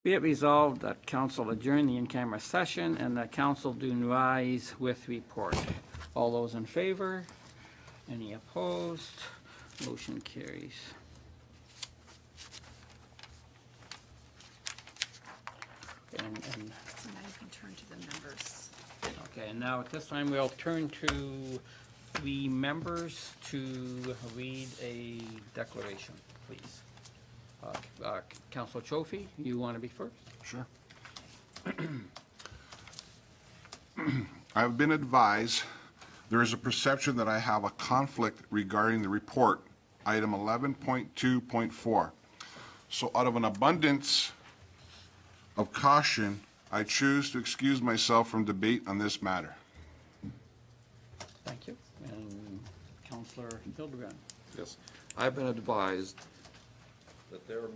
Be it resolved that council adjourn the in-camera session and that council do rise with report. All those in favor? Any opposed? Motion carries. And So now you can turn to the members. okay, and now at this time we'll turn to the members to read a declaration, please. Councilor Trophy, you want to be first? Sure. I've been advised there is a perception that I have a conflict regarding the report, item 11.2.4. So out of an abundance of caution, I choose to excuse myself from debate on this matter. Thank you. And Councilor Hildebrand. Yes, I've been advised that there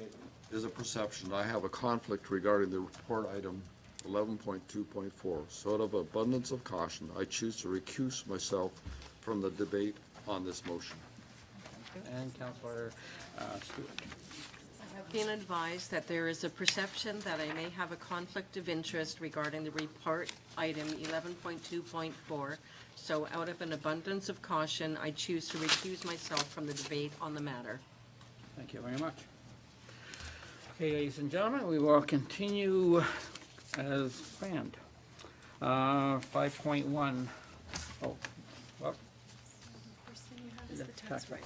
is a perception I have a conflict regarding the report item 11.2.4. So out of abundance of caution, I choose to recuse myself from the debate on this motion. And Councilor Stewart. I have been advised that there is a perception that I may have a conflict of interest regarding the report item 11.2.4. So out of an abundance of caution, I choose to recuse myself from the debate on the matter. Thank you very much. Okay, ladies and gentlemen, we will continue as planned. 5.1. Oh, well. First thing you have is the tax rate.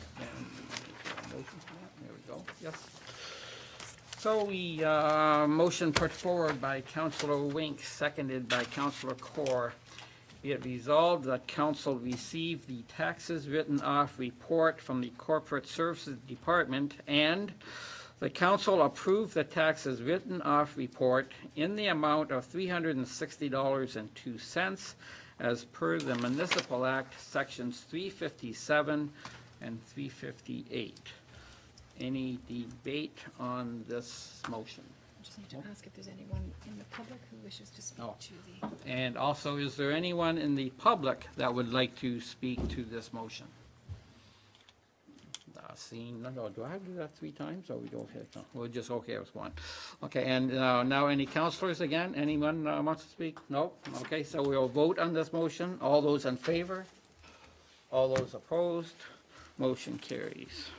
Motion for that. There we go. Yes. So we, motion put forward by Councilor Wink, seconded by Councilor Core. Be it resolved that council receive the taxes written off report from the Corporate Services Department and the council approve the taxes written off report in the amount of $360.02 as per the Municipal Act, sections 357 and 358. Any debate on this motion? I just need to ask if there's anyone in the public who wishes to speak Oh. to the. And also, is there anyone in the public that would like to speak to this motion? Seeing none, do I have to do that 3 times, or we go ahead? No, we're just okay with 1. Okay, and now any councilors again? Anyone wants to speak? No? Okay, so we'll vote on this motion. All those in favor? All those opposed? Motion carries.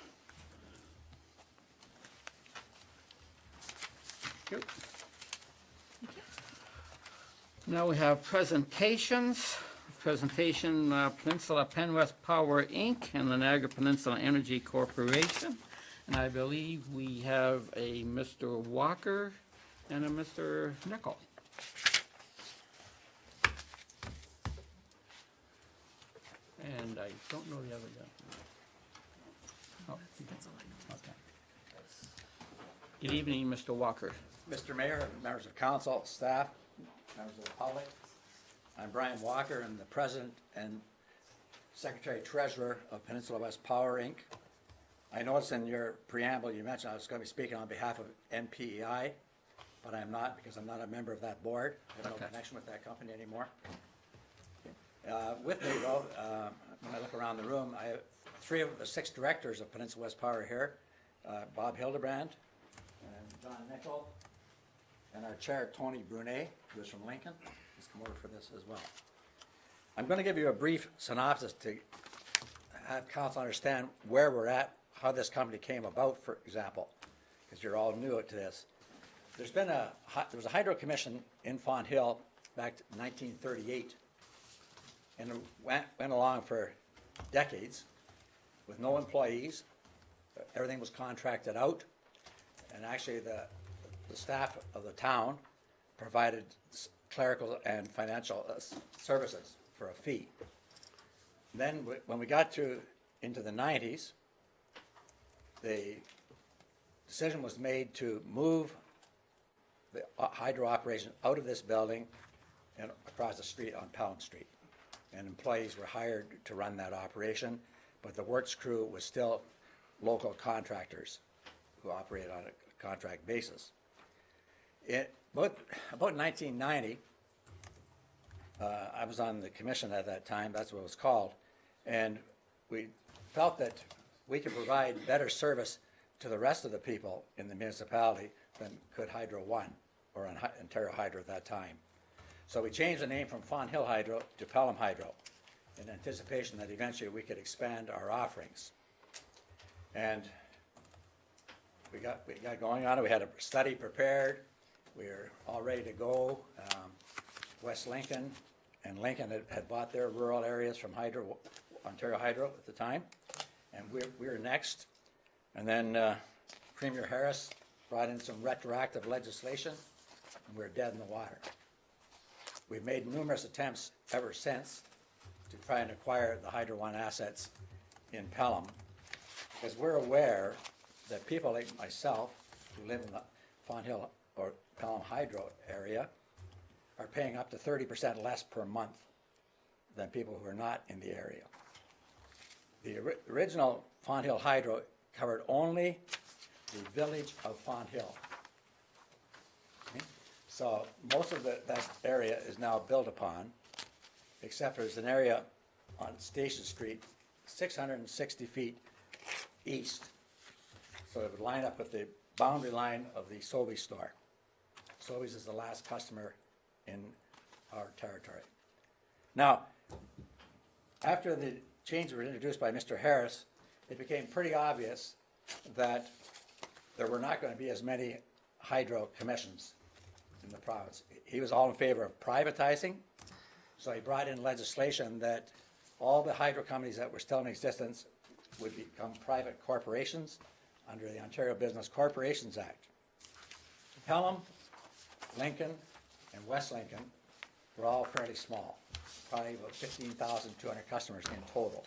Thank you. Now we have presentations. Presentation, Peninsula Penwest Power, Inc. and the Niagara Peninsula Energy Corporation. And I believe we have a Mr. Walker and a Mr. Nickel. And I don't know the other guy. Oh, That's all I know. okay. Good evening, Mr. Walker. Mr. Mayor, members of council, staff, members of the public, I'm Brian Walker. I'm the president and secretary treasurer of Peninsula West Power, Inc. I noticed in your preamble you mentioned I was going to be speaking on behalf of NPEI, but I'm not because I'm not a member of that board. I have no Okay. connection with that company anymore. With me, though, when I look around the room, I have 3 of the 6 directors of Peninsula West Power here, Bob Hildebrand and John Nickel, and our chair, Tony Brunet, who is from Lincoln. He's come over for this as well. I'm going to give you a brief synopsis to have council understand where we're at, how this company came about, for example, because you're all new to this. There was a hydro commission in Fawn Hill back in 1938, and it went along for decades with no employees. Everything was contracted out, and actually the staff of the town provided clerical and financial services for a fee. Then when we got into the 90s, the decision was made to move the hydro operation out of this building and across the street on Pelham Street. And employees were hired to run that operation, but the works crew was still local contractors who operated on a contract basis. About 1990, I was on the commission at that time, that's what it was called, and we felt that we could provide better service to the rest of the people in the municipality than could Hydro One. or on Ontario Hydro at that time. So we changed the name from Fawn Hill Hydro to Pelham Hydro in anticipation that eventually we could expand our offerings. And we got going on it. We had a study prepared. We were all ready to go. West Lincoln and Lincoln had bought their rural areas from Ontario Hydro at the time, and we were next. And then Premier Harris brought in some retroactive legislation, and we were dead in the water. We've made numerous attempts ever since to try and acquire the Hydro One assets in Pelham, because we're aware that people like myself who live in the Fawn Hill or Pelham Hydro area are paying up to 30% less per month than people who are not in the area. The original Fawn Hill Hydro covered only the village of Fawn Hill. Okay? So most of that area is now built upon, except there's an area on Station Street, 660 feet east. So it would line up with the boundary line of the Sobeys store. Sobeys is the last customer in our territory. Now, after the changes were introduced by Mr. Harris, it became pretty obvious that there were not going to be as many hydro commissions in the province. He was all in favor of privatizing, so he brought in legislation that all the hydro companies that were still in existence would become private corporations under the Ontario Business Corporations Act. Pelham, Lincoln, and West Lincoln were all fairly small, probably about 15,200 customers in total.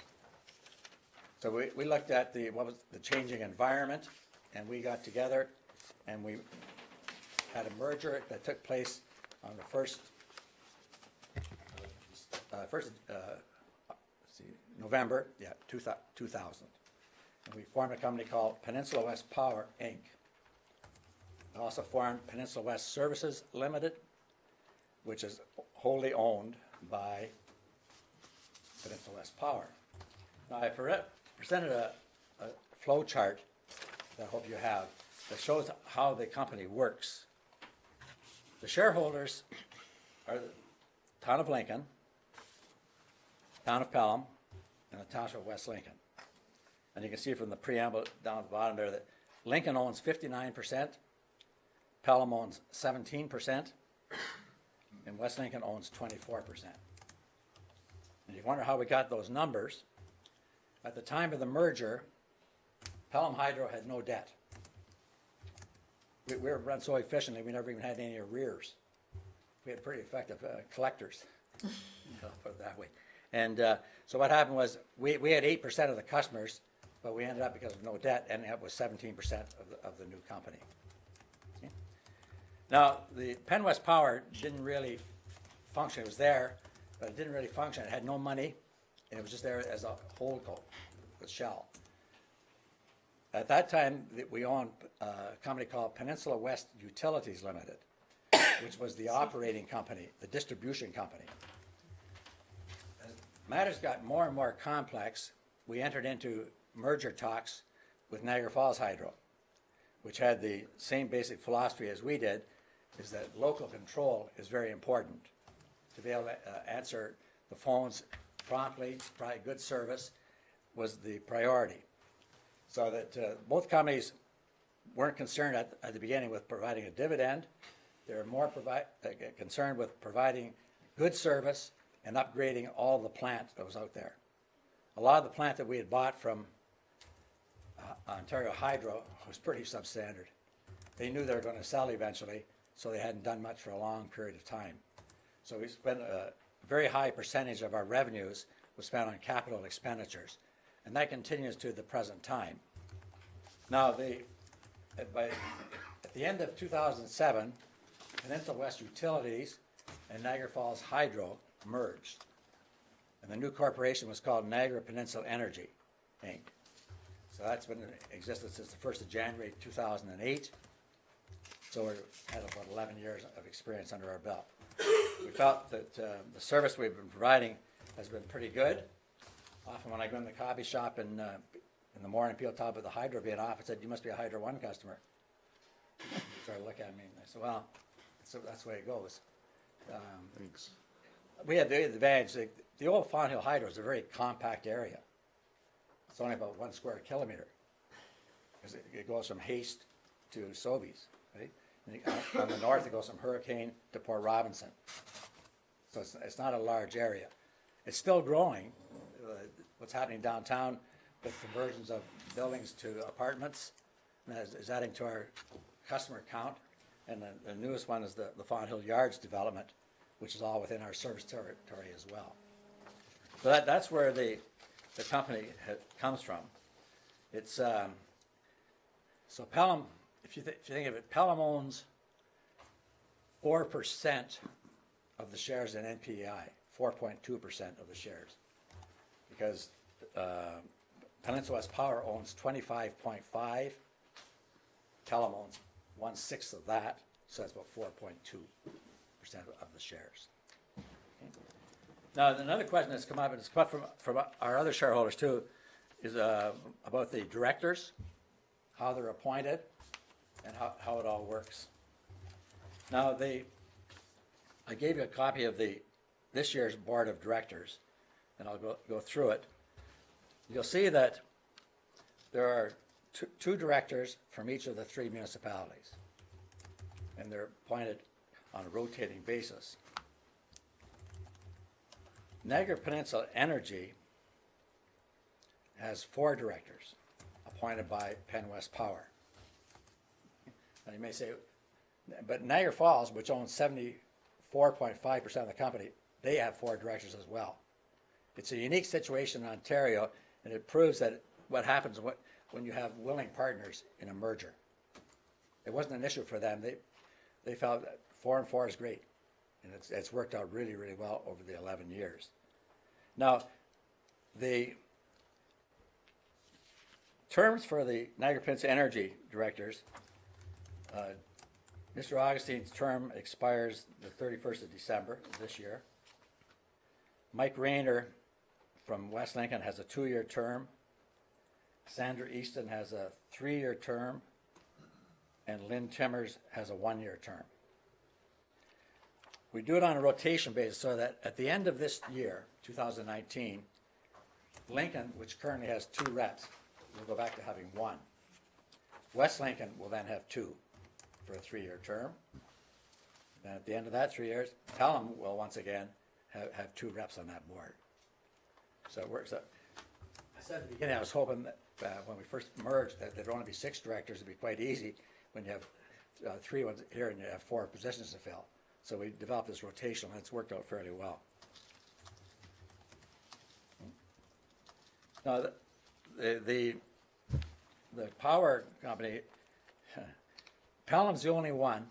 So we looked at what was the changing environment, and we got together and we had a merger that took place on the first November, 2000. And we formed a company called Peninsula West Power, Inc. We also formed Peninsula West Services Limited, which is wholly owned by Peninsula West Power. Now, I presented a flow chart that I hope you have that shows how the company works. The shareholders are the town of Lincoln, town of Pelham, and the township of West Lincoln. And you can see from the preamble down at the bottom there that Lincoln owns 59%, Pelham owns 17%, and West Lincoln owns 24%. And you wonder how we got those numbers. At the time of the merger, Pelham Hydro had no debt. We were run so efficiently, we never even had any arrears. We had pretty effective collectors, I'll put it that way. And so what happened was we had 8% of the customers, but we ended up, because of no debt, ending up with 17% of the new company. Okay. Now, the Penn West Power didn't really function. It was there, but it didn't really function. It had no money, and it was just there as a holdco with Shell. At that time, we owned a company called Peninsula West Utilities Limited, which was the operating company, the distribution company. As matters got more and more complex, we entered into merger talks with Niagara Falls Hydro, which had the same basic philosophy as we did, is that local control is very important. To be able to answer the phones promptly, provide good service was the priority. So that both companies weren't concerned at the beginning with providing a dividend. They were more concerned with providing good service and upgrading all the plant that was out there. A lot of the plant that we had bought from Ontario Hydro was pretty substandard. They knew they were going to sell eventually, so they hadn't done much for a long period of time. So we spent a very high percentage of our revenues was spent on capital expenditures, and that continues to the present time. Now, at the end of 2007, Peninsula West Utilities and Niagara Falls Hydro merged, and the new corporation was called Niagara Peninsula Energy, Inc. So that's been in existence since the 1st of January 2008. So we've had about 11 years of experience under our belt. We felt that the service we've been providing has been pretty good. Often when I go in the coffee shop in the morning, people talk about the Hydro being off. I said, "You must be a Hydro One customer." They started looking at me and I said, "Well, So that's the way it goes. Thanks. We had the advantage, the old Fawn Hill Hydro is a very compact area. It's only about 1 square kilometer. Because it goes from Haste to Sobeys, right? And on the north, it goes from Hurricane to Port Robinson. So it's not a large area. It's still growing. What's happening downtown with conversions of buildings to apartments is adding to our customer count. And the newest one is the Fawn Hill Yards development, which is all within our service territory as well. So that's where the company comes from. It's so Pelham. If you think of it, Pelham owns 4% of the shares in NPEI, 4.2% of the shares, because Peninsula West Power owns 25.5. Pelham owns 1/6 of that, so that's about 4.2% of the shares. Okay. Now, another question that's come up, and it's come up from our other shareholders too, is about the directors, how they're appointed, and how it all works. Now, I gave you a copy of this year's board of directors, and I'll go through it. You'll see that there are two directors from each of the 3 municipalities, and they're appointed on a rotating basis. Niagara Peninsula Energy has 4 directors appointed by Penn West Power. Now you may say, but Niagara Falls, which owns 74.5% of the company, they have 4 directors as well. It's a unique situation in Ontario, and it proves that what happens when you have willing partners in a merger. It wasn't an issue for them. They felt that 4 and 4 is great, and it's worked out really, really well over the 11 years. Now, the terms for the Niagara Peninsula Energy directors, Mr. Augustine's term expires the 31st of December of this year. Mike Rayner from West Lincoln has a 2-year term. Sandra Easton has a 3-year term. And Lynn Timmers has a 1-year term. We do it on a rotation basis so that at the end of this year, 2019, Lincoln, which currently has 2 reps, will go back to having 1. West Lincoln will then have 2 for a 3-year term. Then at the end of that 3 years, Pelham will once again have 2 reps on that board. So it works out. I said at the beginning, I was hoping that when we first merged that there'd only be 6 directors. It'd be quite easy when you have 3 ones here and you have 4 positions to fill. So we developed this rotation, and it's worked out fairly well. Now, the power company, Pelham's the only one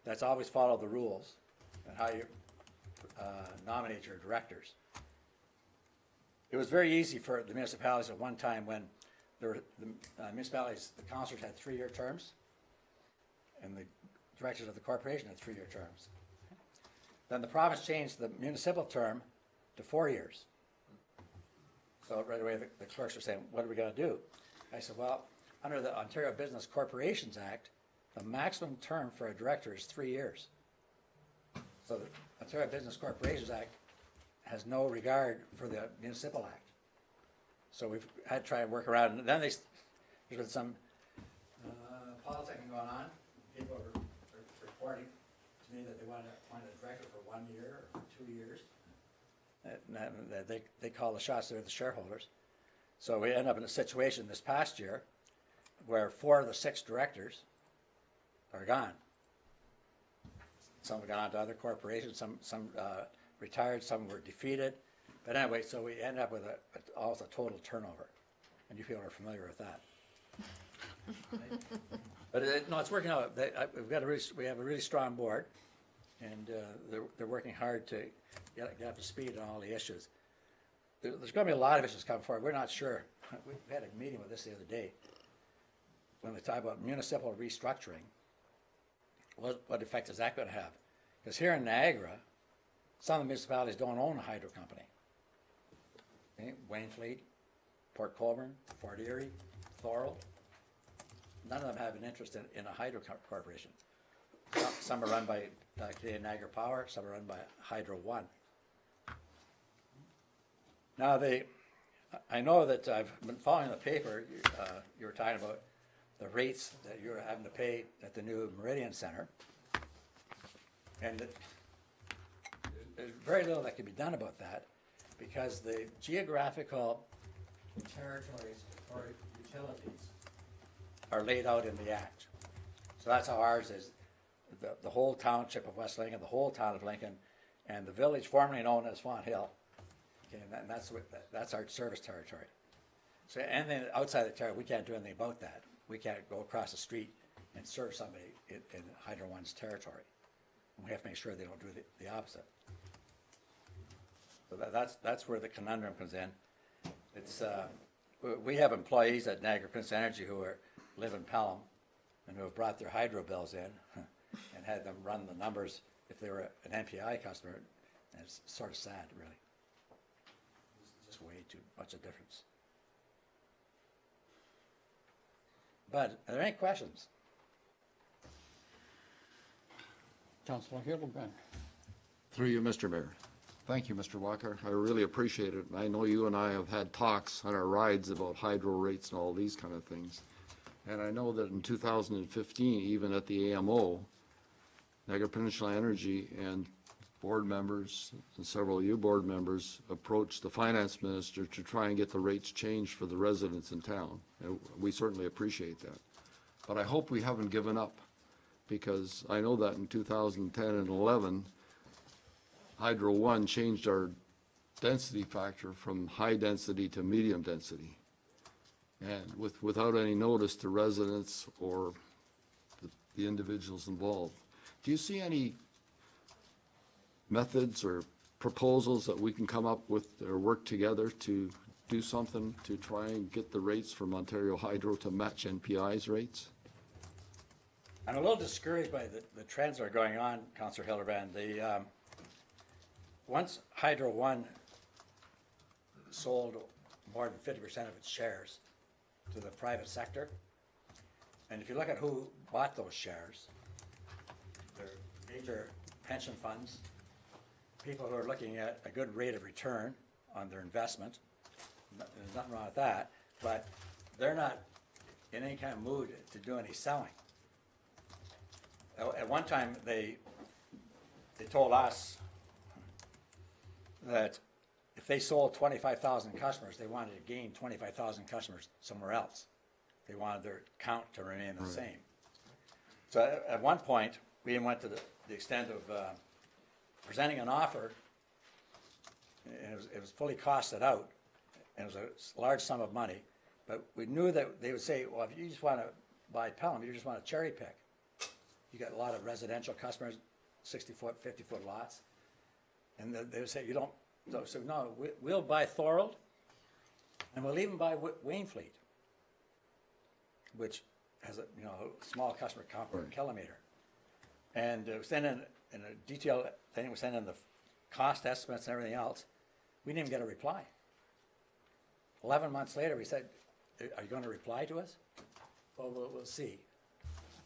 that's always followed the rules and how you nominate your directors. It was very easy for the municipalities at one time when the municipalities, the councilors had 3-year terms, and the directors of the corporation had 3-year terms. Then the province changed the municipal term to 4 years. So right away the clerks were saying, what are we going to do? I said, well, under the Ontario Business Corporations Act, the maximum term for a director is 3 years. So the Ontario Business Corporations Act has no regard for the Municipal Act. So we've had to try and work around, and then there's been some politicking going on. People are reporting to me that they want to appoint a director for 1 year or 2 years. They call the shots, they're the shareholders. So we end up in a situation this past year where 4 of the 6 directors are gone. Some have gone on to other corporations, some retired, some were defeated. But anyway, so we end up with almost a total turnover. And you people are familiar with that. But no, it's working out. We have a really strong board, and they're working hard to get up to speed on all the issues. There's going to be a lot of issues coming forward. We're not sure. We had a meeting with this the other day when they talk about municipal restructuring. What effect is that going to have? Because here in Niagara, some of the municipalities don't own a hydro company. Okay? Wainfleet, Port Colborne, Fort Erie, Thorold. None of them have an interest in a hydro corporation. some are run by Canadian Niagara Power, some are run by Hydro One. Now, I know that I've been following the paper, you were talking about the rates that you're having to pay at the new Meridian Center. And there's very little that can be done about that because the geographical territories for utilities are laid out in the Act. So that's how ours is, the whole township of West Lincoln, the whole town of Lincoln, and the village formerly known as Font Hill. Okay, and that's our service territory. So anything outside the territory, we can't do anything about that. We can't go across the street and serve somebody in Hydro One's territory. We have to make sure they don't do the opposite. So that's where the conundrum comes in. It's we have employees at Niagara Peninsula Energy who live in Pelham and who have brought their hydro bills in and had them run the numbers if they were an MPI customer. And it's sort of sad, really. It's just way too much a difference. But are there any questions? Councilor Hildebrand. Through you, Mr. Mayor. Thank you, Mr. Walker. I really appreciate it. I know you and I have had talks on our rides about hydro rates and all these kind of things. And I know that in 2015, even at the AMO, Niagara Peninsula Energy and board members, and several of you board members, approached the finance minister to try and get the rates changed for the residents in town. And we certainly appreciate that. But I hope we haven't given up, because I know that in 2010 and 11, Hydro One changed our density factor from high density to medium density. And without any notice to residents or the individuals involved. Do you see any methods or proposals that we can come up with or work together to do something to try and get the rates from Ontario Hydro to match NPI's rates? I'm a little discouraged by the trends that are going on, Councillor Hildebrand. Once Hydro One sold more than 50% of its shares to the private sector, and if you look at who bought those shares, they're major pension funds, people who are looking at a good rate of return on their investment. There's nothing wrong with that, but they're not in any kind of mood to do any selling. At one time, they told us that if they sold 25,000 customers, they wanted to gain 25,000 customers somewhere else. They wanted their count to remain the same. So at one point, we even went to the extent of presenting an offer, and it was fully costed out, and it was a large sum of money, but we knew that they would say, well, if you just want to buy Pelham, you just want to cherry pick. You got a lot of residential customers, 60-foot, 50-foot lots, and they would say, you don't, so no, we'll buy Thorold, and we'll even buy Wainfleet, which has a small customer count per kilometer. And it was then in a detailed thing, it was then in the cost estimates and everything else. We didn't even get a reply. 11 months later, we said, are you going to reply to us? Well, we'll see.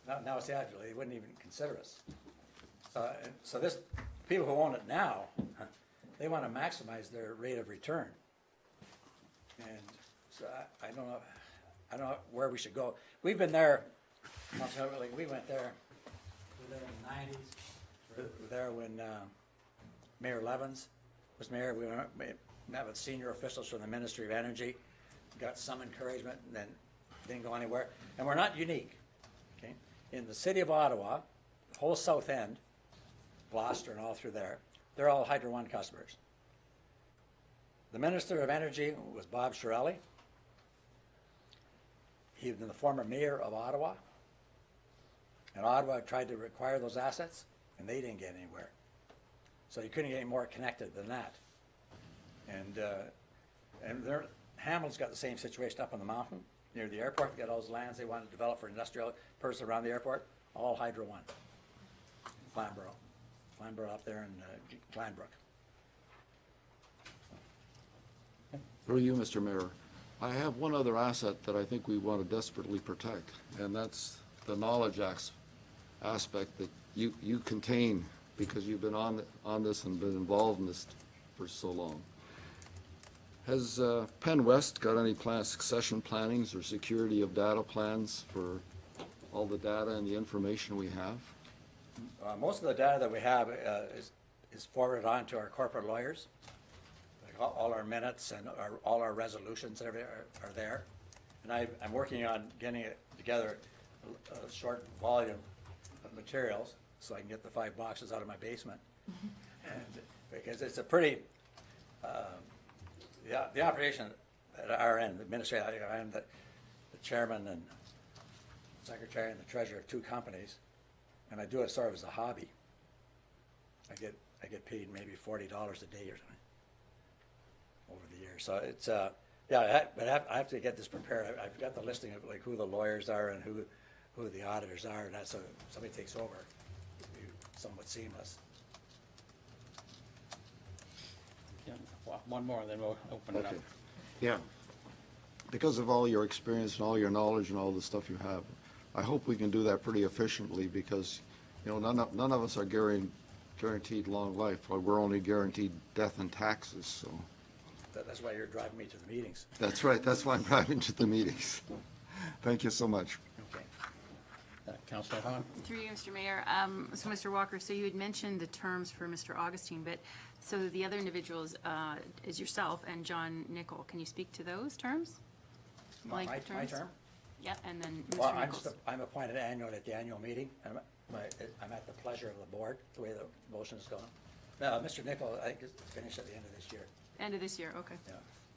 Now it's actually, they wouldn't even consider us. So this, people who own it now, they want to maximize their rate of return. And so I don't know where we should go. We've been there, we went there, we were there in the 90s. We were there when Mayor Levins was mayor. We met with senior officials from the Ministry of Energy, got some encouragement, and then didn't go anywhere. And we're not unique. Okay? In the city of Ottawa, the whole south end, Gloucester and all through there, they're all Hydro One customers. The Minister of Energy was Bob Shirelli. He had been the former mayor of Ottawa. And Ottawa tried to acquire those assets, and they didn't get anywhere. So you couldn't get any more connected than that. And Hamlin's got the same situation up on the mountain near the airport. They got all those lands they wanted to develop for industrial purposes around the airport, all Hydro One. Flamborough up there in Glanbrook. Through you, Mr. Mayor, I have one other asset that I think we want to desperately protect, and that's the knowledge aspect that you contain, because you've been on this and been involved in this for so long. Has Penn West got any succession plannings or security of data plans for all the data and the information we have? Most of the data that we have is forwarded on to our corporate lawyers. Like all our minutes and all our resolutions are there. And I'm working on getting together a short volume of materials so I can get the 5 boxes out of my basement. And because it's a pretty, the operation at our end, the administrator, I am the chairman and secretary and the treasurer of 2 companies, and I do it sort of as a hobby. I get paid maybe $40 a day or something over the years. So it's but I have to get this prepared. I've got the listing of like who the lawyers are and who the auditors are, and that's so if somebody takes over, it'll be somewhat seamless. Yeah, well, one more, then we'll open it up. Okay. Yeah. Because of all your experience and all your knowledge and all the stuff you have, I hope we can do that pretty efficiently, because, you know, none of us are guaranteed long life. We're only guaranteed death and taxes, so. That's why you're driving me to the meetings. That's right. That's why I'm driving to the meetings. Thank you so much. Okay. Councillor Hahn? Through you, Mr. Mayor. So, Mr. Walker, so you had mentioned the terms for Mr. Augustine, but so the other individuals is yourself and John Nickel. Can you speak to those terms? My Like terms? term? Yeah, and then Well, Mr. Nichols. I'm appointed annually at the annual meeting. I'm at the pleasure of the board, the way the motion is going. Mr. Nickel, I think is finished at the end of this year. End of this year, okay. Yeah.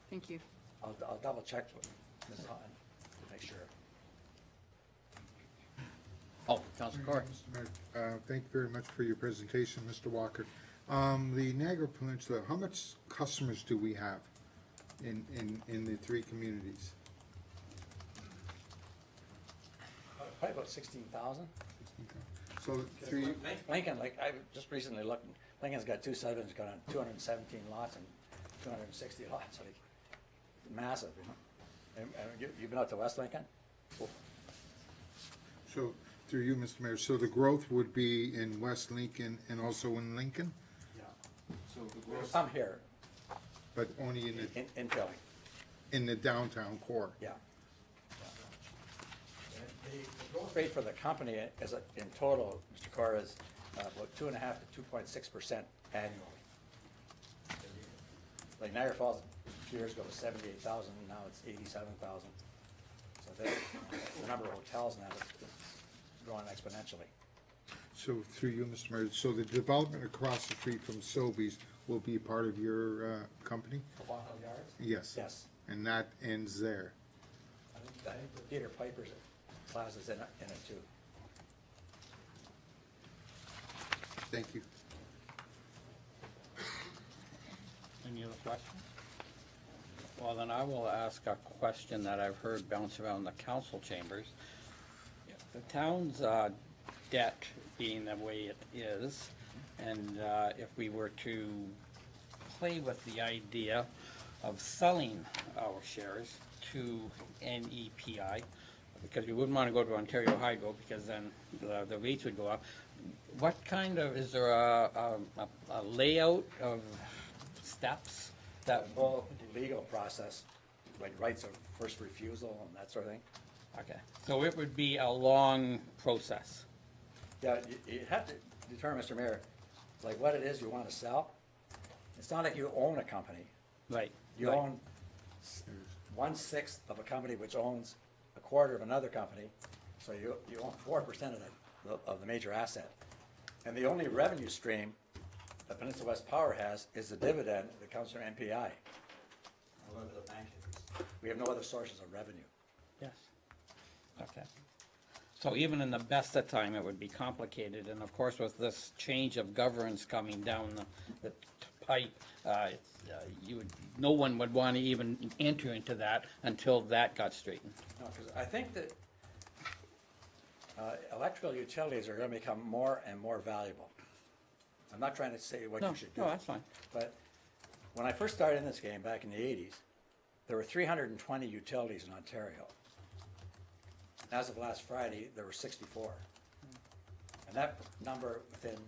Thank you. I'll double check with Ms. Hahn to make sure. Oh, Councillor Corr. Mr. Mayor, thank you very much for your presentation, Mr. Walker. The Niagara Peninsula, how much customers do we have in the 3 communities? Probably about 16,000. So through, Lincoln, like I just recently looked, Lincoln's got 2 subdivisions, got on 217 lots and 260 lots, like massive, you know. And you've been out to West Lincoln? so through you, Mr. Mayor, so the growth would be in West Lincoln and also in Lincoln, Yeah. So there's some here but only in Philly, in the downtown core? yeah. The growth rate for the company is, in total, Mr. Corr, is about 2.5% to 2.6% annually. Like Niagara Falls, a few years ago was 78,000, and now it's 87,000. So the number of hotels now is growing exponentially. So through you, Mr. Mayor, so the development across the street from Sobeys will be part of your company? The Long Hill Yards? Yes. Yes. And that ends there? I think the Peter Piper's Plaza's in it too. Thank you. Any other questions? Well, then I will ask a question that I've heard bounce around the council chambers. The town's debt being the way it is, and if we were to play with the idea of selling our shares to NEPI, because we wouldn't want to go to Ontario Hydro, because then the rates would go up. What kind of, is there a layout of steps that? Whole legal process, like rights of first refusal and that sort of thing. Okay, so it would be a long process. Yeah, you have to determine, Mr. Mayor, like what it is you want to sell. It's not like you own a company. Right. You right. own 1/6 of a company which owns a quarter of another company, so you own 4% of the major asset. And the only revenue stream that Peninsula West Power has is the dividend that comes from MPI. A little bit of bank interest. We have no other sources of revenue. Yes. Okay. So even in the best of time, it would be complicated, and of course, with this change of governance coming down the pipe, no one would want to even enter into that until that got straightened. No, because I think that electrical utilities are going to become more and more valuable. I'm not trying to say what you should do. No, that's fine. But when I first started in this game back in the 80s, there were 320 utilities in Ontario. As of last Friday, there were 64. And that number within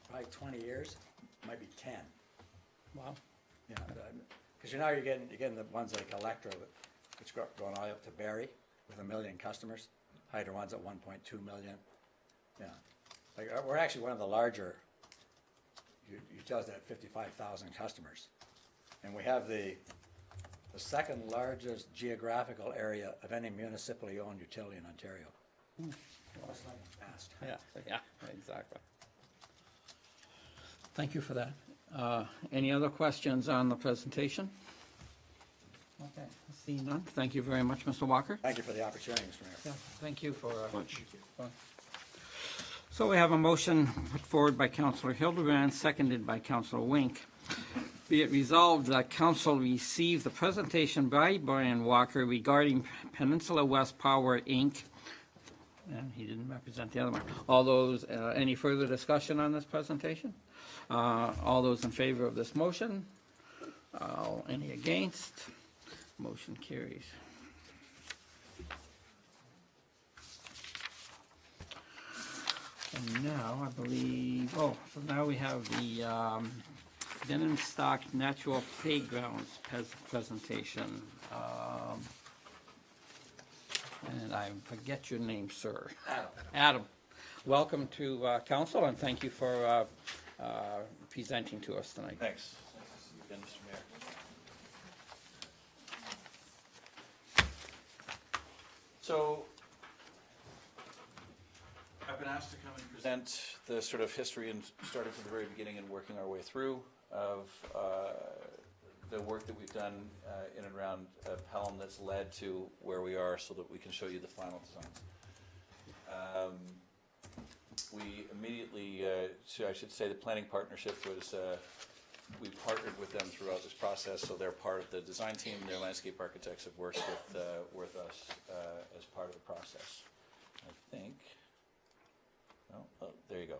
probably 20 years might be 10. Wow. Yeah, because you're getting the ones like Electra, which go going all the way up to Barrie with 1 million customers. Hydro One's at 1.2 million. Yeah, like we're actually one of the larger utilities at 55,000 customers, and we have the second largest geographical area of any municipally owned utility in Ontario. That's like fast. Yeah, exactly. Thank you for that. Any other questions on the presentation? Okay, see none. Thank you very much, Mr. Walker. Thank you for the opportunity, Mr. Mayor. Yeah, thank you for. Much. So we have a motion put forward by Councillor Hildebrand, seconded by Councillor Wink. Be it resolved that Council receive the presentation by Brian Walker regarding Peninsula West Power, Inc. And he didn't represent the other one. All those, any further discussion on this presentation? All those in favor of this motion? Any against? Motion carries. And now, I believe, so now we have the Denenstock Natural Playgrounds presentation. And I forget your name, sir. Adam. Welcome to council, and thank you for presenting to us tonight. Thanks. Nice to see you again, Mr. Mayor. So, I've been asked to come and present the sort of history and starting from the very beginning and working our way through of the work that we've done in and around Pelham that's led to where we are so that we can show you the final designs. We immediately, so I should say the planning partnership was, we partnered with them throughout this process, so they're part of the design team. Their landscape architects have worked with us as part of the process. I think, oh, there you go.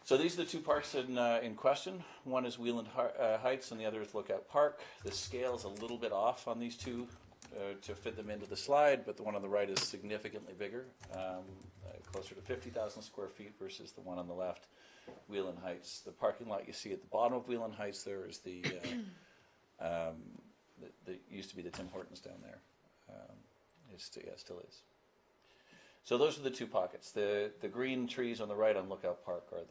So these are the two parks in question. One is Wheeland Heights and the other is Lookout Park. The scale is a little bit off on these two to fit them into the slide, but the one on the right is significantly bigger, closer to 50,000 square feet versus the one on the left, Wheeland Heights. The parking lot you see at the bottom of Wheeland Heights there is the used to be the Tim Hortons down there. It still is. So those are the two pockets. The green trees on the right on Lookout Park are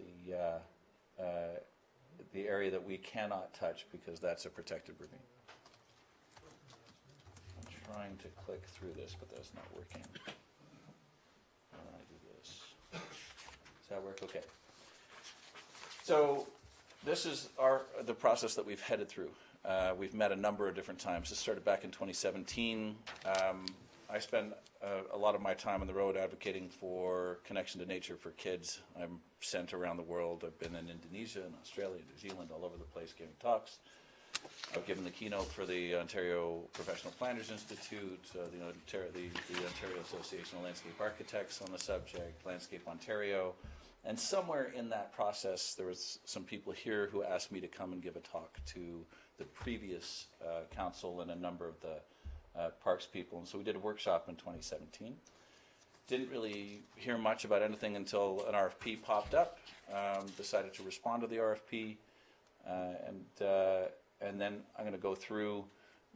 the area that we cannot touch because that's a protected ravine. I'm trying to click through this, but that's not working. Why don't I do this? Does that work? Okay. So this is the process that we've headed through. We've met a number of different times. This started back in 2017. I spend a lot of my time on the road advocating for connection to nature for kids. I'm sent around the world. I've been in Indonesia and Australia, New Zealand, all over the place giving talks. I've given the keynote for the Ontario Professional Planners Institute, the Ontario Association of Landscape Architects on the subject, Landscape Ontario. And somewhere in that process, there was some people here who asked me to come and give a talk to the previous council and a number of the parks people. And so we did a workshop in 2017. Didn't really hear much about anything until an RFP popped up. Decided to respond to the RFP. And then I'm going to go through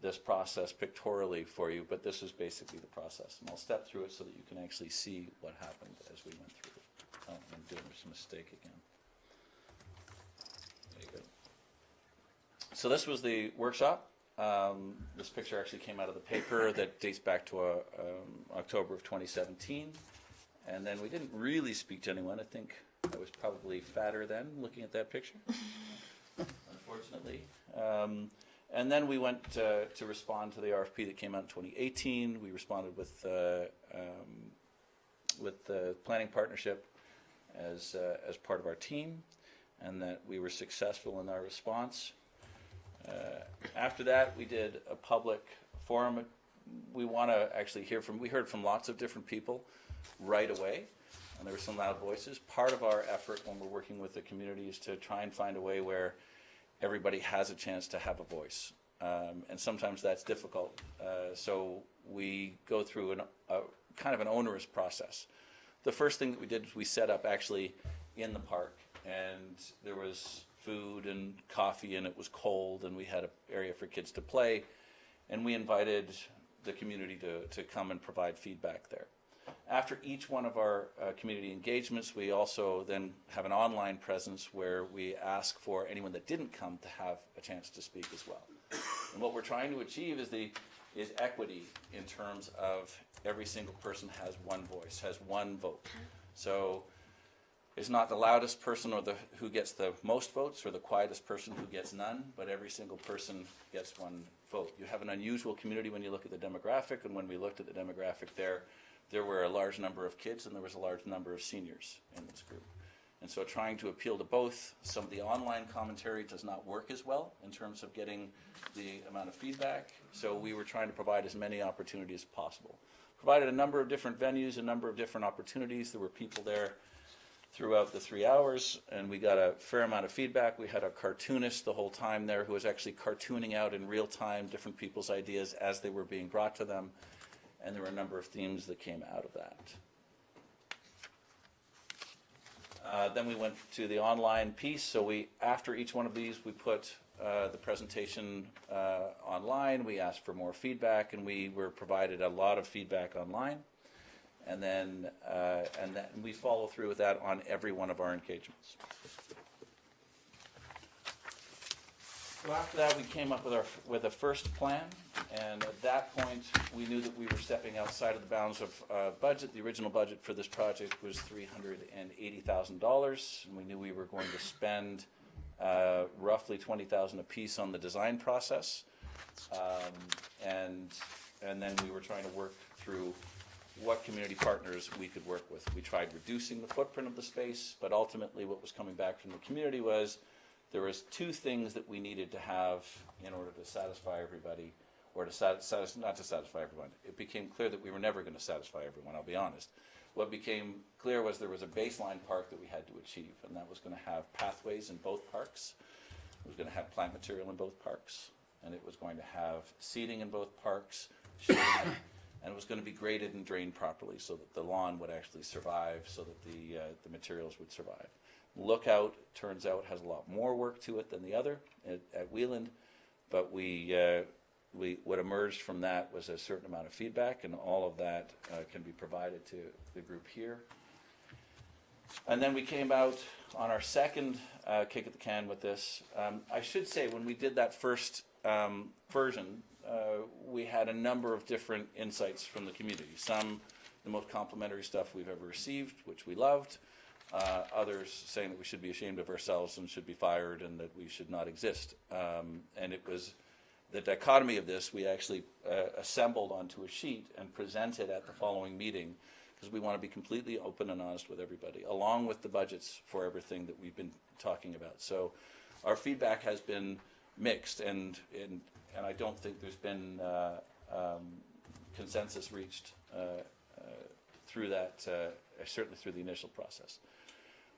this process pictorially for you, but this is basically the process. And I'll step through it so that you can actually see what happened as we went through it. Oh, I'm doing this mistake again. There you go. So this was the workshop. This picture actually came out of the paper that dates back to October of 2017. And then we didn't really speak to anyone. I think I was probably fatter then, looking at that picture, unfortunately. And then we went to respond to the RFP that came out in 2018. We responded with the planning partnership as part of our team, and that we were successful in our response. After that, we did a public forum. We want to actually we heard from lots of different people right away, and there were some loud voices. Part of our effort when we're working with the community is to try and find a way where everybody has a chance to have a voice. And sometimes that's difficult. So we go through a kind of an onerous process. the first thing that we did was we set up actually in the park, and there was food and coffee, and it was cold, and we had an area for kids to play, and we invited the community to come and provide feedback there. After each one of our community engagements, we also then have an online presence where we ask for anyone that didn't come to have a chance to speak as well. And what we're trying to achieve is equity in terms of every single person has one voice, has one vote. So it's not the loudest person or who gets the most votes or the quietest person who gets none, but every single person gets one vote. You have an unusual community when you look at the demographic, and when we looked at the demographic there were a large number of kids and there was a large number of seniors in this group. And so trying to appeal to both, some of the online commentary does not work as well in terms of getting the amount of feedback. So we were trying to provide as many opportunities as possible. Provided a number of different venues, a number of different opportunities. There were people there throughout the 3 hours, and we got a fair amount of feedback. We had a cartoonist the whole time there who was actually cartooning out in real time different people's ideas as they were being brought to them. And there were a number of themes that came out of that. Then we went to the online piece. So after each one of these, we put the presentation online. We asked for more feedback, and we were provided a lot of feedback online. And then we follow through with that on every one of our engagements. So after that, we came up with a first plan, and at that point, we knew that we were stepping outside of the bounds of budget. The original budget for this project was $380,000, and we knew we were going to spend roughly $20,000 apiece on the design process, and then we were trying to work through what community partners we could work with. We tried reducing the footprint of the space, but ultimately what was coming back from the community was there was two things that we needed to have in order to satisfy everybody, or not to satisfy everyone. It became clear that we were never going to satisfy everyone, I'll be honest. What became clear was there was a baseline park that we had to achieve, and that was going to have pathways in both parks. It was going to have plant material in both parks, and it was going to have seating in both parks, shading, and it was going to be graded and drained properly so that the lawn would actually survive, so that the materials would survive. Lookout, turns out, has a lot more work to it than the other at Wheeland, but what emerged from that was a certain amount of feedback, and all of that can be provided to the group here. And then we came out on our second kick at the can with this. I should say, when we did that first version, we had a number of different insights from the community. Some, the most complimentary stuff we've ever received, which we loved. Others saying that we should be ashamed of ourselves and should be fired and that we should not exist. And it was the dichotomy of this we actually assembled onto a sheet and presented at the following meeting, because we want to be completely open and honest with everybody, along with the budgets for everything that we've been talking about. So our feedback has been mixed, and I don't think there's been consensus reached through that, certainly through the initial process.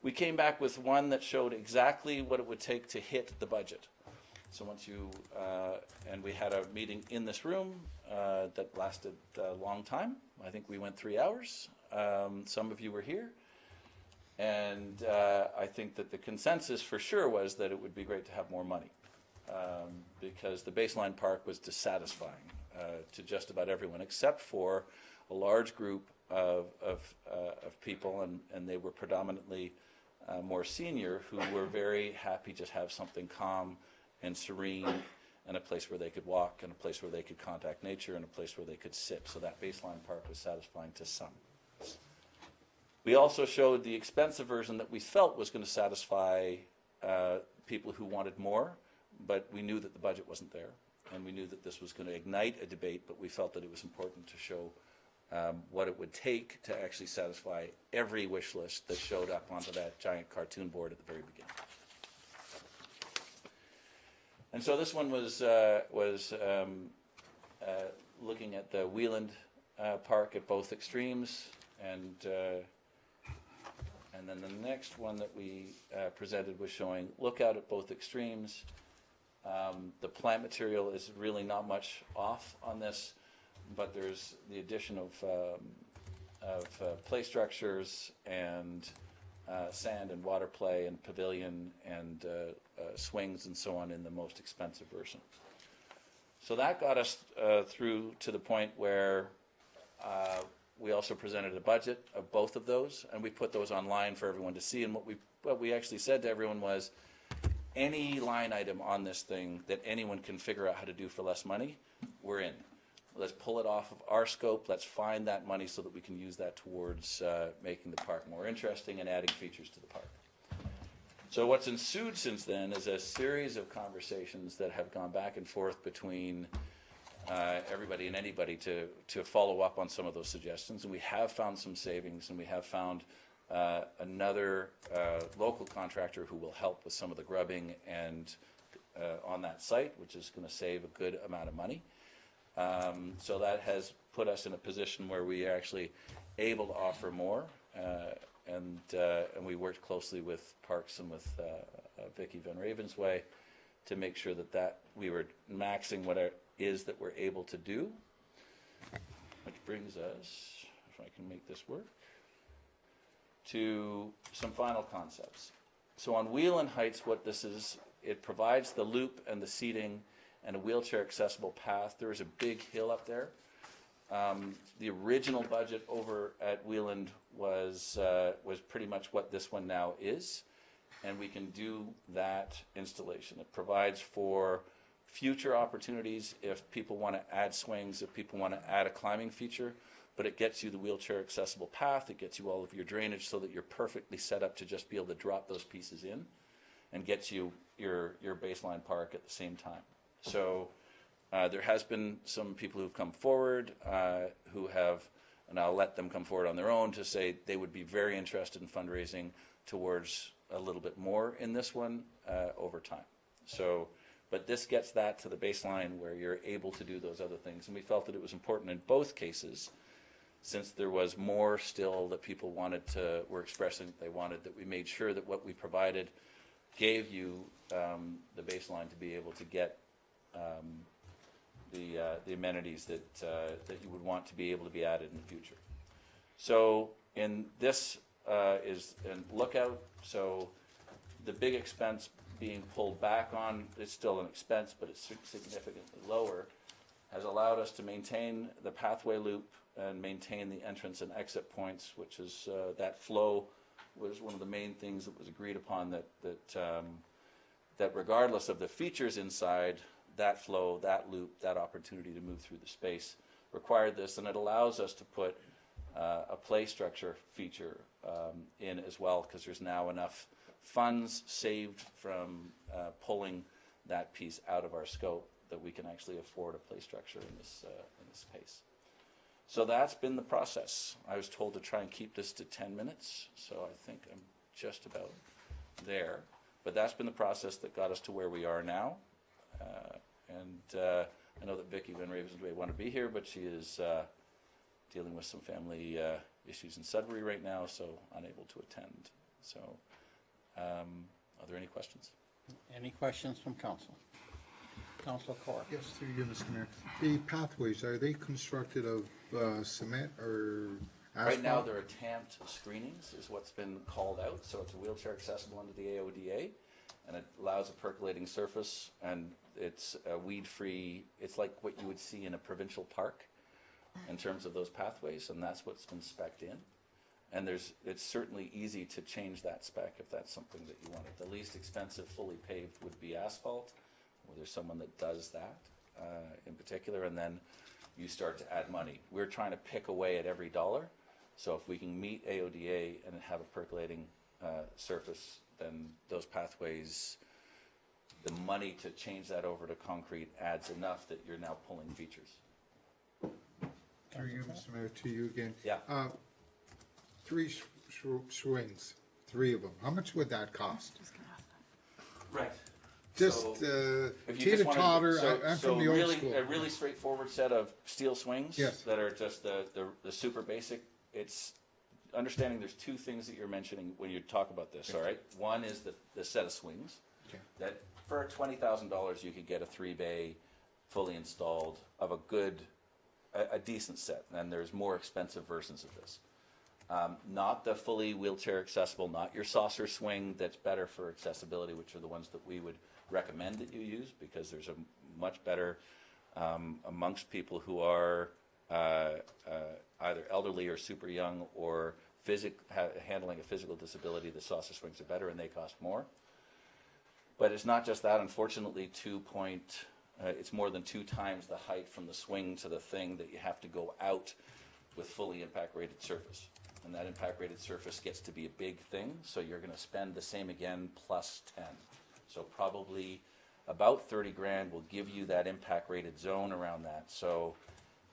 We came back with one that showed exactly what it would take to hit the budget. So and we had a meeting in this room that lasted a long time. I think we went 3 hours. Some of you were here. And I think that the consensus for sure was that it would be great to have more money, because the baseline park was dissatisfying to just about everyone, except for a large group of people, and they were predominantly more senior, who were very happy to have something calm and serene, and a place where they could walk, and a place where they could contact nature, and a place where they could sit. So that baseline park was satisfying to some. We also showed the expensive version that we felt was going to satisfy people who wanted more, but we knew that the budget wasn't there, and we knew that this was going to ignite a debate, but we felt that it was important to show what it would take to actually satisfy every wish list that showed up onto that giant cartoon board at the very beginning. And so this one was looking at the Wheeland Park at both extremes, and then the next one that we presented was showing Lookout at both extremes. The plant material is really not much off on this, but there's the addition of play structures and sand and water play and pavilion and swings and so on in the most expensive version. So that got us through to the point where we also presented a budget of both of those, and we put those online for everyone to see. And what we actually said to everyone was, any line item on this thing that anyone can figure out how to do for less money, we're in. Let's pull it off of our scope. Let's find that money so that we can use that towards making the park more interesting and adding features to the park. So what's ensued since then is a series of conversations that have gone back and forth between everybody and anybody to follow up on some of those suggestions. And we have found some savings, and we have found another local contractor who will help with some of the grubbing and on that site, which is going to save a good amount of money. So that has put us in a position where we are actually able to offer more, and we worked closely with Parks and with Vicki Van Ravensway to make sure that we were maxing what it is that we're able to do. Which brings us, if I can make this work, to some final concepts. So on Wheelan Heights, what this is, it provides the loop and the seating and a wheelchair accessible path. There is a big hill up there. The original budget over at Wheeland was pretty much what this one now is, and we can do that installation. It provides for future opportunities if people want to add swings, if people want to add a climbing feature, but it gets you the wheelchair accessible path, it gets you all of your drainage so that you're perfectly set up to just be able to drop those pieces in, and gets you your baseline park at the same time. So there has been some people who've come forward who have, and I'll let them come forward on their own to say they would be very interested in fundraising towards a little bit more in this one over time. So, but this gets that to the baseline where you're able to do those other things. And we felt that it was important in both cases, since there was more still that people were expressing that they wanted, that we made sure that what we provided gave you the baseline to be able to get the amenities that you would want to be able to be added in the future. So in this is a lookout. So the big expense being pulled back on, it's still an expense, but it's significantly lower, has allowed us to maintain the pathway loop and maintain the entrance and exit points, which is that flow was one of the main things that was agreed upon, that regardless of the features inside, that flow, that loop, that opportunity to move through the space required this, and it allows us to put a play structure feature in as well, because there's now enough funds saved from pulling that piece out of our scope that we can actually afford a play structure in this space. So that's been the process. I was told to try and keep this to 10 minutes, so I think I'm just about there. But that's been the process that got us to where we are now. I know that Vicki Van Ravensway wanted to be here, but she is dealing with some family issues in Sudbury right now, so unable to attend. So are there any questions? Any questions from council? Councilor Corr. Yes, through you, Mr. Mayor. The pathways, are they constructed of cement or asphalt? Right now, they're tamped screenings, is what's been called out. So it's a wheelchair accessible under the AODA, and it allows a percolating surface, and it's weed-free. It's like what you would see in a provincial park in terms of those pathways, and that's what's been spec'd in. And it's certainly easy to change that spec if that's something that you wanted. The least expensive fully paved would be asphalt, or there's someone that does that in particular, and then you start to add money. We're trying to pick away at every dollar, so if we can meet AODA and have a percolating surface, then those pathways, the money to change that over to concrete adds enough that you're now pulling features. Through you, Mr. Mayor, to you again. Yeah. 3 swings, 3 of them. How much would that cost? Right. Just If you just wanted teeter-totter, I'm from the old really, school. a really straightforward set of steel swings Yes. that are just the super basic. It's understanding there's 2 things that you're mentioning when you talk about this, all right? One is the set of swings. Okay. That for $20,000 you could get a 3-bay fully installed of a decent set, and there's more expensive versions of this. Not the fully wheelchair accessible, not your saucer swing that's better for accessibility, which are the ones that we would recommend that you use, because there's a much better amongst people who are either elderly or super young or handling a physical disability. The saucer swings are better and they cost more. But it's not just that. Unfortunately, it's more than 2 times the height from the swing to the thing that you have to go out with fully impact rated surface. And that impact rated surface gets to be a big thing, so you're going to spend the same again plus 10. So probably about 30 grand will give you that impact rated zone around that. So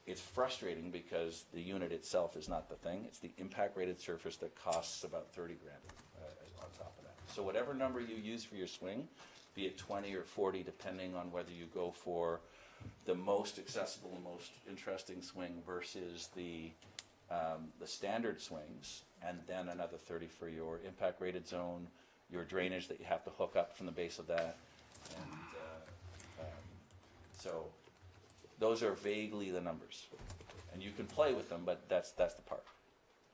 it's frustrating because the unit itself is not the thing. It's the impact rated surface that costs about 30 grand on top of that. So whatever number you use for your swing, be it 20 or 40, depending on whether you go for the most accessible and most interesting swing versus the standard swings, and then another 30 for your impact rated zone, your drainage that you have to hook up from the base of that. And so those are vaguely the numbers. And you can play with them, but that's the part.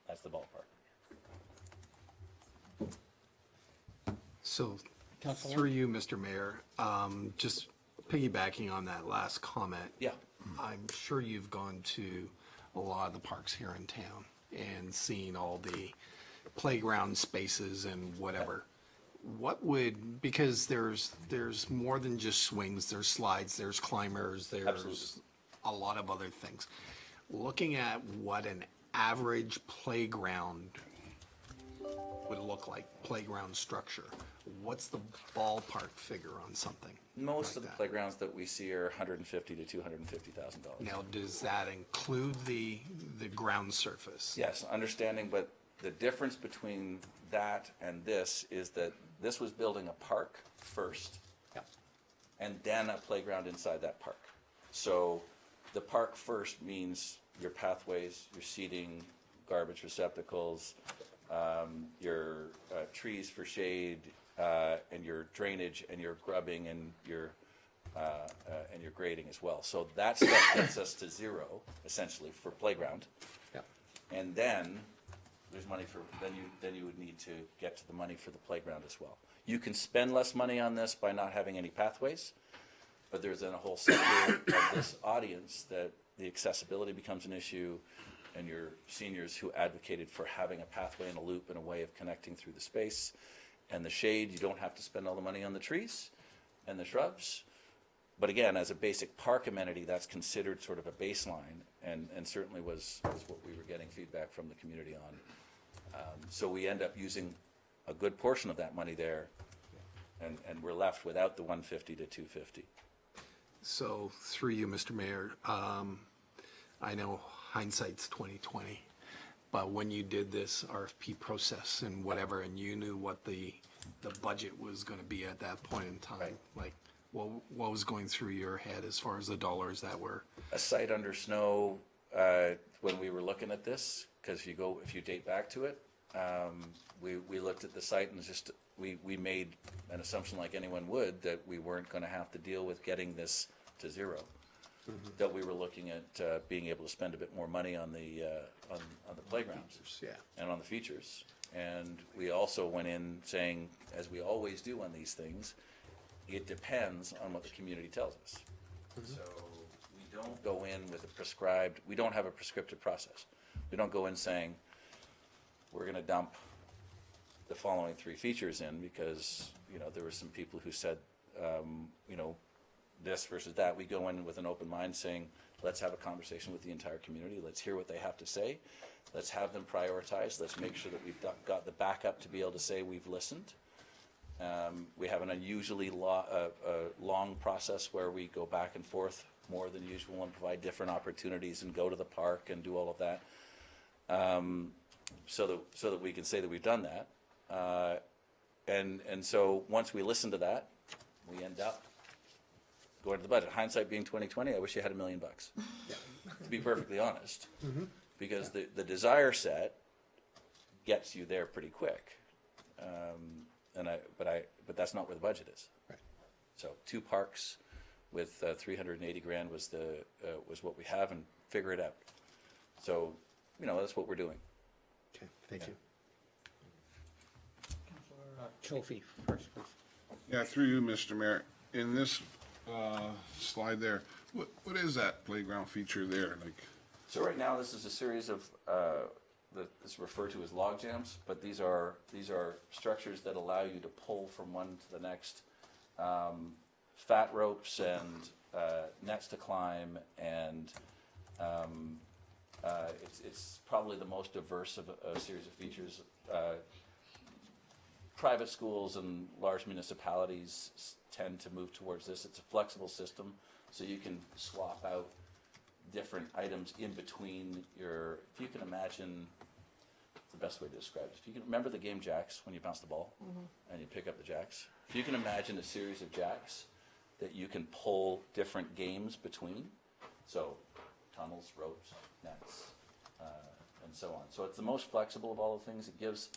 That's the ballpark. So, Councilor? through you, Mr. Mayor, just piggybacking on that last comment. Yeah. I'm sure you've gone to a lot of the parks here in town and seen all the playground spaces and whatever. What would, because there's more than just swings, there's slides, there's climbers, there's Absolutely. a lot of other things. Looking at what an average playground would look like, playground structure, what's the ballpark figure on something? Most like of the that? playgrounds that we see are $150,000 to $250,000. Now, does that include the ground surface? Yes, understanding, but the difference between that and this is that this was building a park first, Yep. and then a playground inside that park. So the park first means your pathways, your seating, garbage receptacles, your trees for shade, and your drainage and your grubbing and your grading as well. So that stuff gets us to zero, essentially, for playground. Yep. And then there's money for, then you would need to get to the money for the playground as well. You can spend less money on this by not having any pathways, but there's then a whole sector of this audience that the accessibility becomes an issue, and your seniors who advocated for having a pathway and a loop and a way of connecting through the space. And the shade, you don't have to spend all the money on the trees and the shrubs. But again, as a basic park amenity, that's considered sort of a baseline, and certainly was what we were getting feedback from the community on. So we end up using a good portion of that money there, and we're left without the 150 to 250. So through you, Mr. Mayor, I know hindsight's 2020, but when you did this RFP process and whatever, and you knew what the budget was going to be at that point in time, Right. like what was going through your head as far as the dollars that were? A site under snow, when we were looking at this, because if you date back to it, we looked at the site and we made an assumption, like anyone would, that we weren't going to have to deal with getting this to zero. Mm-hmm. That we were looking at being able to spend a bit more money on the playgrounds, Yeah. and on the features. And we also went in saying, as we always do on these things, it depends on what the community tells us. Mm-hmm. So we don't go in with we don't have a prescriptive process. We don't go in saying, we're going to dump the following 3 features in, because, there were some people who said, this versus that. We go in with an open mind saying, let's have a conversation with the entire community. Let's hear what they have to say. Let's have them prioritize. Let's make sure that we've got the backup to be able to say we've listened. We have an unusually long process where we go back and forth more than usual and provide different opportunities and go to the park and do all of that, so that we can say that we've done that. And so once we listen to that, we end up going to the budget. Hindsight being 2020, I wish you had $1 million, to be perfectly honest, because the desire set gets you there pretty quick. But that's not where the budget is. Right. So 2 parks with 380 grand was what we have, and figure it out. So, that's what we're doing. Okay. Okay, thank you. Chofee first, please. Yeah, through you, Mr. Mayor. In this slide there, what is that playground feature there? Like, So right now, this is a series of, that is referred to as log jams, but these are structures that allow you to pull from one to the next. Fat ropes and nets to climb, and it's probably the most diverse of a series of features. Private schools and large municipalities tend to move towards this. It's a flexible system, so you can swap out different items in between your, if you can imagine, the best way to describe it. If you can remember the game jacks when you bounce the ball and you pick up the jacks. If you can imagine a series of jacks that you can pull different games between, so tunnels, ropes, nets, and so on. So it's the most flexible of all the things. It gives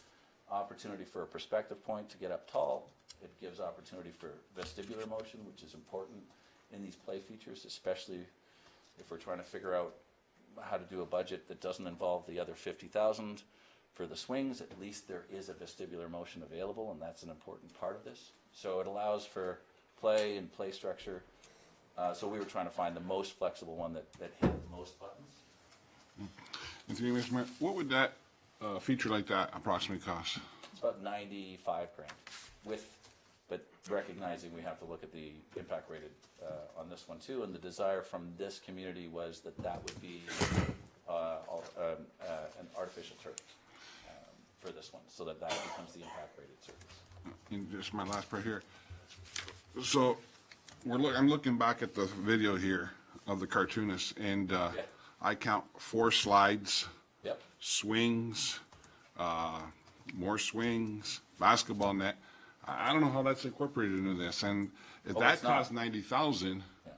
opportunity for a perspective point to get up tall. It gives opportunity for vestibular motion, which is important in these play features, especially if we're trying to figure out how to do a budget that doesn't involve the other 50,000 for the swings. At least there is a vestibular motion available, and that's an important part of this. So it allows for play and play structure. So we were trying to find the most flexible one that hit the most buttons. and through you, Mr. Mayor, what would that feature like that approximately cost? It's about 95 grand but recognizing we have to look at the impact rated on this one too, and the desire from this community was that would be an artificial turf for this one, so that becomes the impact rated surface. And just my last part here. So I'm looking back at the video here of the cartoonist, and I count 4 slides, Yep. swings, more swings, basketball net. I don't know how that's incorporated into this, and if that it's not. costs 90,000, Yeah.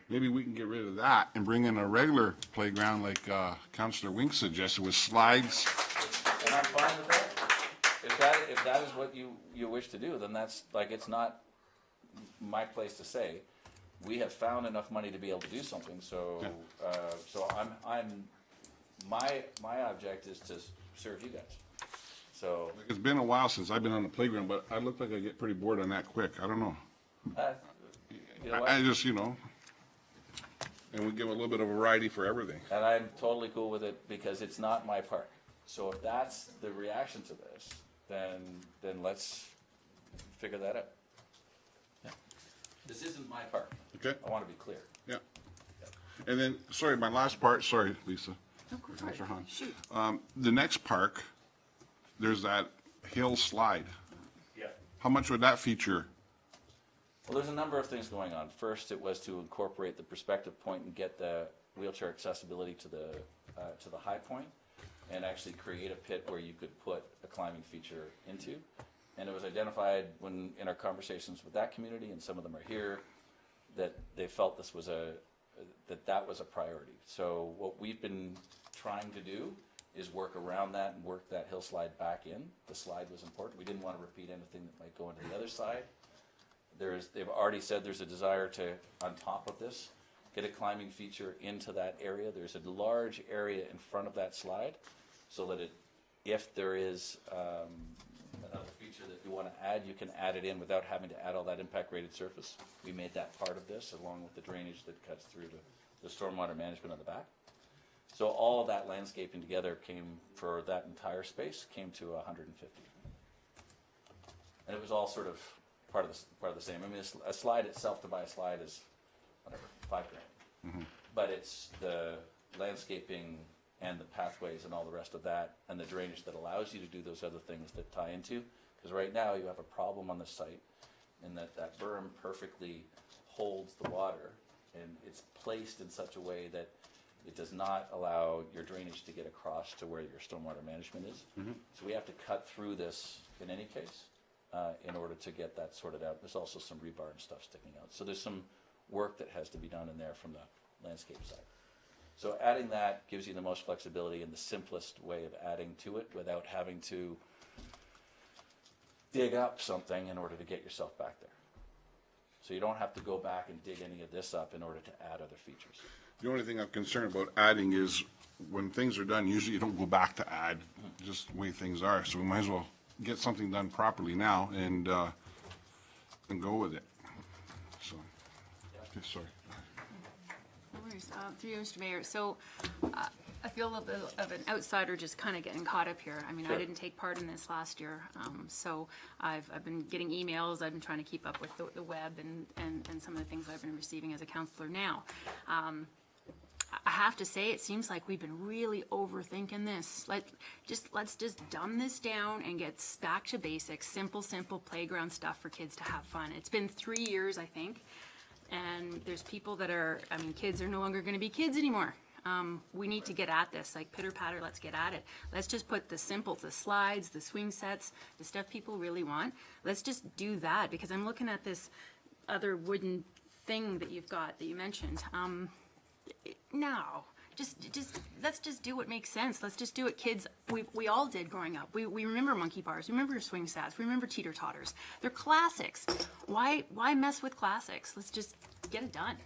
maybe we can get rid of that and bring in a regular playground like Councillor Wink suggested with slides. And I'm fine with that. If that is what you wish to do, then that's, like, it's not my place to say. We have found enough money to be able to do something, so my object is to serve you guys. So It's been a while since I've been on the playground, but I look like I get pretty bored on that quick. I don't know. you know what? I just, and we give a little bit of variety for everything. And I'm totally cool with it because it's not my park. So if that's the reaction to this, then let's figure that out. Yeah. This isn't my park. Okay? I want to be clear. Yeah. And then, sorry, my last part, sorry, Lisa. No, go for it. Councillor Hahn. Shoot. The next park, there's that hill slide. Yeah. How much would that feature? Well, there's a number of things going on. First, it was to incorporate the perspective point and get the wheelchair accessibility to the high point, and actually create a pit where you could put a climbing feature into. And it was identified in our conversations with that community, and some of them are here, that they felt this was that was a priority. So what we've been trying to do is work around that and work that hill slide back in. The slide was important. We didn't want to repeat anything that might go into the other side. They've already said there's a desire to, on top of this, get a climbing feature into that area. There's a large area in front of that slide, so that if there is another feature that you want to add, you can add it in without having to add all that impact rated surface. We made that part of this, along with the drainage that cuts through to the stormwater management on the back. So all of that landscaping together for that entire space, came to 150. And it was all sort of part of the same. I mean, a slide itself, to buy a slide is whatever, $5 grand. But it's the landscaping and the pathways and all the rest of that, and the drainage that allows you to do those other things that tie into. Because right now you have a problem on the site, in that berm perfectly holds the water, and it's placed in such a way that it does not allow your drainage to get across to where your stormwater management is. So we have to cut through this in any case in order to get that sorted out. There's also some rebar and stuff sticking out. So there's some work that has to be done in there from the landscape side. So adding that gives you the most flexibility and the simplest way of adding to it without having to dig up something in order to get yourself back there. So you don't have to go back and dig any of this up in order to add other features. The only thing I'm concerned about adding is when things are done, usually you don't go back to add, just the way things are. So we might as well get something done properly now and go with it. So, okay, sorry. No worries. Through you, Mr. Mayor. So I feel a little bit of an outsider just kind of getting caught up here. I mean, I didn't take part in this last year. So I've been getting emails. I've been trying to keep up with the web and some of the things I've been receiving as a counselor now. I have to say, it seems like we've been really overthinking this. Let's just dumb this down and get back to basics, simple playground stuff for kids to have fun. It's been 3 years, I think, and there's people that are, I mean, kids are no longer going to be kids anymore. We need to get at this, like pitter patter, let's get at it. Let's just put the slides, the swing sets, the stuff people really want. Let's just do that, because I'm looking at this other wooden thing that you've got that you mentioned. No, let's just do what makes sense. Let's just do what kids, we all did growing up. We remember monkey bars, we remember swing sets, we remember teeter totters. They're classics. Why mess with classics? Let's just get it done.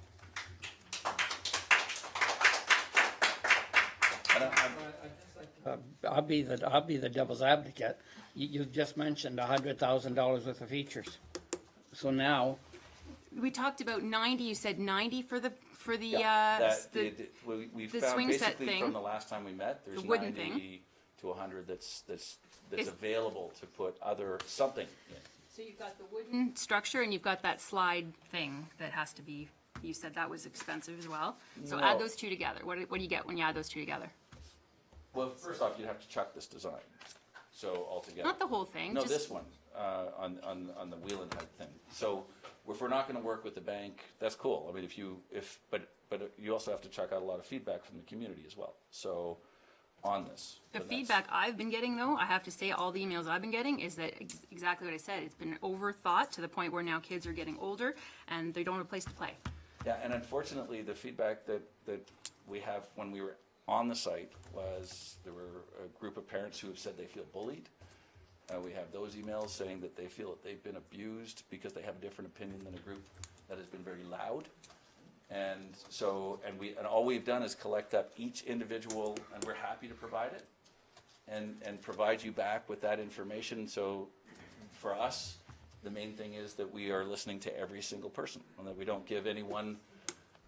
I'll be the devil's advocate. You've just mentioned $100,000 worth of features. So now, We talked about 90, you said 90 for the We the found swing set basically thing, from the last time we met, there's the wooden 90 thing. to 100 that's Is- available to put other something in. So you've got the wooden structure and you've got that slide thing that has to be, you said that was expensive as well. So No. add those two together. What do you get when you add those two together? Well, first off, you'd have to chuck this design, so altogether. Not the whole thing, No, just- this one, on the wheel and height thing. So if we're not gonna work with the bank, that's cool. I mean, but you also have to check out a lot of feedback from the community as well, so, on this. The But that's- feedback I've been getting, though, I have to say, all the emails I've been getting is that exactly what I said. It's been overthought to the point where now kids are getting older and they don't have a place to play. Yeah, and unfortunately, the feedback that we have when we were on the site was, there were a group of parents who have said they feel bullied. We have those emails saying that they feel that they've been abused because they have a different opinion than a group that has been very loud. And so, and all we've done is collect up each individual, and we're happy to provide it and provide you back with that information. So for us, the main thing is that we are listening to every single person, and that we don't give any one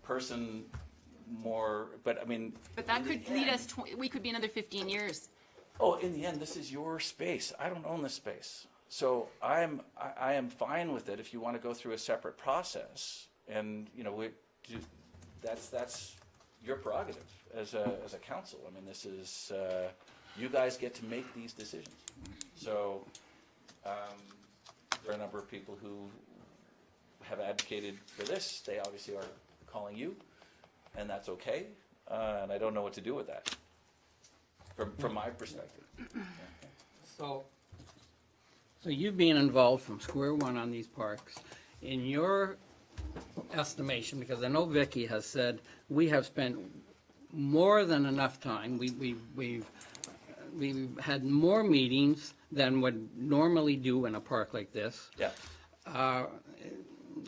person more, but I mean. But that in could the lead end- us, we could be another 15 years. Oh, in the end, this is your space. I don't own this space. So I am fine with it if you want to go through a separate process. And, you know, that's your prerogative as a council. I mean, this is, you guys get to make these decisions. So there are a number of people who have advocated for this. They obviously are calling you, and that's okay. And I don't know what to do with that. From my perspective. so you've been involved from square one on these parks. In your estimation, because I know Vicky has said, we have spent more than enough time. We've had more meetings than would normally do in a park like this. Yeah.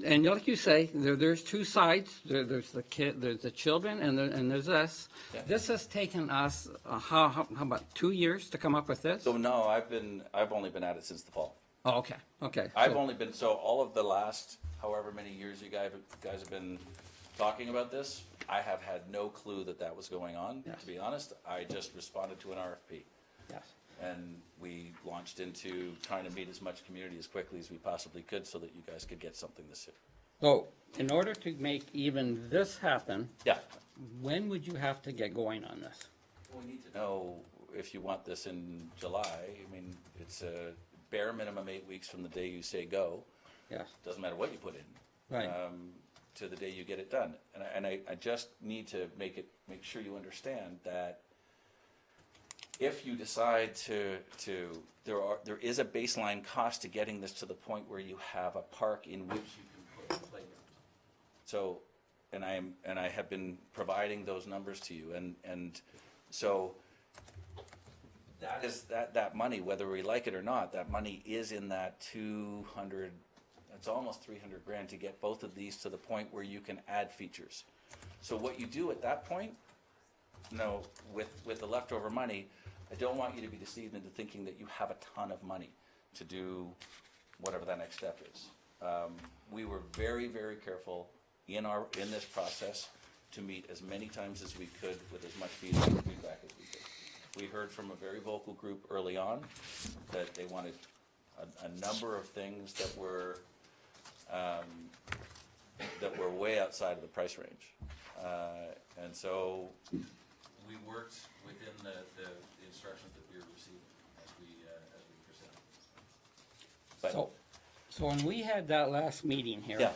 And like you say, there's two sides. There's the children, and there's us. Yeah. This has taken us how about 2 years to come up with this? So no, I've only been at it since the fall. Oh, okay. I've only been, so all of the last however many years you guys have been talking about this, I have had no clue that was going on. Yes. To be honest, I just responded to an RFP. Yes. And we launched into trying to meet as much community as quickly as we possibly could so that you guys could get something this year. So, in order to make even this happen, Yeah. when would you have to get going on this? We need to know if you want this in July. I mean, it's a bare minimum 8 weeks from the day you say go. Yes. Doesn't matter what you put in. Right. To the day you get it done. And I just need to make sure you understand that if you decide there is a baseline cost to getting this to the point where you have a park in which you can put a playground. So, and I have been providing those numbers to you, and so that money, whether we like it or not, that money is in that 200. It's almost 300 grand to get both of these to the point where you can add features. So what you do at that point no, with the leftover money, I don't want you to be deceived into thinking that you have a ton of money to do whatever that next step is. We were very, very careful in this process to meet as many times as we could with as much feedback as we could. We heard from a very vocal group early on that they wanted a number of things that were way outside of the price range. And so we worked within the instructions that we were receiving as we presented. But So when we had that last meeting here, Yeah.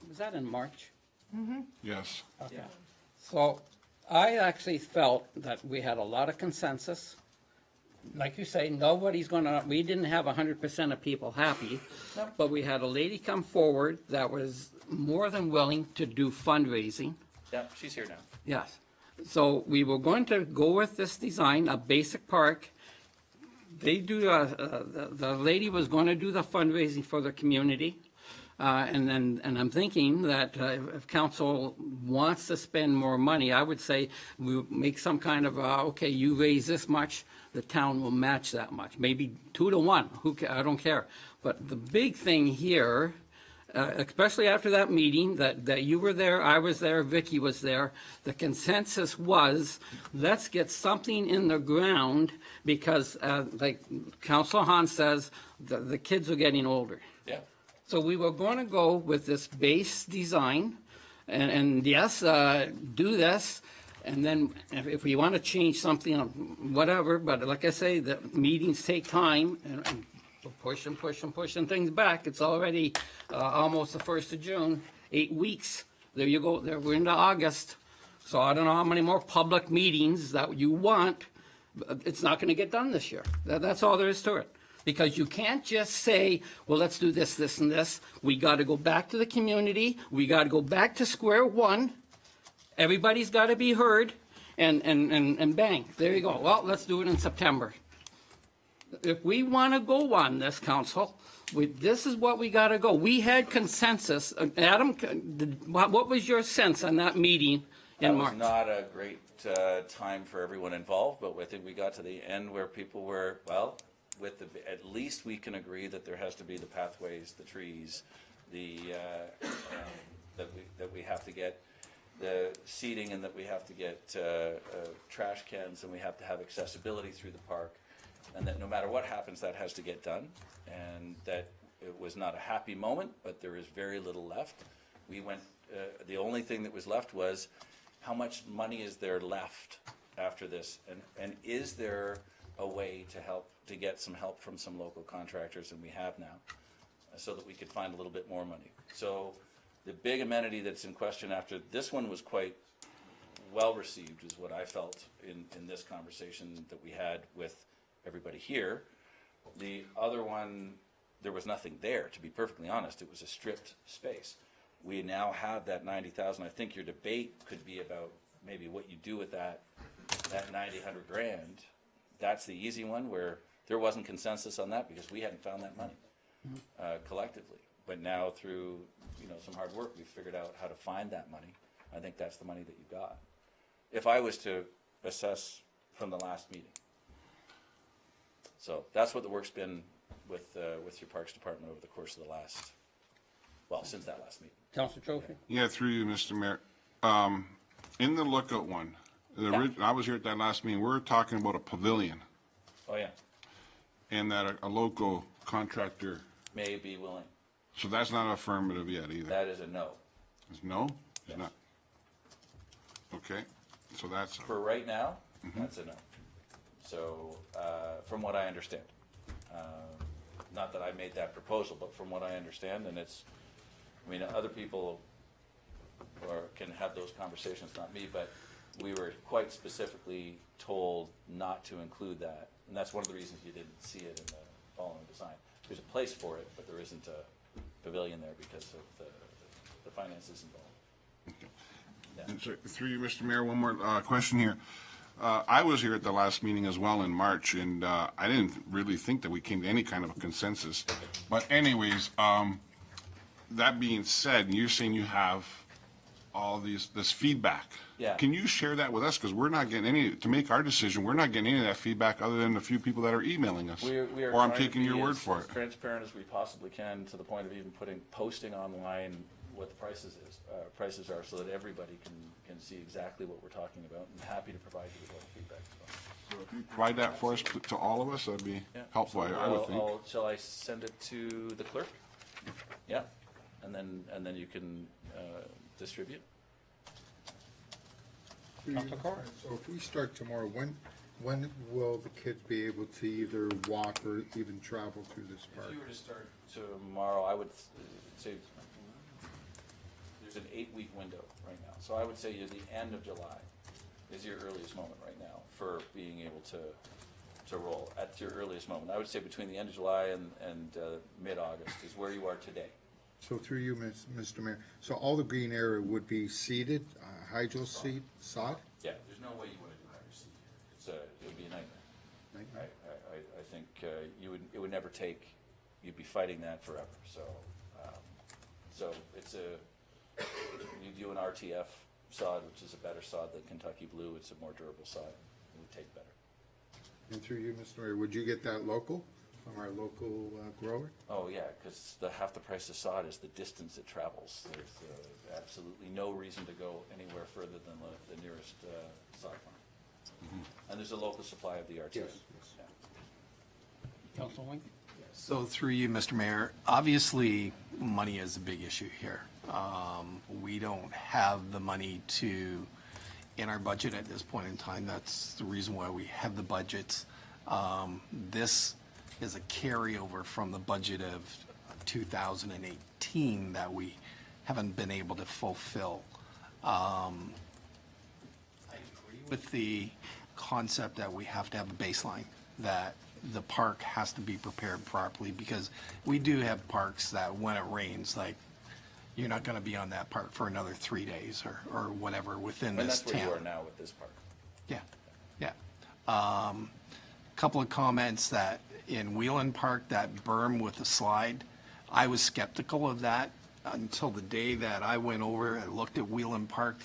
Was that in March? Yes. Okay. So I actually felt that we had a lot of consensus. Like you say, we didn't have 100% of people happy, No. but we had a lady come forward that was more than willing to do fundraising. yeah, she's here now. Yes. So we were going to go with this design, a basic park. They do, the lady was going to do the fundraising for the community. And I'm thinking that if council wants to spend more money, I would say we make some kind of, okay, you raise this much, the town will match that much, maybe 2 to 1, I don't care. But the big thing here, especially after that meeting, that you were there, I was there, Vicky was there, the consensus was, let's get something in the ground because, like Councilor Hahn says, the kids are getting older. Yeah. So we were going to go with this base design, and yes, do this, and then if we want to change something, whatever, but like I say, the meetings take time, and we're pushing things back. It's already almost the 1st of June, 8 weeks. There you go, we're into August. So I don't know how many more public meetings that you want, but it's not going to get done this year. That's all there is to it. Because you can't just say, well, let's do this, this, and this. We got to go back to the community. We got to go back to square one. Everybody's got to be heard, and bang, there you go. Well, let's do it in September. If we want to go on this, council, this is what we got to go. We had consensus. Adam, what was your sense on that meeting in March? That was not a great time for everyone involved, but I think we got to the end where people were, well, at least we can agree that there has to be the pathways, the trees, that we have to get the seating, and that we have to get trash cans, and we have to have accessibility through the park, and that no matter what happens, that has to get done, and that it was not a happy moment, but there is very little left. We went, the only thing that was left was how much money is there left after this, and is there a way to get some help from some local contractors, and we have now, so that we could find a little bit more money. So the big amenity that's in question after this one was quite well received, is what I felt in this conversation that we had with everybody here. The other one, there was nothing there, to be perfectly honest. It was a stripped space. We now have that 90,000. I think your debate could be about maybe what you do with that 90, 100 grand. That's the easy one, where there wasn't consensus on that because we hadn't found that money collectively. But now through some hard work, we've figured out how to find that money. I think that's the money that you got. If I was to assess from the last meeting. So that's what the work's been with your Parks Department over the course of the last, since that last meeting. Councilor Trophy? Yeah, through you, Mr. Mayor. In the Lookout one, I was here at that last meeting, we were talking about a pavilion, Oh, yeah. and that a local contractor, May be willing. so that's not affirmative yet either. That is a no. It's no? It's Yes. not. Okay, so that's, For right now, that's a no. So, from what I understand, not that I made that proposal, but from what I understand, and other people can have those conversations, not me, but we were quite specifically told not to include that. And that's one of the reasons you didn't see it in the following design. There's a place for it, but there isn't a pavilion there because of the finances involved. Yeah. and so, through you, Mr. Mayor, one more question here. I was here at the last meeting as well in March, and I didn't really think that we came to any kind of a consensus. But anyways, that being said, you're saying you have all this feedback. Yeah. Can you share that with us? Because we're not getting any, to make our decision, we're not getting any of that feedback other than the few people that are emailing us. We are Or I'm trying to taking your be word as for it. transparent as we possibly can, to the point of even posting online what the prices are, so that everybody can see exactly what we're talking about, and happy to provide you with all the feedback as well. So if you provide that for us, to all of us, that'd be Yeah. helpful, I would think. Shall I send it to the clerk? Yeah, and then you can distribute. Councilor Carr? So if we start tomorrow, when will the kids be able to either walk or even travel through this park? If you were to start tomorrow, I would say there's an 8-week window right now. So I would say the end of July is your earliest moment right now for being able to roll at your earliest moment. I would say between the end of July and mid-August is where you are today. So through you, Mr. Mayor, so all the green area would be seeded, hydro seed, sod? Yeah, there's no way you want to do hydro seed here. It would be a nightmare. Nightmare. I think it would never take, you'd be fighting that forever. So you do an RTF sod, which is a better sod than Kentucky Blue. It's a more durable sod. It would take better. And through you, Mr. Mayor, would you get that local, from our local grower? Oh, yeah, because half the price of sod is the distance it travels. There's absolutely no reason to go anywhere further than the nearest sod farm. And there's a local supply of the RTF. Yes. Yeah. Councilor Wing? So through you, Mr. Mayor, obviously, money is a big issue here. We don't have the money in our budget at this point in time. That's the reason why we have the budgets. This is a carryover from the budget of 2018 that we haven't been able to fulfill. I agree with the concept that we have to have a baseline, that the park has to be prepared properly, because we do have parks that when it rains, like, you're not going to be on that park for another 3 days or whatever within And this that's where town. you are now with this park. Yeah. Couple of comments that in Wheelan Park, that berm with the slide, I was skeptical of that until the day that I went over and looked at Wheelan Park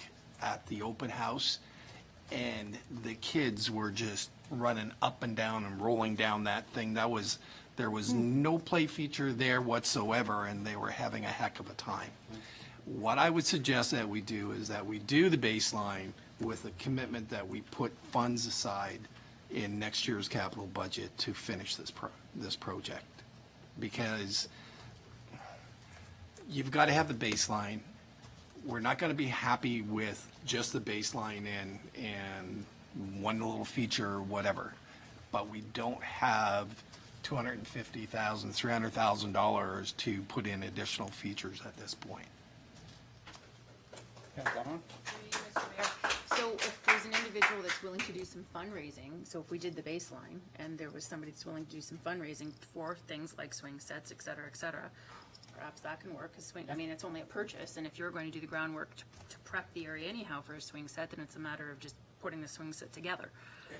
at the open house, and the kids were just running up and down and rolling down that thing. There was no play feature there whatsoever, and they were having a heck of a time. What I would suggest that we do is that we do the baseline with a commitment that we put funds aside in next year's capital budget to finish this project. Because you've got to have the baseline. We're not going to be happy with just the baseline and one little feature or whatever, but we don't have $250,000, $300,000 to put in additional features at this point. Councilor Hahn? So if there's an individual that's willing to do some fundraising, so if we did the baseline and there was somebody that's willing to do some fundraising for things like swing sets, et cetera, perhaps that can work. 'Cause I mean, it's only a purchase, and if you're going to do the groundwork to prep the area anyhow for a swing set, then it's a matter of just putting the swing set together.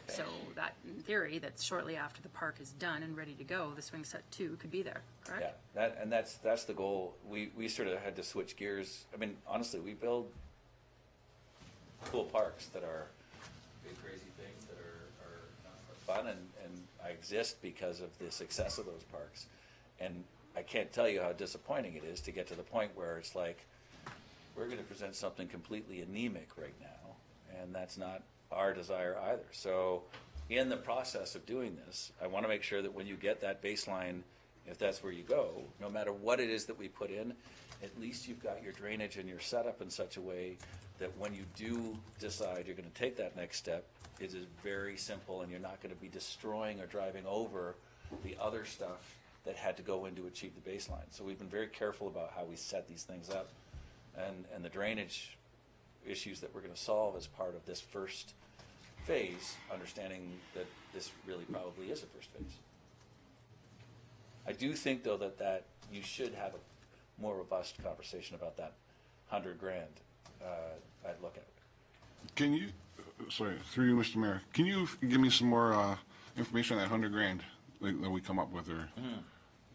So that, in theory, that's shortly after the park is done and ready to go, the swing set too could be there, correct? Yeah, that's the goal. We sort of had to switch gears. I mean, honestly, we build cool parks that are big crazy things that are fun, and I exist because of the success of those parks. And I can't tell you how disappointing it is to get to the point where it's like, we're going to present something completely anemic right now, and that's not our desire either. So in the process of doing this, I want to make sure that when you get that baseline, if that's where you go, no matter what it is that we put in, at least you've got your drainage and your setup in such a way that when you do decide you're going to take that next step, it is very simple, and you're not going to be destroying or driving over the other stuff that had to go in to achieve the baseline. So we've been very careful about how we set these things up, and the drainage issues that we're going to solve as part of this first phase, understanding that this really probably is a first phase. I do think, though, that you should have a more robust conversation about that $100,000. I'd look at it. Can you, sorry, through you, Mr. Mayor, can you give me some more information on that $100,000 that we come up with, or?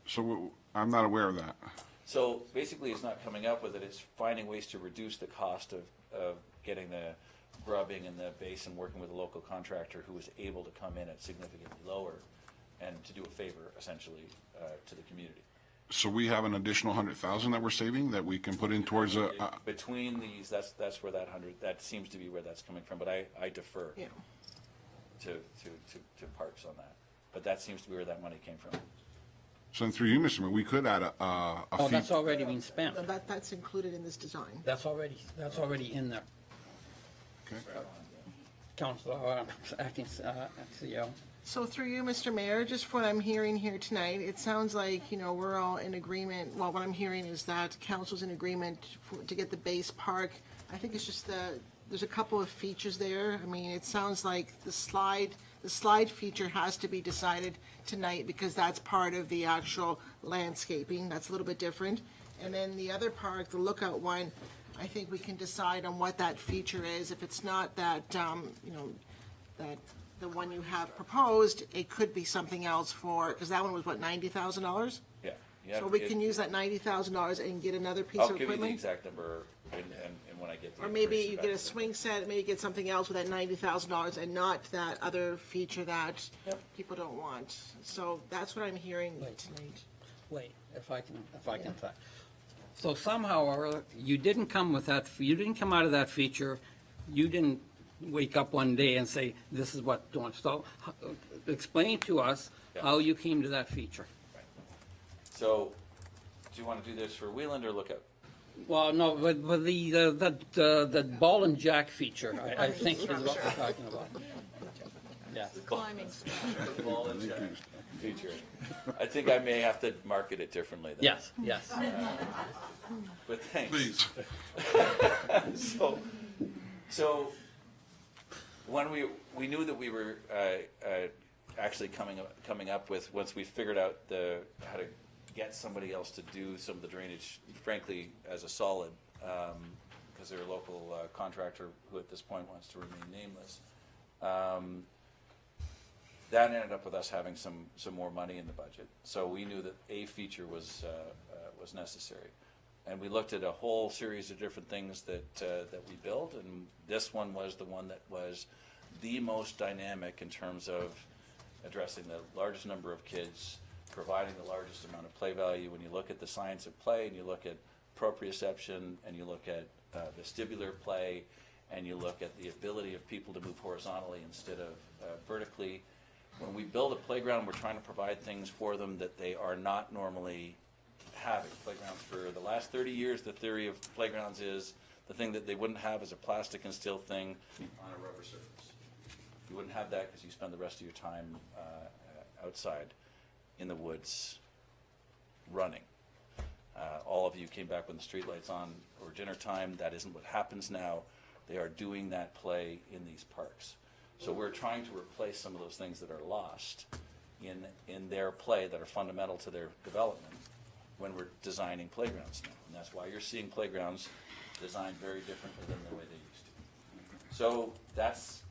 So I'm not aware of that. So basically, it's not coming up with it, it's finding ways to reduce the cost of getting the grubbing and the base and working with a local contractor who was able to come in at significantly lower and to do a favor, essentially, to the community. So we have an additional 100,000 that we're saving that we can put in towards a, Between these, that's where that 100, that seems to be where that's coming from, but I defer Yeah. to Parks on that. But that seems to be where that money came from. so through you, Mr. Mayor, we could add a Oh, fee. that's already been spent. That's included in this design. That's already in there. Okay. Councilor, acting CEO. So through you, Mr. Mayor, just from what I'm hearing here tonight, it sounds like, we're all in agreement. Well, what I'm hearing is that council's in agreement to get the base park. I think it's just there's a couple of features there. I mean, it sounds like the slide feature has to be decided tonight because that's part of the actual landscaping. That's a little bit different. And then the other park, the lookout one, I think we can decide on what that feature is. If it's not that, that the one you have proposed, it could be something else because that one was what, $90,000? Yeah. So we can use that $90,000 and get another piece I'll of give you the equipment? exact number and when I get the Or maybe information you back get a from swing set, maybe get something else with that $90,000 and not that other feature that Yep. people don't want. So that's what I'm hearing Right. tonight. Wait, if I can say. So somehow or other, you didn't come out of that feature, you didn't wake up one day and say, this is what doing. So explain to us how you came to that feature. So, do you want to do this for Wheeland or Lookout? Well, no, but the ball and jack feature, I think is what we're talking about. Yeah. Climbing. Ball and jack feature. I think I may have to market it differently then. Yes. But thanks. Please. So when we knew that we were actually coming up with, once we figured out how to get somebody else to do some of the drainage, frankly, as a solid, because they're a local contractor who at this point wants to remain nameless. That ended up with us having some more money in the budget. So we knew that a feature was necessary. And we looked at a whole series of different things that we built, and this one was the one that was the most dynamic in terms of addressing the largest number of kids, providing the largest amount of play value. When you look at the science of play, and you look at proprioception, and you look at vestibular play, and you look at the ability of people to move horizontally instead of vertically. When we build a playground, we're trying to provide things for them that they are not normally having. Playgrounds for the last 30 years, the theory of playgrounds is the thing that they wouldn't have is a plastic and steel thing on a rubber surface. You wouldn't have that because you spend the rest of your time outside in the woods running. All of you came back when the streetlights on or dinner time. That isn't what happens now. They are doing that play in these parks. So we're trying to replace some of those things that are lost in their play that are fundamental to their development when we're designing playgrounds now. And that's why you're seeing playgrounds designed very differently than the way they used to. So that's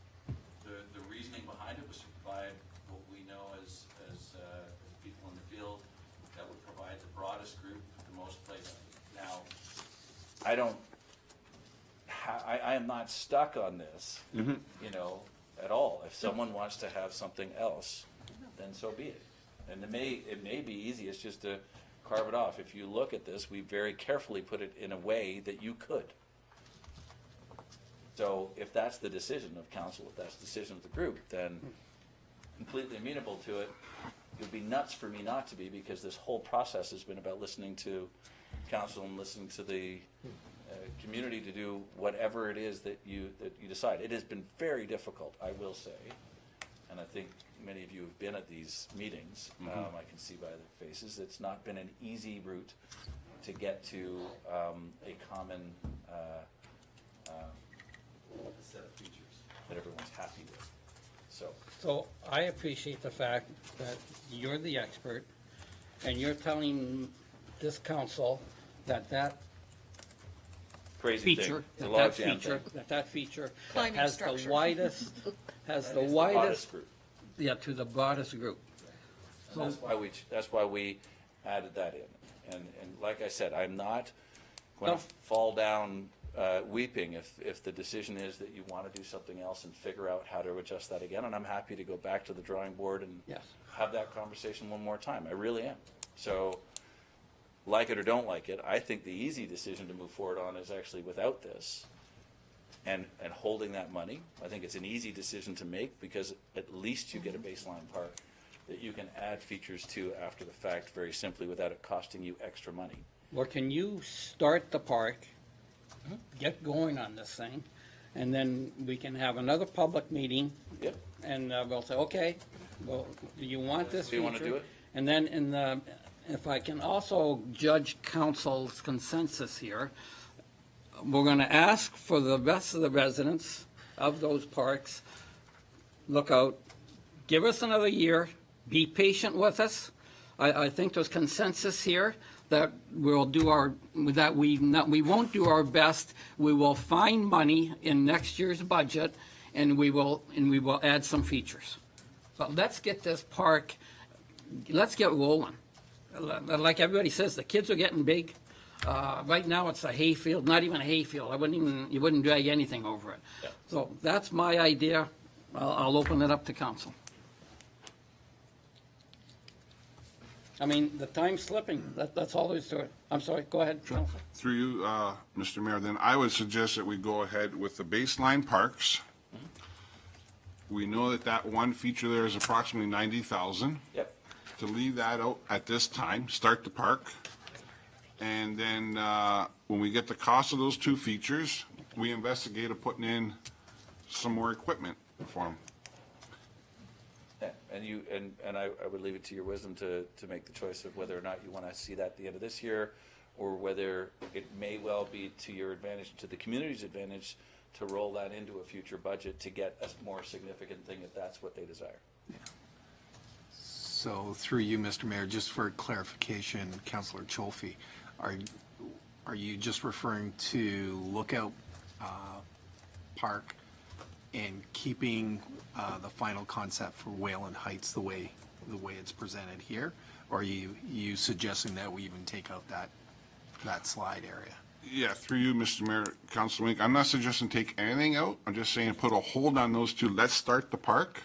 the reasoning behind it, was to provide what we know as people in the field that would provide the broadest group the most play value. Now, I am not stuck on this, at all. If someone wants to have something else, then so be it. And it may be easiest just to carve it off. If you look at this, we very carefully put it in a way that you could. So if that's the decision of council, if that's the decision of the group, then completely amenable to it. It would be nuts for me not to be, because this whole process has been about listening to council and listening to the community to do whatever it is that you decide. It has been very difficult, I will say, and I think many of you have been at these meetings. I can see by their faces it's not been an easy route to get to a common set of features that everyone's happy with. So I appreciate the fact that you're the expert and you're telling this council that Crazy feature, thing. The log jam that feature Climbing has structure. the widest, has the thing. widest, Group. yeah, to the broadest group. And that's why we added that in. And like I said, I'm not going No. to fall down weeping if the decision is that you want to do something else and figure out how to adjust that again. And I'm happy to go back to the drawing board and Yes. have that conversation one more time. I really am. So, like it or don't like it, I think the easy decision to move forward on is actually without this and holding that money. I think it's an easy decision to make because at least you get a baseline park that you can add features to after the fact very simply without it costing you extra money. Well, can you start the park, get going on this thing, and then we can have another public meeting, Yep. and we'll say, okay, well, do you want this Do you wanna feature? do it? And then if I can also judge council's consensus here, we're gonna ask for the rest of the residents of those parks, look out, give us another year, be patient with us. I think there's consensus here that we'll do that we won't do our best. We will find money in next year's budget, and we will add some features. But let's get this park, let's get rolling. Like everybody says, the kids are getting big. Right now, it's a hayfield, not even a hayfield. You wouldn't drag anything over it. Yeah. So that's my idea. I'll open it up to council. I mean, the time's slipping. That's all there is to it. I'm sorry, go ahead, council. Through you, Mr. Mayor, then I would suggest that we go ahead with the baseline parks. We know that one feature there is approximately 90,000. Yep. To leave that out at this time, start the park. And then, when we get the cost of those two features, we investigate of putting in some more equipment for them. Yeah, and I would leave it to your wisdom to make the choice of whether or not you want to see that at the end of this year, or whether it may well be to your advantage, to the community's advantage, to roll that into a future budget to get a more significant thing if that's what they desire. So through you, Mr. Mayor, just for clarification, Councillor Cholfi, are you just referring to Lookout Park and keeping the final concept for Wayland Heights the way it's presented here? Or are you suggesting that we even take out that slide area? Yeah, through you, Mr. Mayor, Councilor Wink, I'm not suggesting take anything out. I'm just saying put a hold on those two. Let's start the park.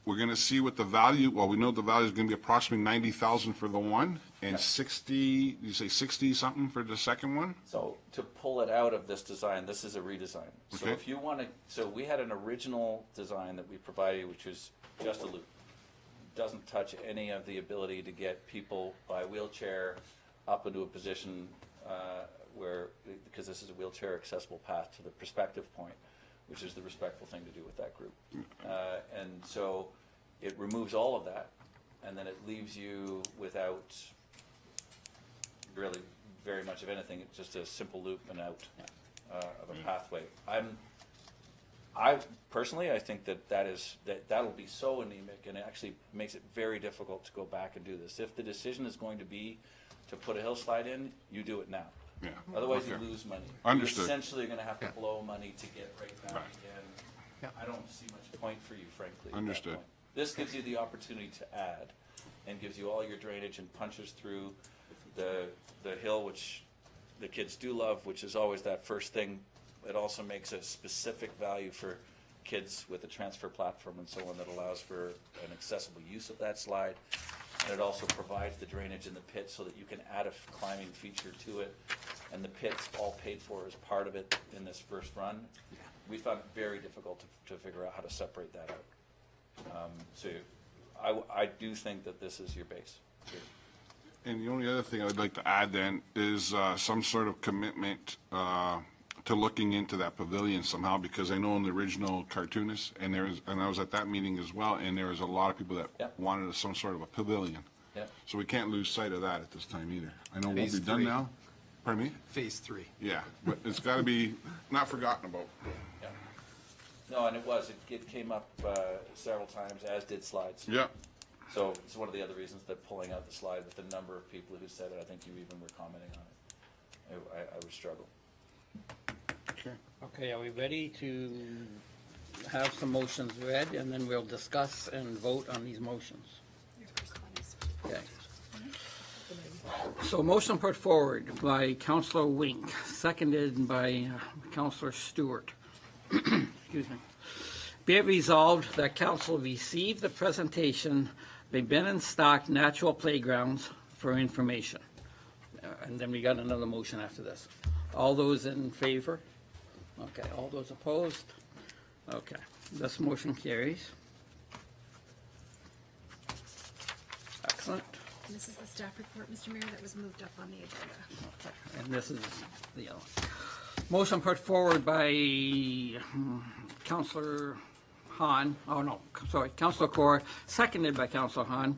We're gonna see what the value, well, we know the value is gonna be approximately 90,000 for the one, and 60, you say 60 something for the second one? So to pull it out of this design, this is a redesign. So Okay. if you want to, so we had an original design that we provided, which was just a loop. Doesn't touch any of the ability to get people by wheelchair up into a position where, because this is a wheelchair accessible path to the perspective point, which is the respectful thing to do with that group. And so it removes all of that, and then it leaves you without really very much of anything. It's just a simple loop and out of a pathway. I personally, I think that'll be so anemic, and it actually makes it very difficult to go back and do this. If the decision is going to be to put a hill slide in, you do it now. Yeah. Otherwise, you Okay. lose money. Understood. You're essentially going to have to Yeah. blow money to get right down Right. again. Yeah. I don't see much point for you, frankly. at that Understood. point. This gives you the opportunity to add, and gives you all your drainage and punches through the hill, which the kids do love, which is always that first thing. It also makes a specific value for kids with a transfer platform and so on that allows for an accessible use of that slide. And it also provides the drainage in the pit so that you can add a climbing feature to it. And the pit's all paid for as part of it in this first run. We found it very difficult to figure out how to separate that out. So I do think that this is your base. And the only other thing I would like to add then is some sort of commitment to looking into that pavilion somehow, because I know in the original cartoonist, and I was at that meeting as well, and there was a lot of people that Yeah. wanted some sort of a pavilion. Yeah. So we can't lose sight of that at this time either. I know it won't Phase be done 3. now. Pardon me? Phase 3. Yeah, but it's got to be not forgotten about. Yeah. No, and it came up several times, as did slides. Yeah. So it's one of the other reasons that pulling out the slide with the number of people who said it, I think you even were commenting on it. I would struggle. Okay. Okay, are we ready to have some motions read, and then we'll discuss and vote on these motions? Okay. So motion put forward by Councillor Wink, seconded by Councillor Stewart. Excuse me. Be it resolved that council receive the presentation by Ben and Stock Natural Playgrounds for information. And then we got another motion after this. All those in favor? Okay, all those opposed? Okay, this motion carries. Excellent. This is the staff report, Mr. Mayor, that was moved up on the agenda. And this is the motion put forward by Councillor Hahn, Councillor Corr, seconded by Councillor Hahn.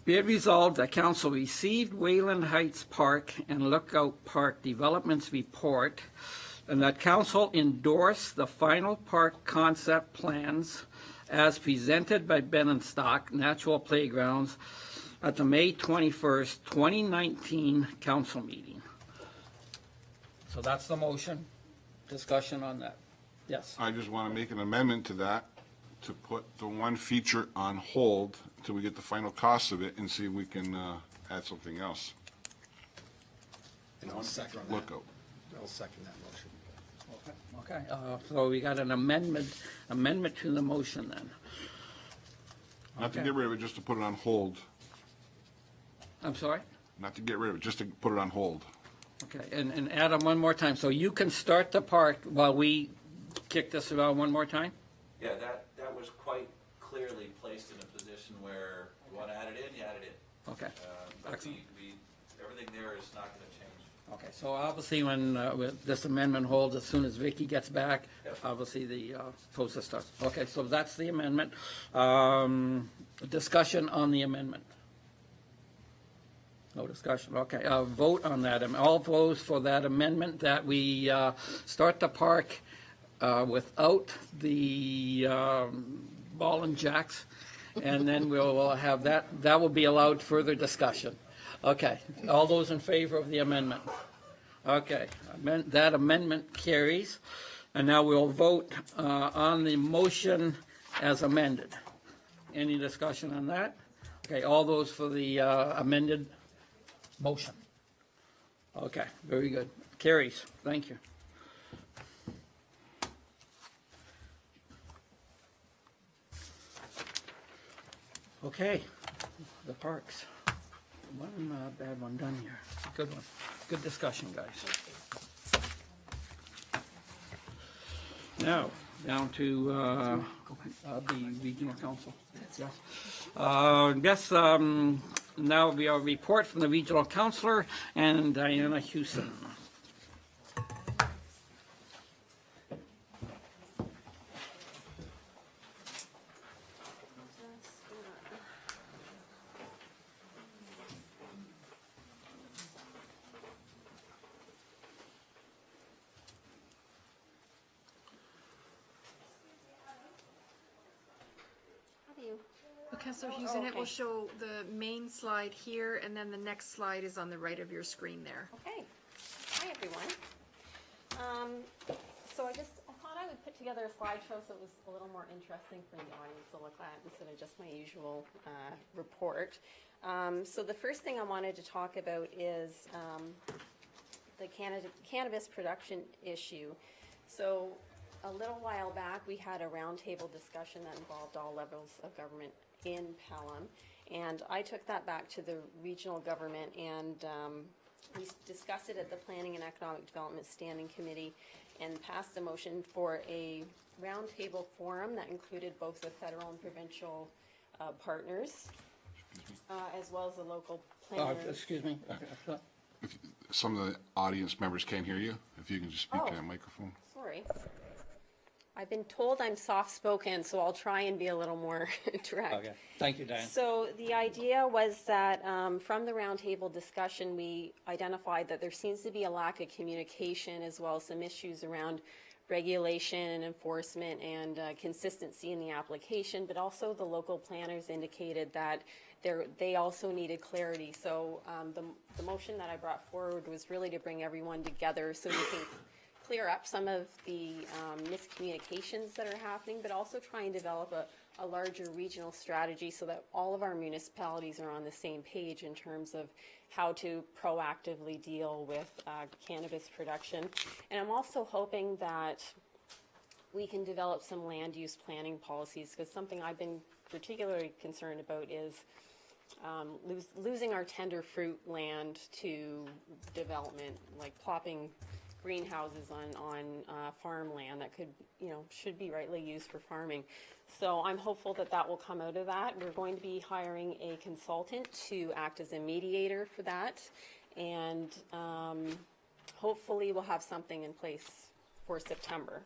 Be it resolved that council received Wayland Heights Park and Lookout Park Developments Report, and that council endorse the final park concept plans as presented by Ben and Stock Natural Playgrounds at the May 21st, 2019 council meeting. So that's the motion. Discussion on that. Yes. I just want to make an amendment to that, to put the one feature on hold until we get the final cost of it and see if we can add something else. And I'll second that. Lookout. I'll second that motion. Okay, so we got an amendment to the motion then. Not to Okay. get rid of it, just to put it on hold. I'm sorry? Not to get rid of it, just to put it on hold. Okay, and Adam, one more time. So you can start the park while we kick this around one more time? Yeah, that was quite clearly placed in a position where you want to add it in, you add it in. Okay. But Excellent. everything there is not going to change. Okay, so obviously when with this amendment holds, as soon as Vicky gets back, Yep. obviously the process starts. Okay, so that's the amendment. Discussion on the amendment. No discussion, okay. Vote on that. All votes for that amendment that we start the park without the ball and jacks, and then we'll have that will be allowed further discussion. Okay, all those in favor of the amendment? Okay, that amendment carries, and now we'll vote on the motion as amended. Any discussion on that? Okay, all those for the amended motion? Okay, very good. Carries, thank you. Okay, the parks. One bad one done here. Good one. Good discussion, guys. Now, down to the regional council. Yes. Now we have a report from the regional councilor and Diana Hewson. Councillor Hughes, and it will show the main slide here, and then the next slide is on the right of your screen there. Okay. Hi, everyone. So I thought I would put together a slideshow so it was a little more interesting for the audience to look at instead of just my usual report. So the first thing I wanted to talk about is the cannabis production issue. So a little while back, we had a roundtable discussion that involved all levels of government in Pelham, and I took that back to the regional government, and we discussed it at the Planning and Economic Development Standing Committee and passed a motion for a roundtable forum that included both the federal and provincial partners, as well as the local planners. Excuse me. Some of the audience members can't hear you. If you can just speak to that microphone. Sorry. I've been told I'm soft-spoken, so I'll try and be a little more direct. Okay, thank you, Diane. So the idea was that from the roundtable discussion, we identified that there seems to be a lack of communication as well as some issues around regulation and enforcement and consistency in the application, but also the local planners indicated that they also needed clarity. So the motion that I brought forward was really to bring everyone together so we can clear up some of the miscommunications that are happening, but also try and develop a larger regional strategy so that all of our municipalities are on the same page in terms of how to proactively deal with cannabis production. And I'm also hoping that we can develop some land use planning policies, because something I've been particularly concerned about is losing our tender fruit land to development, like plopping greenhouses on farmland that could, should be rightly used for farming. So I'm hopeful that that will come out of that. We're going to be hiring a consultant to act as a mediator for that, and hopefully we'll have something in place for September.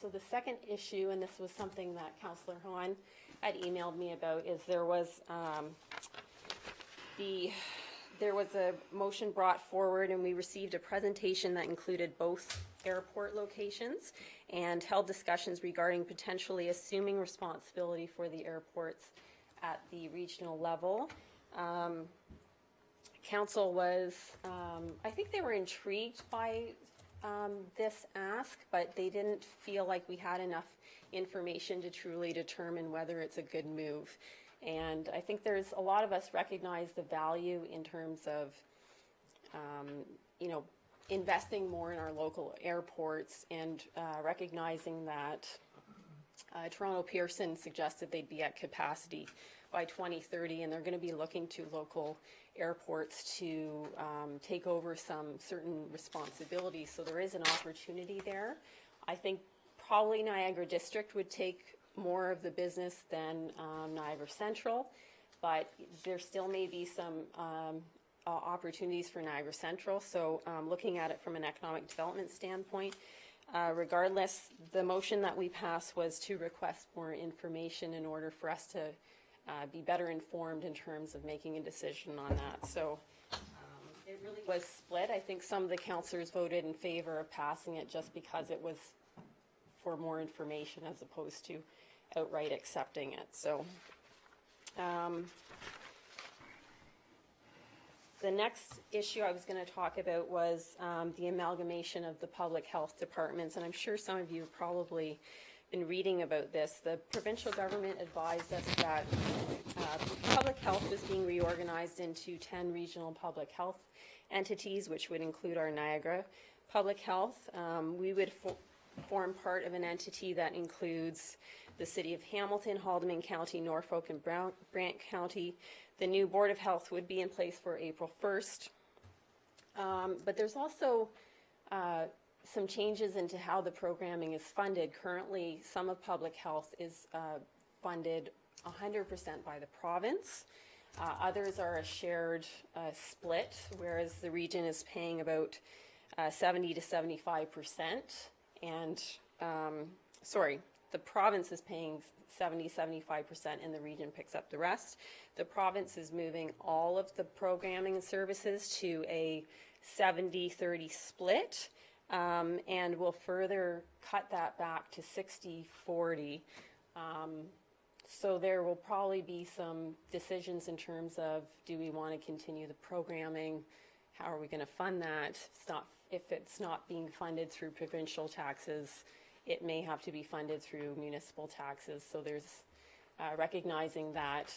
So the second issue, and this was something that Councillor Hahn had emailed me about, is there was a motion brought forward, and we received a presentation that included both airport locations and held discussions regarding potentially assuming responsibility for the airports at the regional level. Council was, I think they were intrigued by this ask, but they didn't feel like we had enough information to truly determine whether it's a good move. And I think there's a lot of us recognize the value in terms of, investing more in our local airports, and recognizing that Toronto Pearson suggested they'd be at capacity by 2030, and they're going to be looking to local airports to take over some certain responsibilities. So there is an opportunity there. I think probably Niagara District would take more of the business than Niagara Central, but there still may be some opportunities for Niagara Central. So looking at it from an economic development standpoint, regardless, the motion that we passed was to request more information in order for us to be better informed in terms of making a decision on that. So it really was split. I think some of the councillors voted in favor of passing it just because it was for more information as opposed to outright accepting it. So the next issue I was going to talk about was the amalgamation of the public health departments, and I'm sure some of you have probably been reading about this. The provincial government advised us that public health was being reorganized into 10 regional public health entities, which would include our Niagara Public Health. We would form part of an entity that includes the City of Hamilton, Haldimand County, Norfolk, and Brant County. The new Board of Health would be in place for April 1st. But there's also some changes into how the programming is funded. Currently, some of public health is funded 100% by the province. Others are a shared split, whereas the region is paying about 70 to 75%. And, the province is paying 70-75%, and the region picks up the rest. The province is moving all of the programming and services to a 70-30 split, and will further cut that back to 60-40. So there will probably be some decisions in terms of, do we want to continue the programming? How are we going to fund that? If it's not being funded through provincial taxes, it may have to be funded through municipal taxes. So there's recognizing that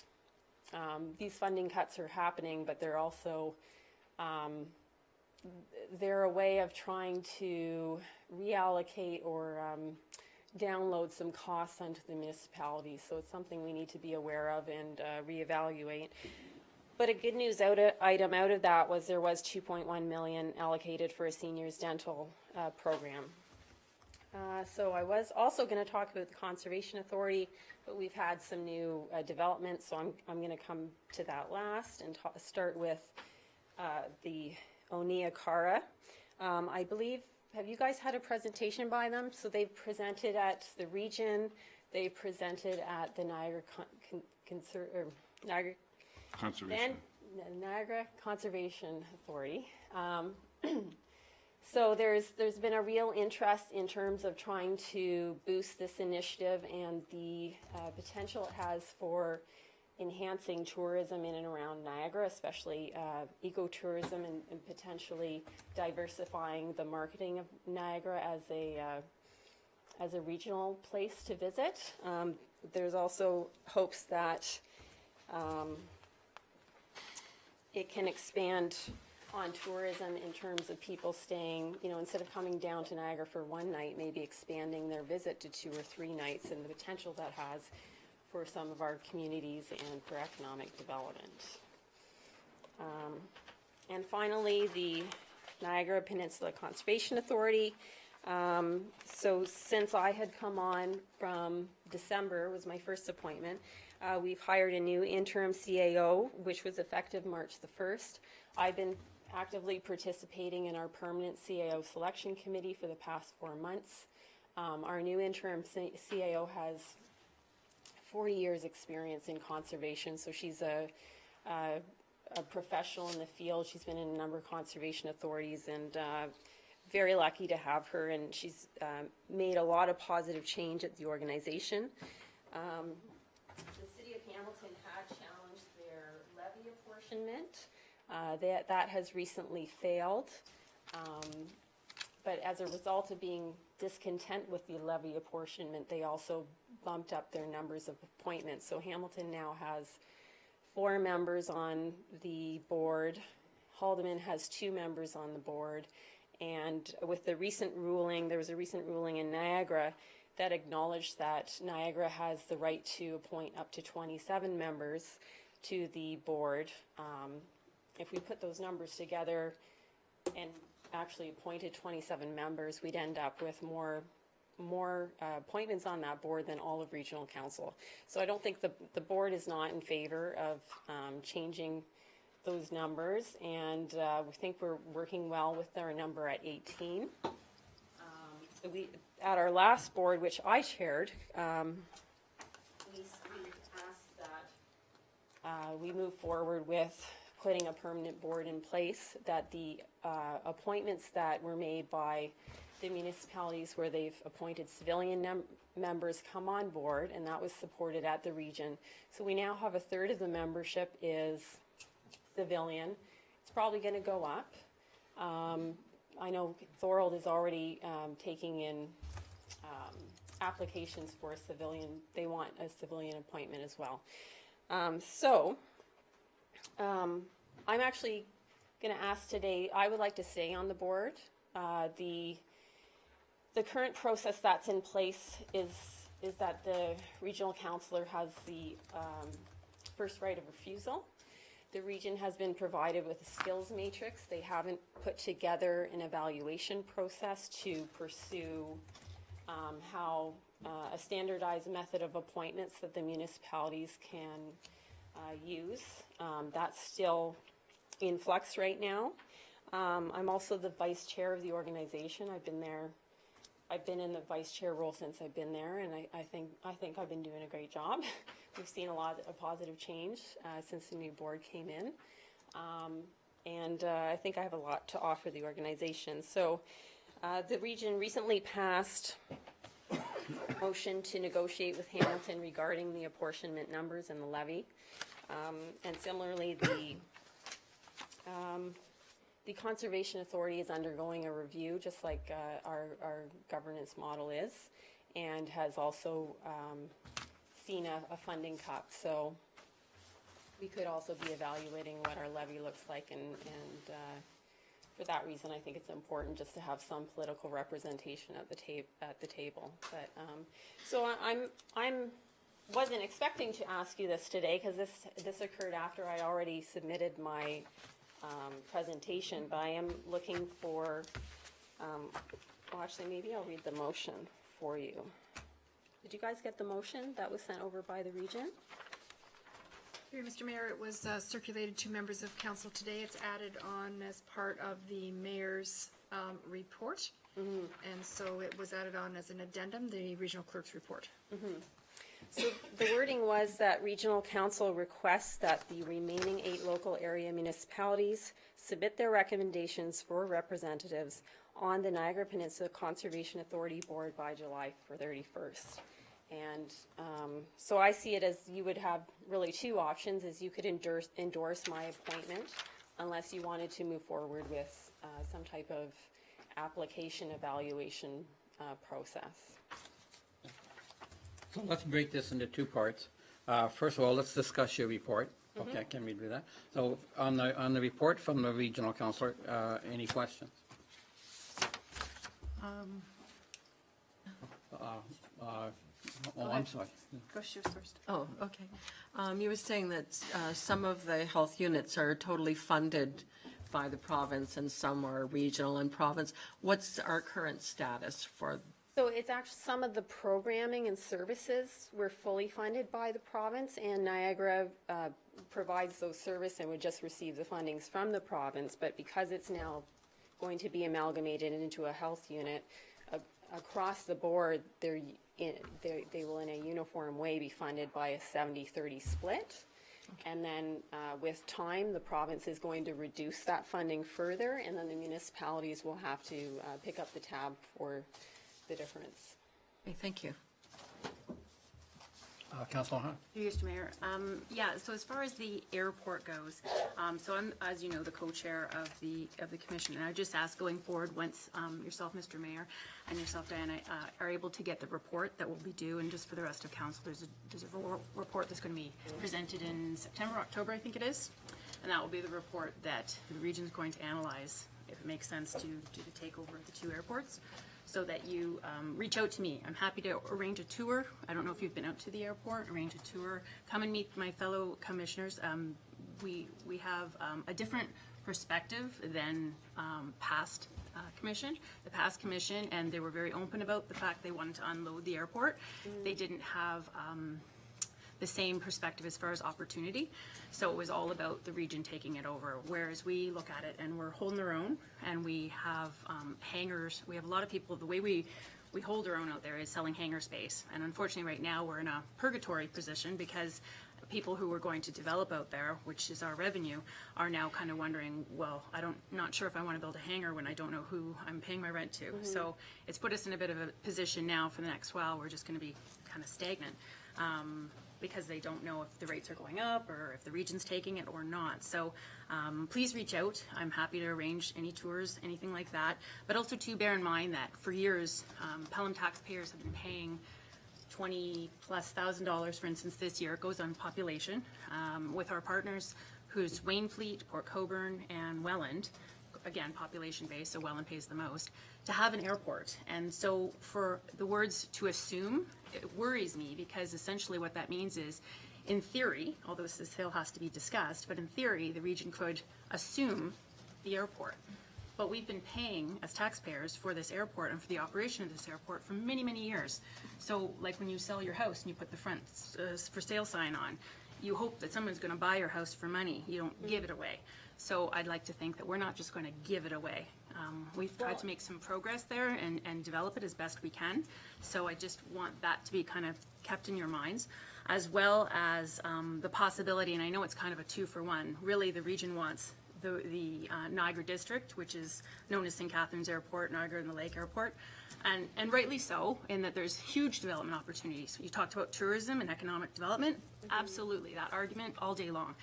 these funding cuts are happening, but they're also they're a way of trying to reallocate or download some costs onto the municipalities. So it's something we need to be aware of and reevaluate. But a good news item out of that was there was $2.1 million allocated for a seniors dental program. So I was also going to talk about the Conservation Authority, but we've had some new developments, so I'm going to come to that last and start with the Onia Cara. I believe, have you guys had a presentation by them? So they've presented at the region, they presented at the Niagara Niagara Conservation Authority. So there's been a real interest in terms of trying to boost this initiative and the potential it has for enhancing tourism in and around Niagara, especially ecotourism, and potentially diversifying the marketing of Niagara as as a regional place to visit. There's also hopes that it can expand on tourism in terms of people staying, instead of coming down to Niagara for one night, maybe expanding their visit to 2 or 3 nights, and the potential that has for some of our communities and for economic development. And finally, the Niagara Peninsula Conservation Authority. So since I had come on from December, was my first appointment, we've hired a new interim CAO, which was effective March the 1st. I've been actively participating in our permanent CAO selection committee for the past 4 months. Our new interim CAO has 40 years experience in conservation, so she's a professional in the field. She's been in a number of conservation authorities, and very lucky to have her, and she's made a lot of positive change at the organization. The City of Hamilton had challenged their levy apportionment. That has recently failed, but as a result of being discontent with the levy apportionment, they also bumped up their numbers of appointments. So Hamilton now has 4 members on the board. Haldeman has 2 members on the board. And with the recent ruling, there was a recent ruling in Niagara that acknowledged that Niagara has the right to appoint up to 27 members to the board. If we put those numbers together and actually appointed 27 members, we'd end up with more appointments on that board than all of regional council. So I don't think the board is not in favor of changing those numbers, and we think we're working well with our number at 18. At our last board, which I chaired, we asked that we move forward with putting a permanent board in place, that the appointments that were made by the municipalities where they've appointed civilian members come on board, and that was supported at the region. So we now have 1/3 of the membership is civilian. It's probably going to go up. I know Thorold is already taking in applications for a civilian. They want a civilian appointment as well. I'm actually going to ask today, I would like to stay on the board. The current process that's in place is that the regional councillor has the first right of refusal. The region has been provided with a skills matrix. They haven't put together an evaluation process to pursue how a standardized method of appointments that the municipalities can use. That's still in flux right now. I'm also the vice chair of the organization. I've been in the vice chair role since I've been there, and I think I've been doing a great job. We've seen a lot of positive change since the new board came in, and I think I have a lot to offer the organization. So the region recently passed a motion to negotiate with Hamilton regarding the apportionment numbers and the levy, and similarly the Conservation Authority is undergoing a review, just like our governance model is, and has also seen a funding cut. So we could also be evaluating what our levy looks like, and for that reason, I think it's important just to have some political representation at the table. But so I wasn't expecting to ask you this today, because this occurred after I already submitted my presentation, but I am looking for, well, actually, maybe I'll read the motion for you. Did you guys get the motion that was sent over by the region? Here, Mr. Mayor, it was circulated to members of council today. It's added on as part of the mayor's report. And so it was added on as an addendum, the regional clerk's report. So the wording was that regional council requests that the remaining 8 local area municipalities submit their recommendations for representatives on the Niagara Peninsula Conservation Authority Board by July 31st. And so I see it as you would have really 2 options, is you could endorse my appointment unless you wanted to move forward with some type of application evaluation process. So let's break this into two parts. First of all, let's discuss your report. Okay, can we do that? So on the report from the regional counselor, any questions? Oh, I'm sorry. Go shoot first. Oh, okay. You were saying that some of the health units are totally funded by the province and some are regional and province. What's our current status for? So it's actually, some of the programming and services were fully funded by the province, and Niagara provides those services and would just receive the fundings from the province. But because it's now going to be amalgamated into a health unit, across the board, they will in a uniform way be funded by a 70-30 split. And then with time, the province is going to reduce that funding further, and then the municipalities will have to pick up the tab for the difference. Okay, thank you. Councilor Hahn? Through you, Mr. Mayor. Yeah, so as far as the airport goes, so I'm, as you know, the co-chair of the commission, and I just ask going forward, once yourself, Mr. Mayor, and yourself, Diana, are able to get the report that will be due, and just for the rest of council, there's a report that's going to be presented in September, October, I think it is, and that will be the report that the region is going to analyze if it makes sense to do the takeover of the two airports, so that you reach out to me. I'm happy to arrange a tour. I don't know if you've been out to the airport, arrange a tour. Come and meet my fellow commissioners. We have a different perspective than past commission. The past commission, and they were very open about the fact they wanted to unload the airport. They didn't have the same perspective as far as opportunity. So it was all about the region taking it over, whereas we look at it and we're holding our own, and we have hangars. We have a lot of people, the way we hold our own out there is selling hangar space. And unfortunately right now we're in a purgatory position because people who are going to develop out there, which is our revenue, are now kind of wondering, well, not sure if I want to build a hangar when I don't know who I'm paying my rent to. So it's put us in a bit of a position now for the next while. We're just going to be kind of stagnant. Because they don't know if the rates are going up or if the region's taking it or not. So please reach out. I'm happy to arrange any tours, anything like that. But also to bear in mind that for years, Pelham taxpayers have been paying $20,000+, for instance, this year. It goes on population with our partners, who's Waynfleet, Port Coburn, and Welland. Again, population based, so Welland pays the most, to have an airport. And so for the words to assume, it worries me, because essentially what that means is, in theory, although this still has to be discussed, but in theory, the region could assume the airport. But we've been paying as taxpayers for this airport and for the operation of this airport for many, many years. So like when you sell your house and you put the front for sale sign on, you hope that someone's going to buy your house for money. You don't give it away. So I'd like to think that we're not just going to give it away. We've tried to make some progress there and develop it as best we can. So I just want that to be kind of kept in your minds, as well as the possibility, and I know it's kind of a 2-for-1, really the region wants the Niagara District, which is known as St. Catharines Airport, Niagara and the Lake Airport, and rightly so, in that there's huge development opportunities. You talked about tourism and economic development, absolutely, that argument all day long.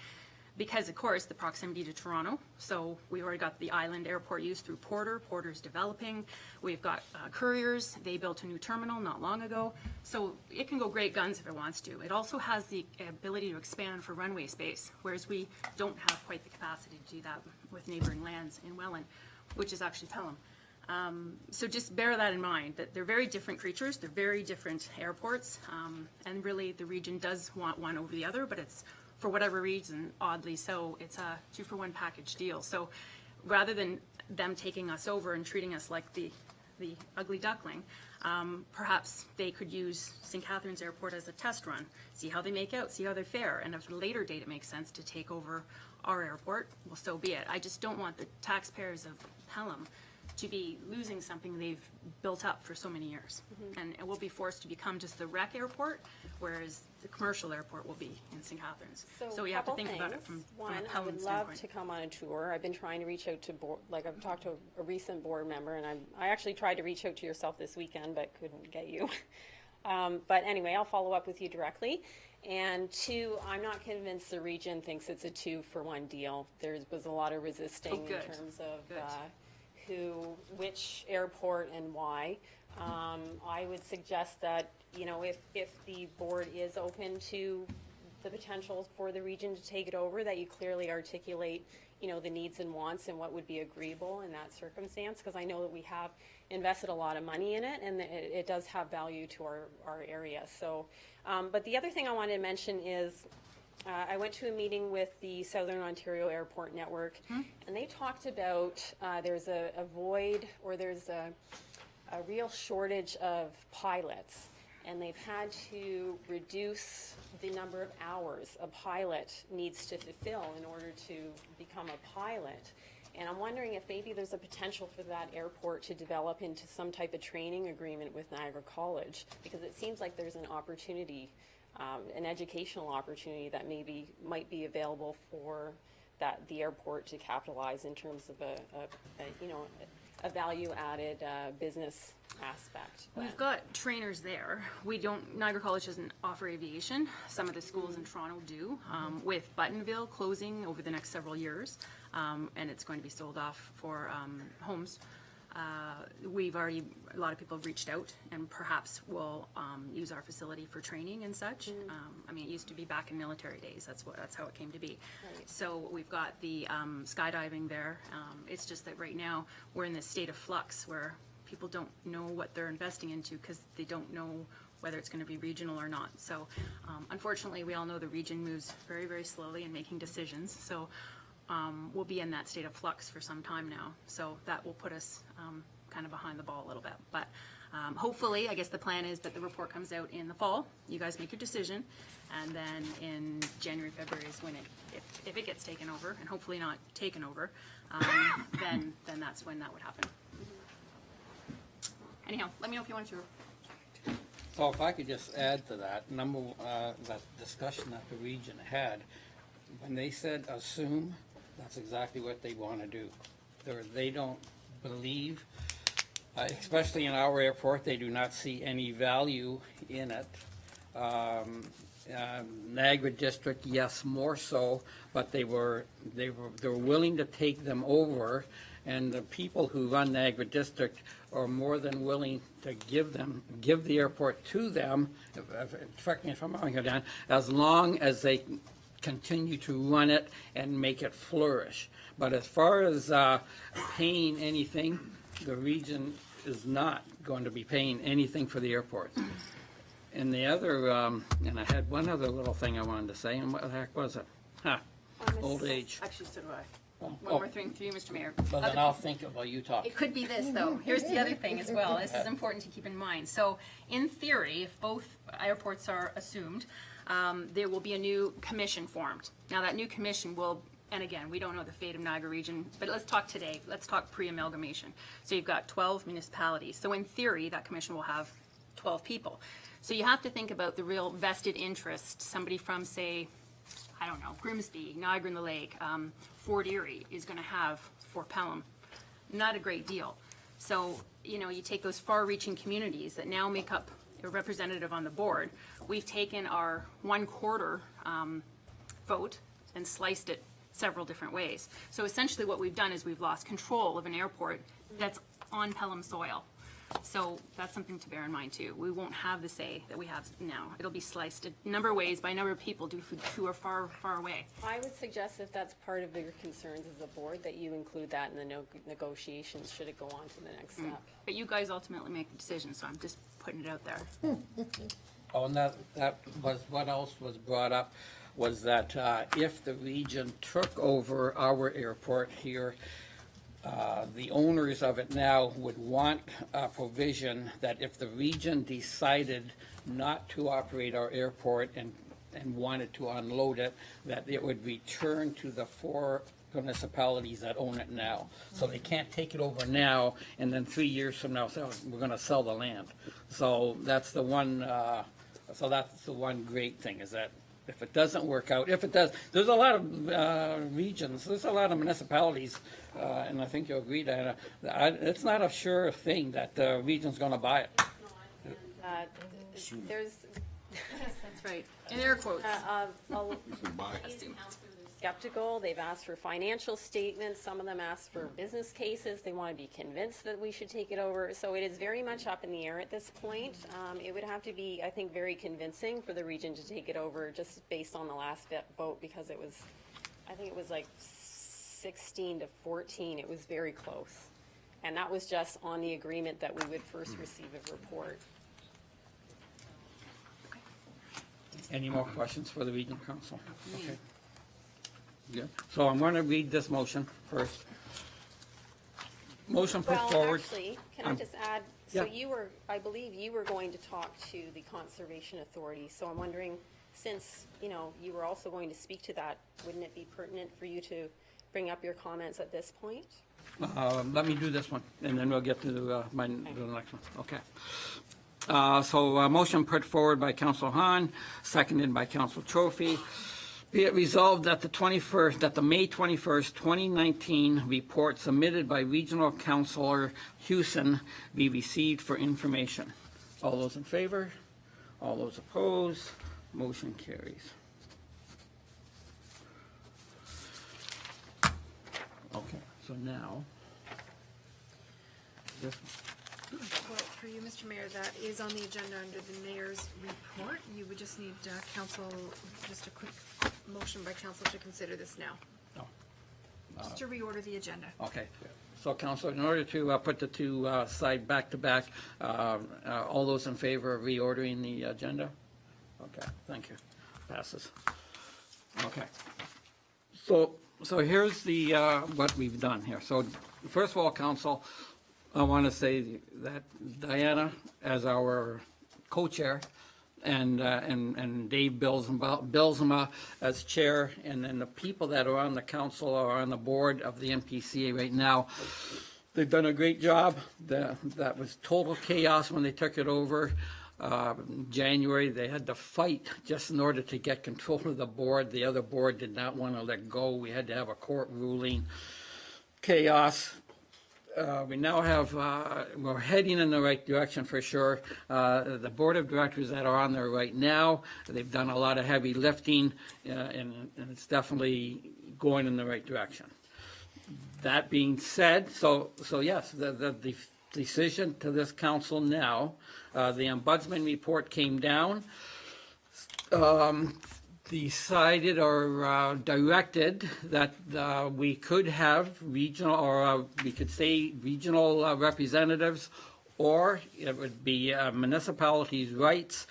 Because, of course, the proximity to Toronto. So we've already got the island airport use through Porter. Porter's developing. We've got Couriers. They built a new terminal not long ago. So it can go great guns if it wants to. It also has the ability to expand for runway space, whereas we don't have quite the capacity to do that with neighboring lands in Welland, which is actually Pelham. So just bear that in mind, that they're very different creatures. They're very different airports. And really, the region does want one over the other, but it's, for whatever reason, oddly so, it's a 2-for-1 package deal. So rather than them taking us over and treating us like the ugly duckling, perhaps they could use St. Catharines Airport as a test run, see how they make out, see how they fare, and if at a later date it makes sense to take over our airport, well, so be it. I just don't want the taxpayers of Pelham to be losing something they've built up for so many years. And it will be forced to become just the rec airport, whereas the commercial airport will be in St. Catharines. So we have to think about it from a One, I Pelham would love standpoint. to come on a tour. I've been trying to reach out to I've talked to a recent board member, and I actually tried to reach out to yourself this weekend, but couldn't get you. But anyway, I'll follow up with you directly. And 2, I'm not convinced the region thinks it's a 2-for-1 deal. There was a lot of resisting in terms of which airport and why. I would suggest that you know, if the board is open to the potential for the region to take it over, that you clearly articulate, you know, the needs and wants and what would be agreeable in that circumstance, because I know that we have invested a lot of money in it, and it does have value to our area. So, but the other thing I wanted to mention is, I went to a meeting with the Southern Ontario Airport Network, and they talked about there's a void, or there's a real shortage of pilots, and they've had to reduce the number of hours a pilot needs to fulfill in order to become a pilot. And I'm wondering if maybe there's a potential for that airport to develop into some type of training agreement with Niagara College, because it seems like there's an opportunity, an educational opportunity that maybe might be available for the airport to capitalize in terms of a value-added business aspect. We've got trainers there. Niagara College doesn't offer aviation. Some of the schools in Toronto do, with Buttonville closing over the next several years, and it's going to be sold off for homes. A lot of people have reached out and perhaps will use our facility for training and such. I mean, it used to be back in military days. That's how it came to be. Right. So we've got the skydiving there. It's just that right now we're in this state of flux where people don't know what they're investing into because they don't know whether it's going to be regional or not. So unfortunately, we all know the region moves very, very slowly in making decisions. So we'll be in that state of flux for some time now. So that will put us kind of behind the ball a little bit. But hopefully, I guess the plan is that the report comes out in the fall. You guys make your decision. And then in January, February is when if it gets taken over, and hopefully not taken over, then that's when that would happen. Anyhow, let me know if you want to. So if I could just add to that, that discussion that the region had, when they said assume, that's exactly what they want to do. They don't believe, especially in our airport, they do not see any value in it. Niagara District, yes, more so, but they were willing to take them over, and the people who run Niagara District are more than willing to give the airport to them, correct me if I'm wrong here, Dan, as long as they continue to run it and make it flourish. But as far as paying anything, the region is not going to be paying anything for the airport. And the other, and I had one other little thing I wanted to say, and what the heck was it? Old age. Actually, so do I. One Oh. more thing for you, Mr. Mayor. But then I'll think of while you talk. It could be this, though. Here's the other thing as well. This is important to keep in mind. So, in theory, if both airports are assumed, there will be a new commission formed. Now, that new commission will, and again, we don't know the fate of Niagara region, but let's talk today. Let's talk pre-amalgamation. So you've got 12 municipalities. So in theory, that commission will have 12 people. So you have to think about the real vested interest. Somebody from, say, I don't know, Grimsby, Niagara-in-the-Lake, Fort Erie is going to have for Pelham. Not a great deal. So, you know, you take those far-reaching communities that now make up a representative on the board. We've taken our 1/4 vote and sliced it several different ways. So essentially what we've done is we've lost control of an airport that's on Pelham soil. So that's something to bear in mind too. We won't have the say that we have now. It'll be sliced a number of ways by a number of people who are far, far away. I would suggest if that's part of your concerns as a board, that you include that in the negotiations, should it go on to the next step. But you guys ultimately make the decision, so I'm just putting it out there. Oh, and that was, what else was brought up was that if the region took over our airport here, the owners of it now would want a provision that if the region decided not to operate our airport and wanted to unload it, that it would return to the 4 municipalities that own it now. So they can't take it over now and then 3 years from now say, oh, we're going to sell the land. So that's the one. That's the one great thing, is that if it doesn't work out, if it does, there's a lot of regions, there's a lot of municipalities, and I think you'll agree, Diana, it's not a sure thing that the region's going to buy it. There's Yes, that's right. In air quotes. Bye. Assume. skeptical. They've asked for financial statements. Some of them asked for business cases. They want to be convinced that we should take it over. So it is very much up in the air at this point. It would have to be, I think, very convincing for the region to take it over just based on the last vote, because it was, I think it was like 16 to 14. It was very close. And that was just on the agreement that we would first receive a report. Any more questions for the Regional Council? Okay. Good. So I'm going to read this motion first. Motion put Well, forward. actually, can I just add, so yeah. you were, I believe you were going to talk to the Conservation Authority, so I'm wondering, since, you know, you were also going to speak to that, wouldn't it be pertinent for you to bring up your comments at this point? Let me do this one, and then we'll get to the next one. Okay. So motion put forward by Council Hahn, seconded by Council Trophy. Be it resolved that the May 21st, 2019 report submitted by Regional Councilor Hewson be received for information. All those in favor? All those opposed? Motion carries. Okay, so now, this one. Well, through you, Mr. Mayor, that is on the agenda under the mayor's report. You would just need council, just a quick motion by council to consider this now. Oh. Just to reorder the agenda. Okay, so Council, in order to put the two side back-to-back, all those in favor of reordering the agenda? Okay, thank you. Passes. Okay. So here's the, what we've done here. So first of all, Council, I want to say that Diana, as our co-chair, and Dave Bilsma as chair, and then the people that are on the council or on the board of the MPCA right now, they've done a great job. That was total chaos when they took it over. January, they had to fight just in order to get control of the board. The other board did not want to let go. We had to have a court ruling. Chaos. We now have, we're heading in the right direction for sure. The board of directors that are on there right now, they've done a lot of heavy lifting, and it's definitely going in the right direction. That being said, so yes, the decision to this council now, the ombudsman report came down. Decided or directed that we could have regional, or we could say regional representatives, or it would be municipalities' rights,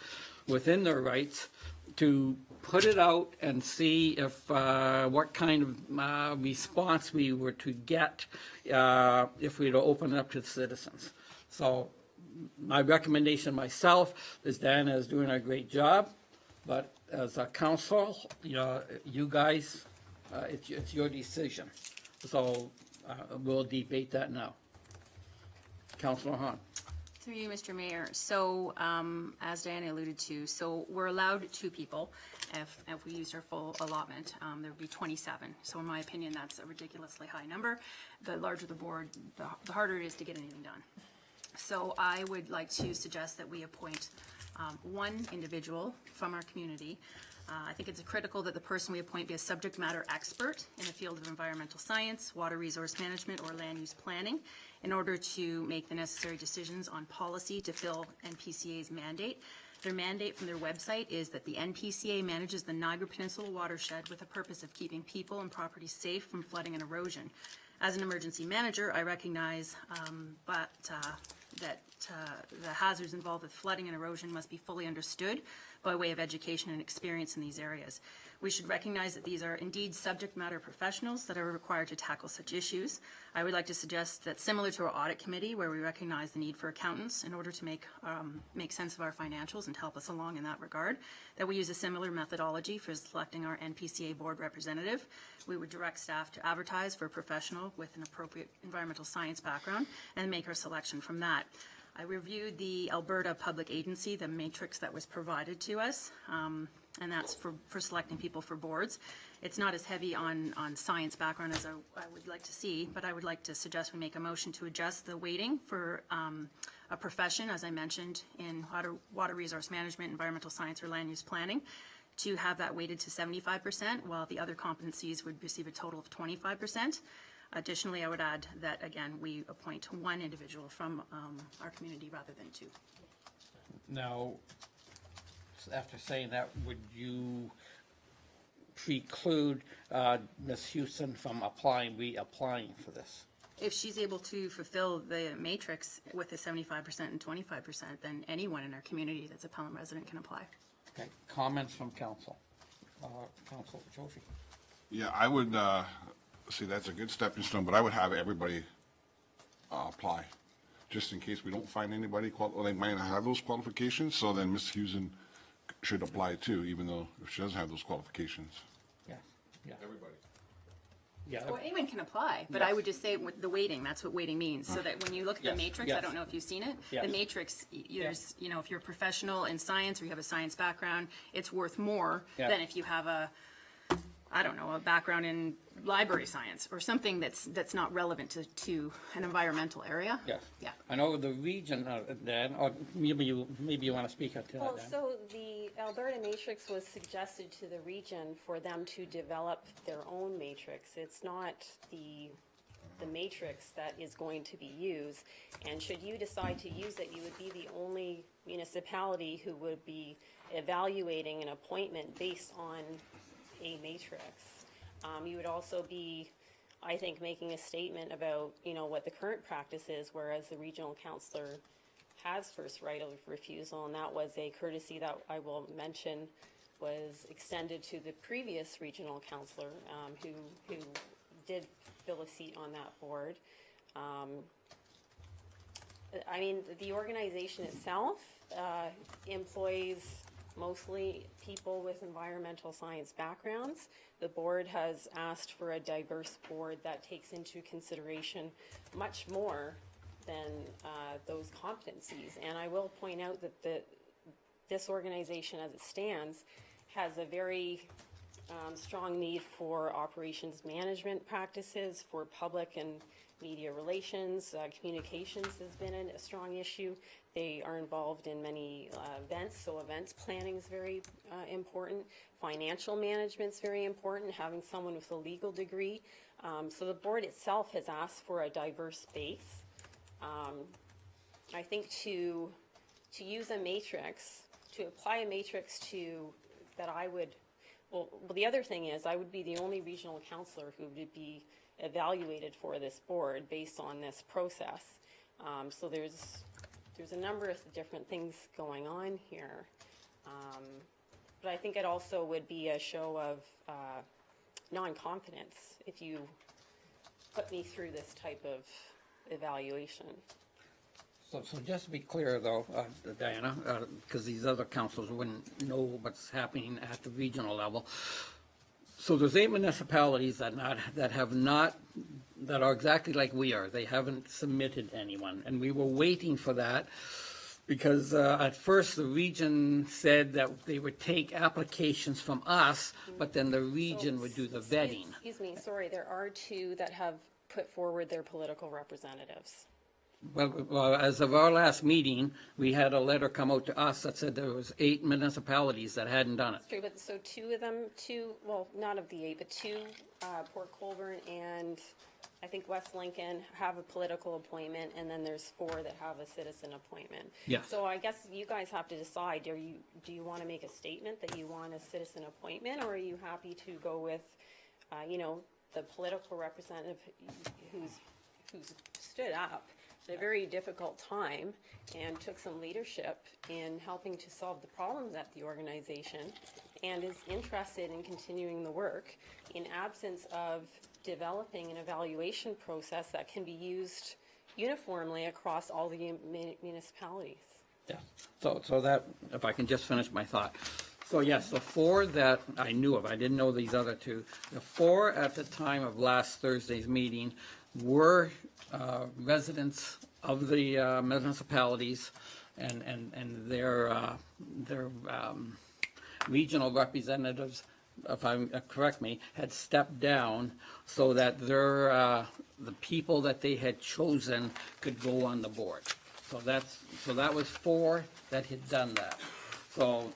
within their rights, to put it out and see if what kind of response we were to get if we were to open it up to the citizens. So my recommendation myself is Diana is doing a great job, but as a council, you guys, it's your decision. So we'll debate that now. Councilor Hahn. Through you, Mr. Mayor. So, as Diana alluded to, so we're allowed 2 people if we used our full allotment. There would be 27. So in my opinion, that's a ridiculously high number. The larger the board, the harder it is to get anything done. So I would like to suggest that we appoint one individual from our community. I think it's critical that the person we appoint be a subject matter expert in the field of environmental science, water resource management, or land use planning in order to make the necessary decisions on policy to fill NPCA's mandate. Their mandate from their website is that the NPCA manages the Niagara Peninsula watershed with the purpose of keeping people and property safe from flooding and erosion. As an emergency manager, I recognize that the hazards involved with flooding and erosion must be fully understood by way of education and experience in these areas. We should recognize that these are indeed subject matter professionals that are required to tackle such issues. I would like to suggest that, similar to our audit committee, where we recognize the need for accountants in order to make sense of our financials and help us along in that regard, that we use a similar methodology for selecting our NPCA board representative. We would direct staff to advertise for a professional with an appropriate environmental science background and make our selection from that. I reviewed the Alberta Public Agency, the matrix that was provided to us, and that's for selecting people for boards. It's not as heavy on science background as I would like to see, but I would like to suggest we make a motion to adjust the weighting for a profession, as I mentioned, in water resource management, environmental science, or land use planning, to have that weighted to 75%, while the other competencies would receive a total of 25%. Additionally, I would add that, again, we appoint one individual from our community rather than two. Now, after saying that, would you preclude Ms. Houston from reapplying for this? If she's able to fulfill the matrix with the 75% and 25%, then anyone in our community that's a Pelham resident can apply. Okay, comments from council. Council Jofi. Yeah, I would, see, that's a good stepping stone, but I would have everybody apply, just in case we don't find anybody, they might not have those qualifications, so then Ms. Houston should apply too, even though if she doesn't have those qualifications. Yeah, yeah. Everybody. Yeah, Well, anyone can apply, but I would just say with the weighting, that's what weighting means. So that when you look at the Yes, matrix, I yes. don't know if you've seen it, Yes. the matrix, there's, you know, if you're a professional in science or you have a science background, it's worth more Yeah. than if you have a, I don't know, a background in library science or something that's not relevant to an environmental area. yes. Yeah. I know the region, Dan, or maybe you want to speak to that, Well, Dan. so the Alberta matrix was suggested to the region for them to develop their own matrix. It's not the matrix that is going to be used. And should you decide to use it, you would be the only municipality who would be evaluating an appointment based on a matrix. You would also be, I think, making a statement about, you know, what the current practice is, whereas the regional councillor has first right of refusal, and that was a courtesy that I will mention was extended to the previous regional councillor, who did fill a seat on that board. I mean, the organization itself employs mostly people with environmental science backgrounds. The board has asked for a diverse board that takes into consideration much more than those competencies. And I will point out that this organization as it stands has a very strong need for operations management practices, for public and media relations. Communications has been a strong issue. They are involved in many events, so events planning is very important. Financial management is very important, having someone with a legal degree. So the board itself has asked for a diverse base. I think to use a matrix, to apply a matrix to that I would, well, the other thing is I would be the only regional councillor who would be evaluated for this board based on this process. So there's a number of different things going on here. But I think it also would be a show of non-confidence if you put me through this type of evaluation. So just to be clear though, Diana, because these other councils wouldn't know what's happening at the regional level. So there's 8 municipalities that are exactly like we are. They haven't submitted anyone, and we were waiting for that because at first the region said that they would take applications from us, but then the region would do the vetting. Excuse me, sorry, there are 2 that have put forward their political representatives. Well, as of our last meeting, we had a letter come out to us that said there was 8 municipalities that hadn't done it. True, but so 2 of them, well, not of the 8, but 2, Port Colborne and I think West Lincoln have a political appointment, and then there's 4 that have a citizen appointment. Yes. So I guess you guys have to decide, do you want to make a statement that you want a citizen appointment, or are you happy to go with, you know, the political representative who's stood up at a very difficult time and took some leadership in helping to solve the problems at the organization and is interested in continuing the work in absence of developing an evaluation process that can be used uniformly across all the municipalities. Yeah, so that, if I can just finish my thought. So yes, the 4 that I knew of, I didn't know these other 2, the 4 at the time of last Thursday's meeting were residents of the municipalities, and their regional representatives, if I'm correct me, had stepped down so that the people that they had chosen could go on the board. So that was 4 that had done that. So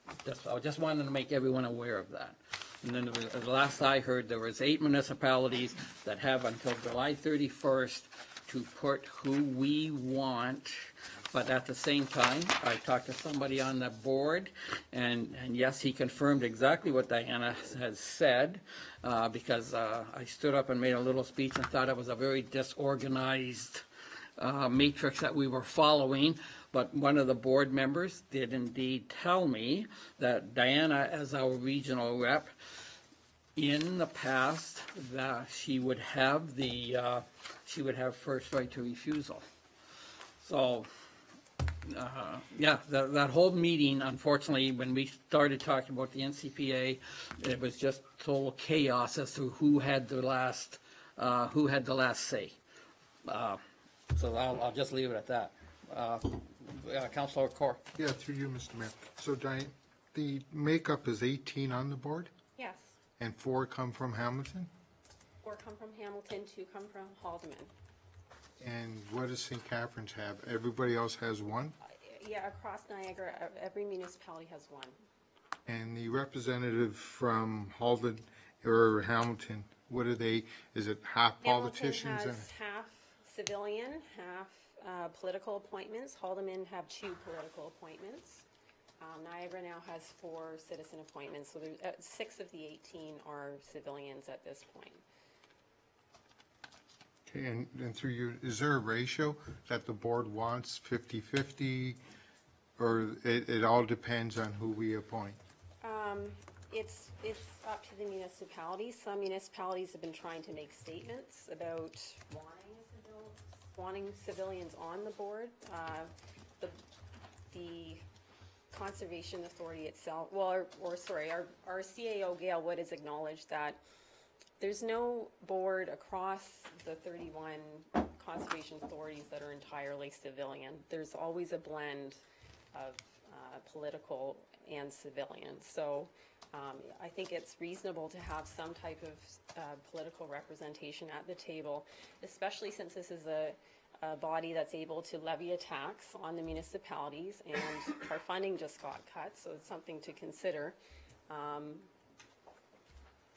I just wanted to make everyone aware of that. And then the last I heard, there was 8 municipalities that have until July 31st to put who we want. But at the same time, I talked to somebody on the board, and yes, he confirmed exactly what Diana has said, because I stood up and made a little speech and thought it was a very disorganized matrix that we were following. But one of the board members did indeed tell me that Diana, as our regional rep, in the past, that she would have first right to refusal. So, yeah, that whole meeting, unfortunately, when we started talking about the NCPA, it was just total chaos as to who had the last say. So I'll just leave it at that. Councilor Corr. Yeah, through you, Mr. Mayor. So Diane, the makeup is 18 on the board, Yes, and 4 come from Hamilton? 4 come from Hamilton, 2 come from Haldeman. And what does St. Catherine's have? Everybody else has 1? Yeah, across Niagara, every municipality has 1. And the representative from Halden or Hamilton, what are they? Is it half politicians? Hamilton has half civilian, half political appointments. Haldeman have 2 political appointments. Niagara now has 4 citizen appointments, so there's 6 of the 18 are civilians at this point. Okay, and through you, is there a ratio that the board wants, 50-50, or it all depends on who we appoint? It's up to the municipalities. Some municipalities have been trying to make statements about wanting civilians on the board. The Conservation Authority itself, well, our CAO, Gail Wood, has acknowledged that there's no board across the 31 conservation authorities that are entirely civilian. There's always a blend of political and civilian. So I think it's reasonable to have some type of political representation at the table, especially since this is a body that's able to levy a tax on the municipalities, and our funding just got cut, so it's something to consider.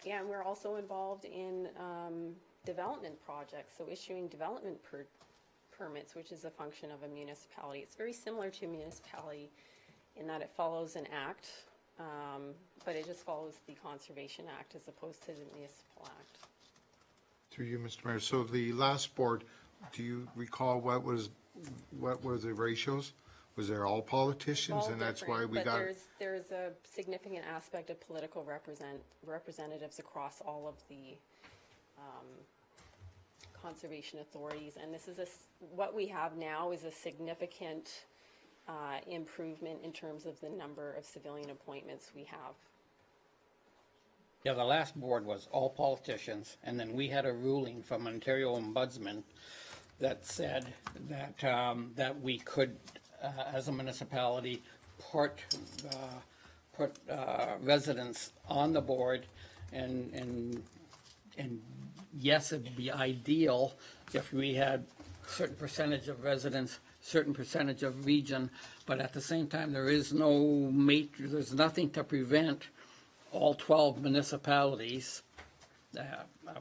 Yeah, and we're also involved in development projects, so issuing development permits, which is a function of a municipality. It's very similar to a municipality in that it follows an act, but it just follows the Conservation Act as opposed to the Municipal Act. Through you, Mr. Mayor. So the last board, do you recall what were the ratios? Was there all politicians, All and that's why different, we but got? there's a significant aspect of political representatives across all of the conservation authorities, and this is what we have now is a significant improvement in terms of the number of civilian appointments we have. Yeah, the last board was all politicians, and then we had a ruling from Ontario Ombudsman that said that, that we could, as a municipality, put residents on the board, and yes, it'd be ideal if we had certain percentage of residents, certain percentage of region, but at the same time, there is no there's nothing to prevent all 12 municipalities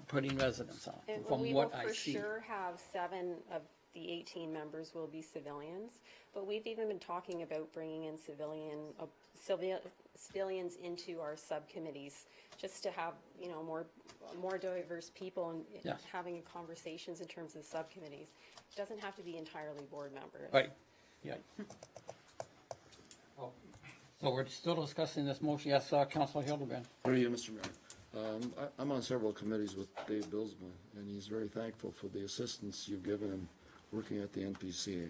putting residents on, And from we what will I for see. sure have 7 of the 18 members will be civilians, but we've even been talking about bringing in civilians into our subcommittees, just to have, you know, more diverse people and Yes. having conversations in terms of subcommittees. It doesn't have to be entirely board members. Right, yeah. So we're still discussing this motion. Yes, Councilor Hildebrand. Through you, Mr. Mayor. I'm on several committees with Dave Bilsma, and he's very thankful for the assistance you've given him working at the NPCA.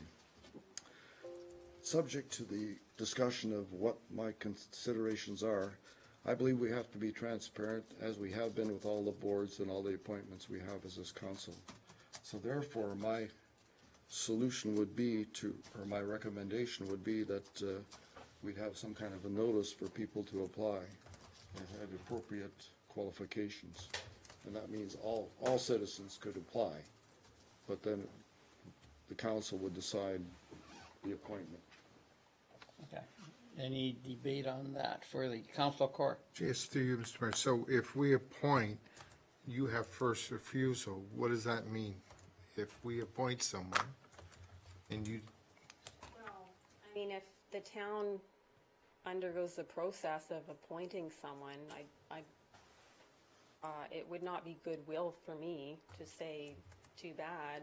Subject to the discussion of what my considerations are, I believe we have to be transparent, as we have been with all the boards and all the appointments we have as this council. So therefore, my solution would be or my recommendation would be that we'd have some kind of a notice for people to apply and have appropriate qualifications. And that means all citizens could apply, but then the council would decide the appointment. Okay. Any debate on that for the Council Court? Just through you, Mr. Mayor, so if we appoint, you have first refusal, what does that mean? If we appoint someone and you, Well, I mean, if the town undergoes the process of appointing someone, it would not be goodwill for me to say, too bad,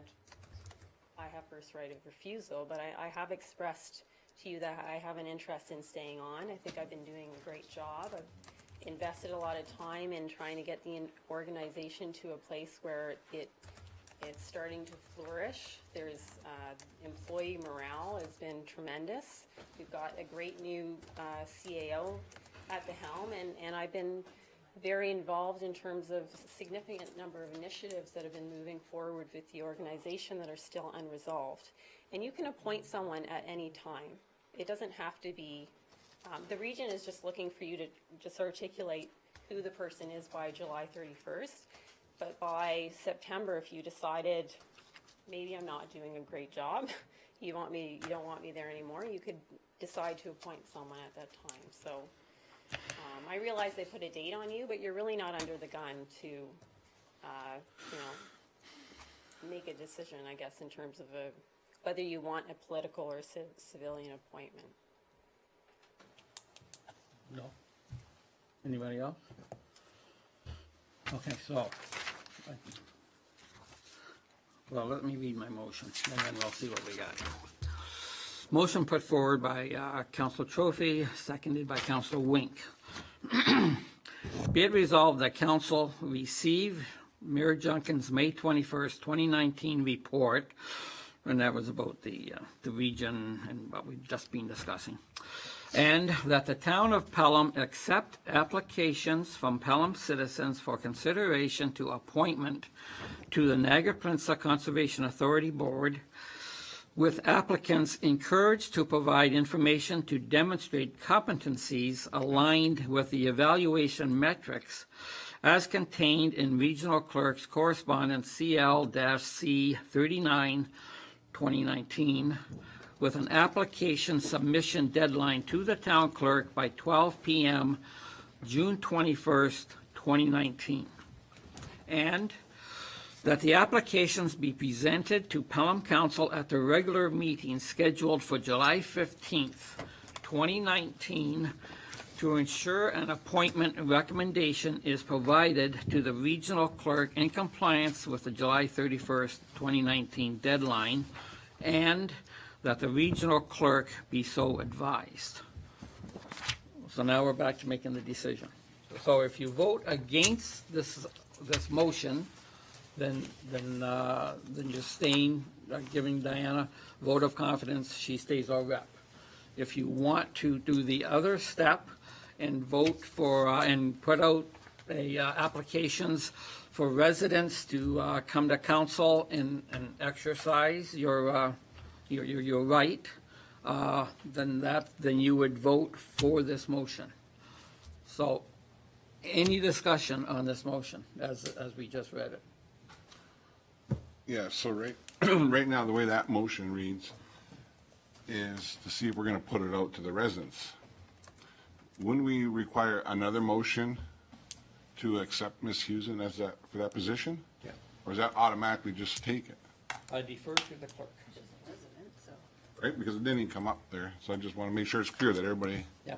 I have first right of refusal, but I have expressed to you that I have an interest in staying on. I think I've been doing a great job. I've invested a lot of time in trying to get the organization to a place where it's starting to flourish. There's employee morale has been tremendous. We've got a great new CAO at the helm, and I've been very involved in terms of a significant number of initiatives that have been moving forward with the organization that are still unresolved. And you can appoint someone at any time. It doesn't have to be, the region is just looking for you to just articulate who the person is by July 31st. But by September, if you decided, maybe I'm not doing a great job, you don't want me there anymore, you could decide to appoint someone at that time. So I realize they put a date on you, but you're really not under the gun to, make a decision, I guess, in terms of whether you want a political or civilian appointment. No. Anybody else? Okay, so, well, let me read my motion, and then we'll see what we got. Motion put forward by Councilor Trophy, seconded by Councilor Wink. Be it resolved that Council receive Mayor Junkin's May 21st, 2019 report, and that was about the region and what we've just been discussing. And that the town of Pelham accept applications from Pelham citizens for consideration to appointment to the Niagara Peninsula Conservation Authority Board, with applicants encouraged to provide information to demonstrate competencies aligned with the evaluation metrics as contained in Regional Clerk's Correspondence CL-C 39, 2019, with an application submission deadline to the town clerk by 12 p.m. June 21st, 2019. And that the applications be presented to Pelham Council at the regular meeting scheduled for July 15th, 2019, to ensure an appointment recommendation is provided to the regional clerk in compliance with the July 31st, 2019 deadline, and that the regional clerk be so advised. So now we're back to making the decision. So if you vote against this motion, then you're staying, giving Diana vote of confidence, she stays our rep. If you want to do the other step and vote for, and put out applications for residents to come to council and exercise your right, then you would vote for this motion. So, any discussion on this motion as we just read it? Yeah, so right now, the way that motion reads is to see if we're going to put it out to the residents. Wouldn't we require another motion to accept Ms. Hughesen as for that position? Yeah. Or is that automatically just take it? I defer to the clerk. Right, because it didn't even come up there, so I just want to make sure it's clear that everybody. Yeah.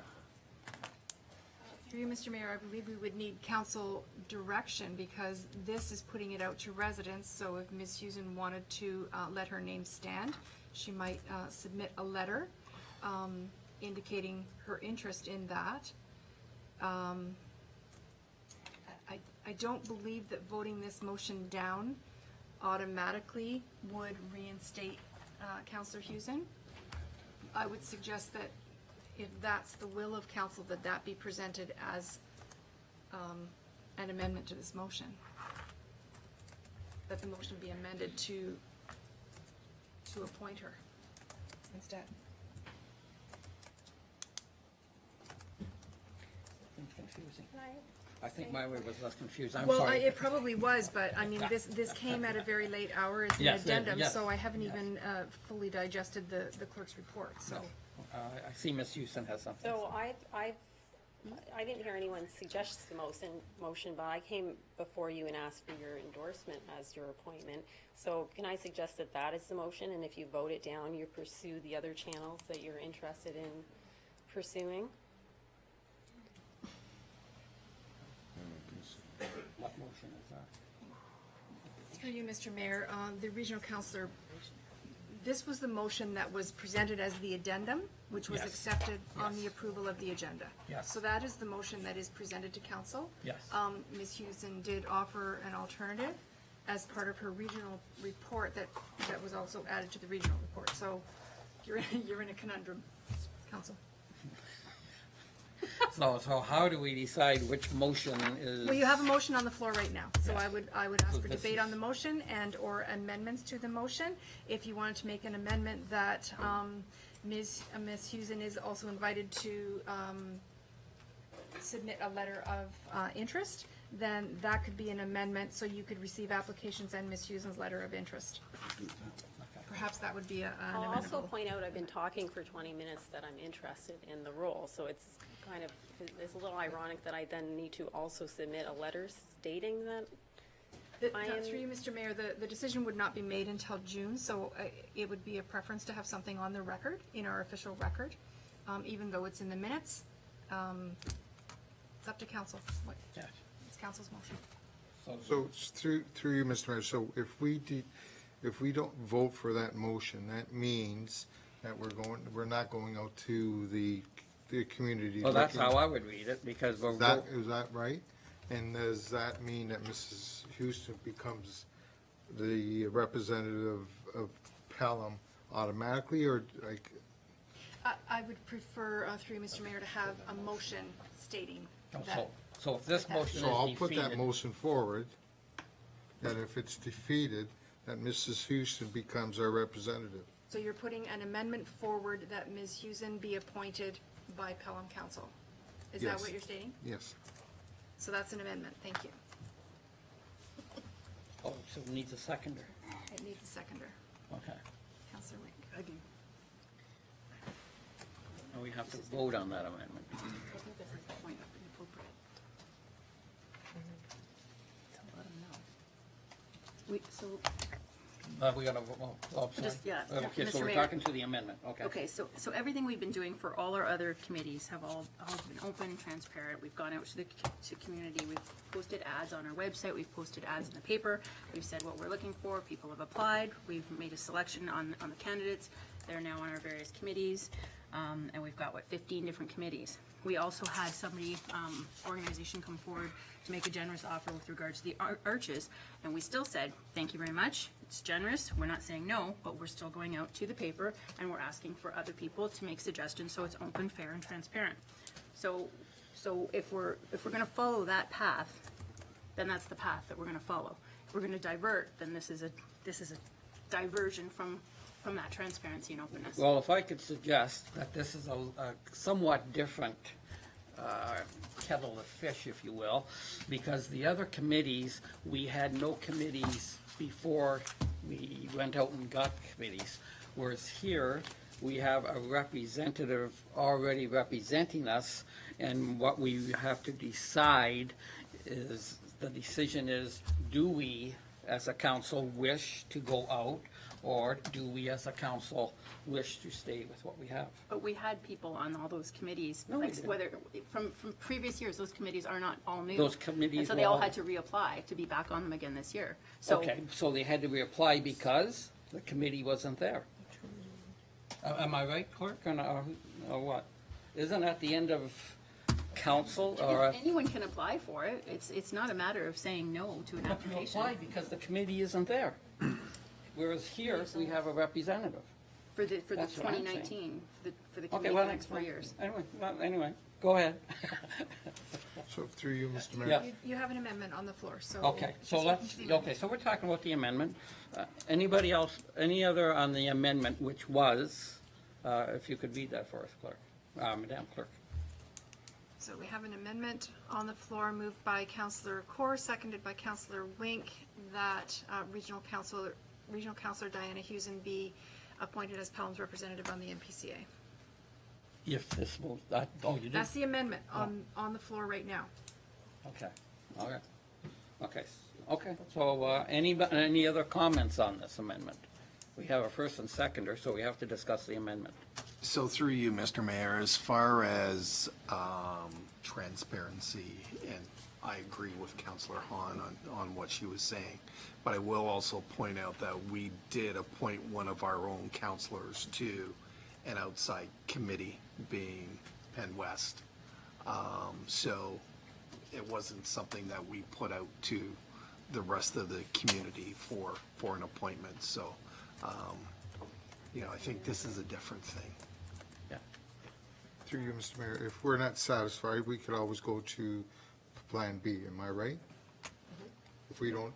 Through you, Mr. Mayor, I believe we would need council direction because this is putting it out to residents. So if Ms. Hughesen wanted to let her name stand, she might submit a letter indicating her interest in that. I don't believe that voting this motion down automatically would reinstate Councillor Hughesen. I would suggest that if that's the will of council, that be presented as an amendment to this motion. That the motion be amended to appoint her instead. Confusing. I think my way was less confused. I'm Well, sorry. it probably was, but I mean, this came at a very late hour as an Yes, addendum, yes, so I haven't yes. even fully digested the clerk's report, so. I see Ms. Houston has something. So I didn't hear anyone suggest the motion, but I came before you and asked for your endorsement as your appointment. So can I suggest that that is the motion, and if you vote it down, you pursue the other channels that you're interested in pursuing? What motion is that? Through you, Mr. Mayor, the regional councillor, this was the motion that was presented as the addendum, which was Yes. accepted on Yes. the approval of the agenda. Yes. So that is the motion that is presented to council. Yes. Ms. Houston did offer an alternative as part of her regional report that was also added to the regional report. So you're in a conundrum, council. So how do we decide which motion is? Well, you have a motion on the floor right now, so Yes. I would ask So for this debate is- on the motion and/or amendments to the motion. If you wanted to make an amendment that Ms. Husen is also invited to submit a letter of interest, then that could be an amendment, so you could receive applications and Ms. Husen's letter of interest. Perhaps that would be an I'll also amendment. point out, I've been talking for 20 minutes that I'm interested in the role, so it's a little ironic that I then need to also submit a letter stating that. I am- Through you, Mr. Mayor, the decision would not be made until June, so it would be a preference to have something on the record, in our official record, even though it's in the minutes. It's up to council. Yeah. It's council's motion. So it's through you, Mr. Mayor, so if we don't vote for that motion, that means that we're not going out to the community. Well, that's looking- how I would read it, because we're. Is that right? And does that mean that Mrs. Houston becomes the representative of Pelham automatically, or like? I would prefer, through you, Mr. Mayor, to have a motion stating that. So if this motion is So I'll put that defeated, motion forward, that if it's defeated, that Mrs. Houston becomes our representative. So you're putting an amendment forward that Ms. Husen be appointed by Pelham Council. Is that Yes. what you're stating? Yes. So that's an amendment. Thank you. oh, so it needs a seconder. It needs a seconder. Okay. Councillor Wink. And we have to vote on that amendment. I think this is the point appropriate. So let them know. We gotta, oh, sorry. Just, yeah, Okay, so Mr. we're Mayor. talking to the amendment, okay. Okay, so everything we've been doing for all our other committees have all been open, transparent. We've gone out to the community. We've posted ads on our website. We've posted ads in the paper. We've said what we're looking for. People have applied. We've made a selection on the candidates. They're now on our various committees. And we've got, 15 different committees. We also had somebody, organization come forward to make a generous offer with regards to the arches. And we still said, thank you very much. It's generous. We're not saying no, but we're still going out to the paper and we're asking for other people to make suggestions so it's open, fair, and transparent. So if we're gonna follow that path, then that's the path that we're gonna follow. If we're gonna divert, then this is a diversion from that transparency and openness. Well, if I could suggest that this is a somewhat different kettle of fish, if you will, because the other committees, we had no committees before we went out and got committees. Whereas here, we have a representative already representing us, and what we have to decide is, the decision is, do we, as a council, wish to go out, or do we, as a council, wish to stay with what we have? But we had people on all those committees, No, we like didn't. whether, from previous years, those committees are not all new. Those committees And so were they all all- had to reapply to be back on them again this year. So Okay, so they had to reapply because the committee wasn't there. Am I right, clerk, or what? Isn't that the end of council, or? anyone can apply for it. It's not a matter of saying no to an You application. apply because the committee isn't there. Whereas here, we have a representative. For the That's what I'm saying. 2019, for the Okay, committee well, for the next 4 years. Anyway, go ahead. So through you, Mr. Mayor. Yeah. You have an amendment on the floor, so. Okay, so just let's, the amendment. so we're talking about the amendment. Anybody else, any other on the amendment, which was, if you could read that for us, clerk, Madam Clerk. So we have an amendment on the floor moved by Councillor Kaur, seconded by Councillor Wink, that Regional Councillor Diana Husen be appointed as Pelham's representative on the MPCA. If this will, oh, you did? That's the amendment on the floor right now. Okay, all right. Okay, so, any other comments on this amendment? We have a first and seconder, so we have to discuss the amendment. So through you, Mr. Mayor, as far as transparency, and I agree with Councillor Hahn on what she was saying, but I will also point out that we did appoint one of our own councillors to an outside committee, being Penn West. So it wasn't something that we put out to the rest of the community for an appointment. So, I think this is a different thing. Yeah. Through you, Mr. Mayor, if we're not satisfied, we could always go to Plan B, am I right? If we don't,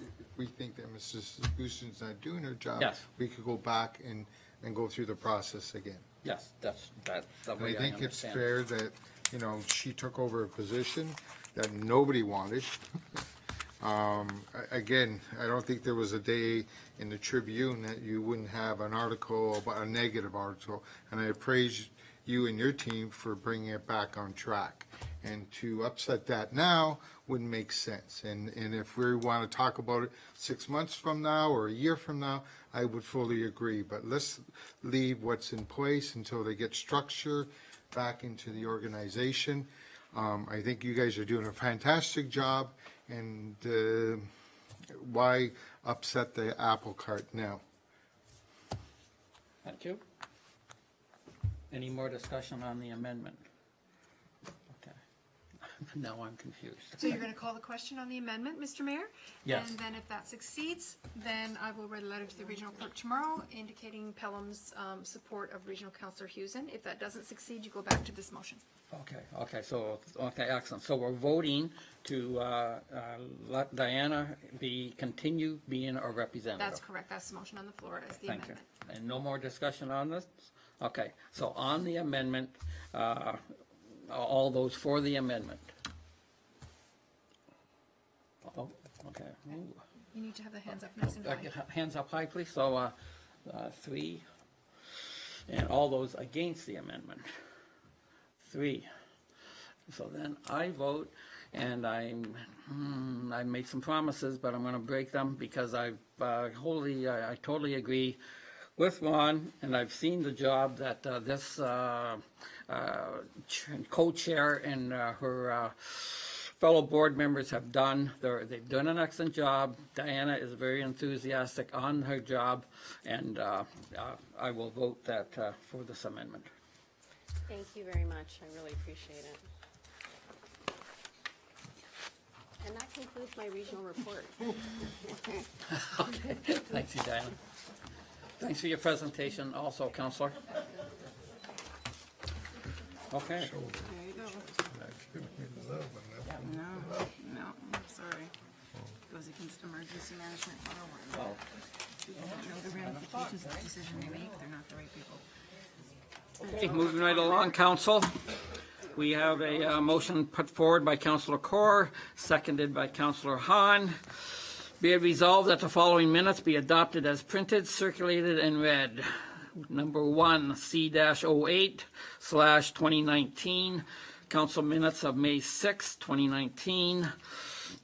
if we think that Mrs. Houston's not doing her job, Yes. we could go back and go through the process again. Yes, that's the And way I think it's understand. fair that, she took over a position that nobody wanted. Again, I don't think there was a day in the Tribune that you wouldn't have an article, a negative article, and I praise you and your team for bringing it back on track. And to upset that now wouldn't make sense. And if we want to talk about it 6 months from now or a year from now, I would fully agree. But let's leave what's in place until they get structure back into the organization. I think you guys are doing a fantastic job, and why upset the apple cart now? Thank you. Any more discussion on the amendment? Okay. Now I'm confused. So you're going to call the question on the amendment, Mr. Mayor? Yes. And then if that succeeds, then I will write a letter to the regional clerk tomorrow indicating Pelham's support of Regional Councillor Hughson. If that doesn't succeed, you go back to this motion. Okay, excellent. So we're voting to let Diana continue being our representative. That's correct. That's the motion on the floor as the Thank you. amendment. And no more discussion on this? Okay, so on the amendment, all those for the amendment? Oh, okay. Ooh. You need to have the hands up nice and high. Hands up high, please. So, 3. And all those against the amendment? 3. So then I vote, and I made some promises, but I'm going to break them because I totally agree with Ron, and I've seen the job that this co-chair and her fellow board members have done. They've done an excellent job. Diana is very enthusiastic on her job, and I will vote that for this amendment. Thank you very much. I really appreciate it. And that concludes my regional report. Okay, thanks, Diana. Thanks for your presentation also, Councillor. Okay. There you go. No, sorry. Goes against emergency management 101. Well, They don't know the ramifications of the decision they make. They're not the right people. okay, moving right along, Council. We have a motion put forward by Councillor Corr, seconded by Councillor Hahn. Be it resolved that the following minutes be adopted as printed, circulated, and read. Number 1, C-08/2019, council minutes of May 6, 2019.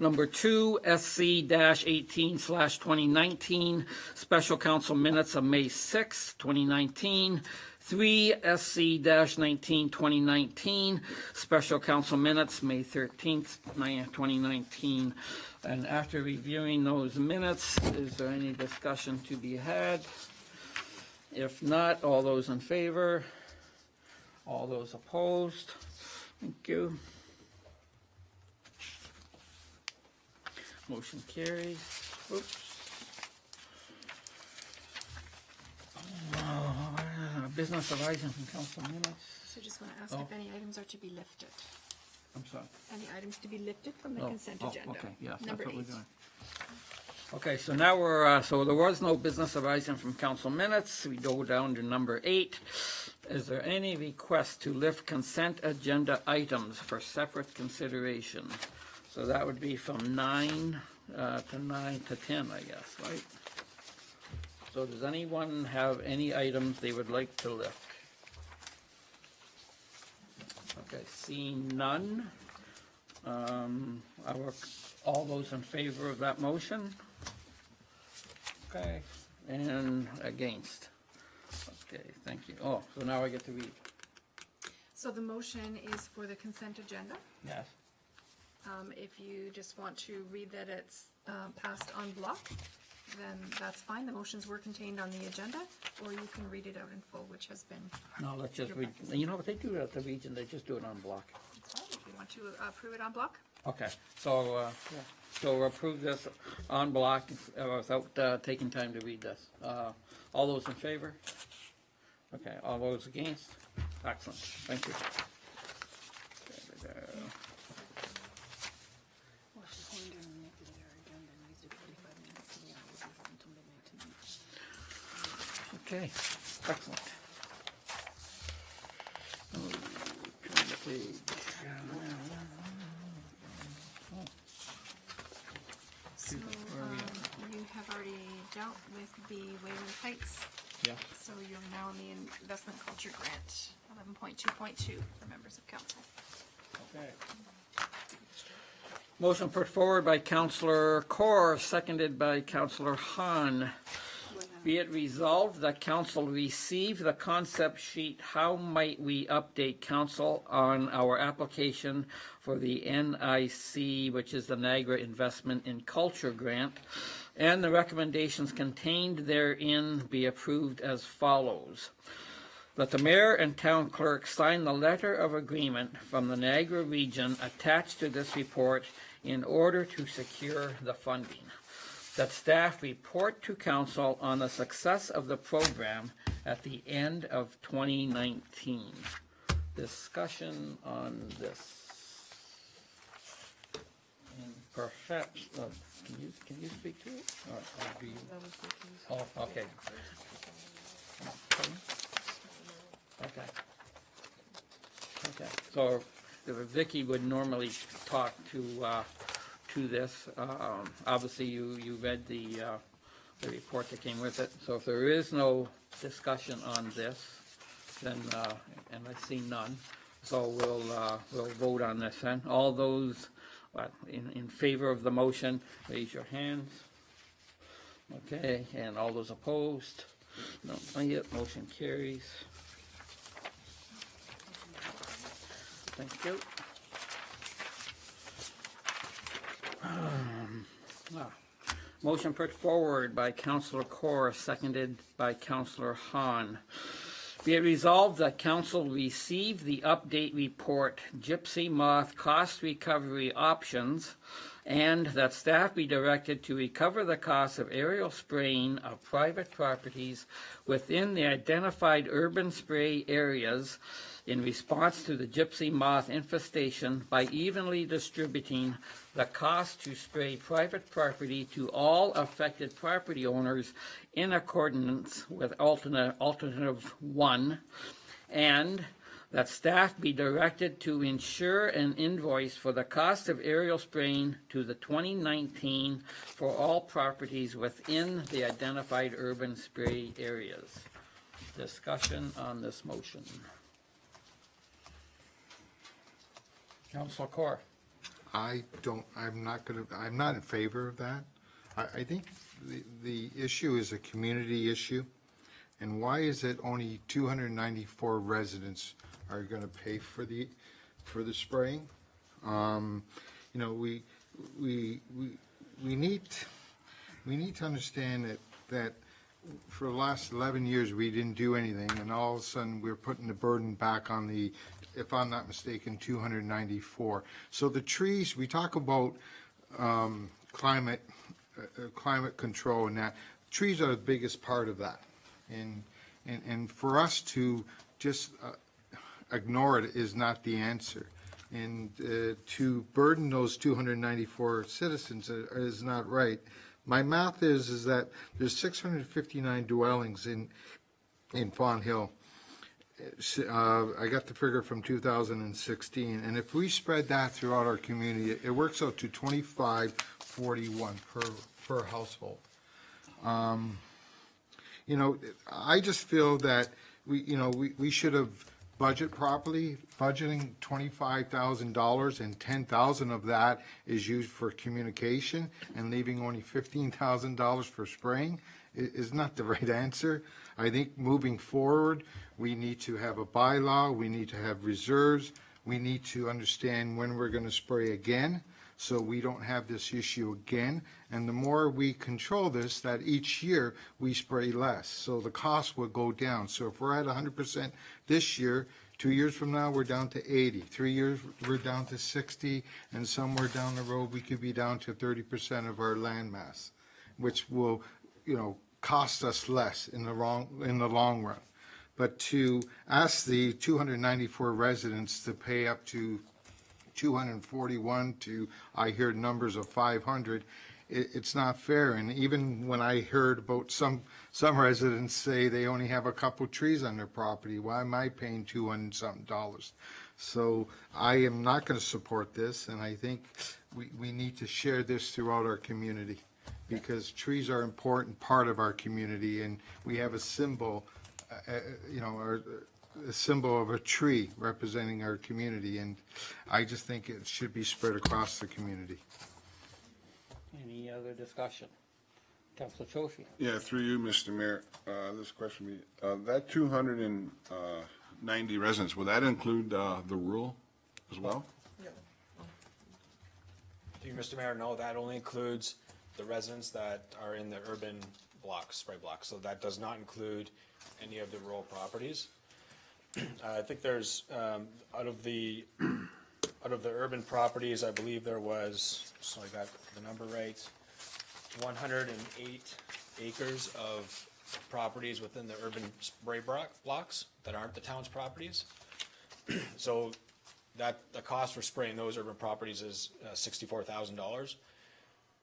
Number 2, SC-18/2019, special council minutes of May 6, 2019. 3, SC-19/2019, special council minutes, May 13th, 2019. And after reviewing those minutes, is there any discussion to be had? If not, all those in favor? All those opposed? Thank you. Motion carries. Oops. Business arising from council minutes. So just want to ask if any items are to be lifted. I'm sorry. Any items to be lifted from the consent agenda. Okay, yes, that's Number what we're 8. doing. Okay, so now we're, so there was no business arising from council minutes. We go down to number 8. Is there any request to lift consent agenda items for separate consideration? So that would be from 9 to 10, I guess, right? So does anyone have any items they would like to lift? Okay, seeing none. All those in favor of that motion? Okay, and against? Okay, thank you. Oh, so now I get to read. So the motion is for the consent agenda. Yes. If you just want to read that it's passed en bloc, then that's fine. The motions were contained on the agenda, or you can read it out in full, which has been, No, let's just read. You know what they do at the region? They just do it on block. it's fine. If you want to approve it en bloc. Okay, so approve this en bloc without taking time to read this. All those in favor? Okay, all those against? Excellent, thank you. Okay, excellent. Oh, turn the page. So you have already dealt with the Wayland Heights. Yeah. So you're now on the investment culture grant, 11.2.2 for members of council. Okay. Motion put forward by Councillor Corr, seconded by Councillor Hahn. Be it resolved that council receive the concept sheet, how might we update council on our application for the NIC, which is the Niagara Investment in Culture Grant, and the recommendations contained therein be approved as follows. That the mayor and town clerk sign the letter of agreement from the Niagara region attached to this report in order to secure the funding. That staff report to council on the success of the program at the end of 2019. Discussion on this. And perhaps, can you speak to it? Or do you? Oh, okay. Okay. Okay. So Vicky would normally talk to this. Obviously, you read the report that came with it. So if there is no discussion on this, then and I see none, so we'll vote on this then. All those in favor of the motion, raise your hands. Okay, and all those opposed? No, not yet. Motion carries. Thank you. Motion put forward by Councillor Corr, seconded by Councillor Hahn. Be it resolved that council receive the update report, Gypsy Moth Cost Recovery Options, and that staff be directed to recover the cost of aerial spraying of private properties within the identified urban spray areas in response to the gypsy moth infestation by evenly distributing the cost to spray private property to all affected property owners in accordance with alternative 1, and that staff be directed to insure an invoice for the cost of aerial spraying to the 2019 for all properties within the identified urban spray areas. Discussion on this motion. Councillor Corr. I'm not in favor of that. I think the issue is a community issue. And why is it only 294 residents are going to pay for the spraying? You know, we need to understand that for the last 11 years we didn't do anything, and all of a sudden we're putting the burden back on the, if I'm not mistaken, 294. So the trees, we talk about climate control, and that trees are the biggest part of that. And for us to just ignore it is not the answer. And to burden those 294 citizens is not right. My math is that there's 659 dwellings in Fawn Hill. I got the figure from 2016, and if we spread that throughout our community, it works out to 2541 per household. You know, I just feel that we should have budget properly, budgeting $25,000 and 10,000 of that is used for communication and leaving only $15,000 for spraying is not the right answer. I think moving forward, we need to have a bylaw, we need to have reserves, we need to understand when we're going to spray again, so we don't have this issue again. And the more we control this, that each year we spray less, so the cost will go down. So if we're at 100% this year, 2 years from now, we're down to 80. 3 years, we're down to 60, and somewhere down the road, we could be down to 30% of our land mass, which will, cost us less in the long run. But to ask the 294 residents to pay up to 241 to, I hear numbers of 500, it's not fair. And even when I heard about some residents say they only have a couple trees on their property, why am I paying $200 something? So I am not going to support this, and I think we need to share this throughout our community, because trees are an important part of our community, and we have a symbol, a symbol of a tree representing our community, and I just think it should be spread across the community. Any other discussion? Councilor Choshy? Yeah, through you, Mr. Mayor, this question, that 290 residents, will that include the rural as well? To you, Mr. Mayor, no, that only includes the residents that are in the urban blocks, spray blocks. So that does not include any of the rural properties. I think there's, out of the urban properties, I believe there was, so I got the number right, 108 acres of properties within the urban spray blocks that aren't the town's properties. So that the cost for spraying those urban properties is $64,000.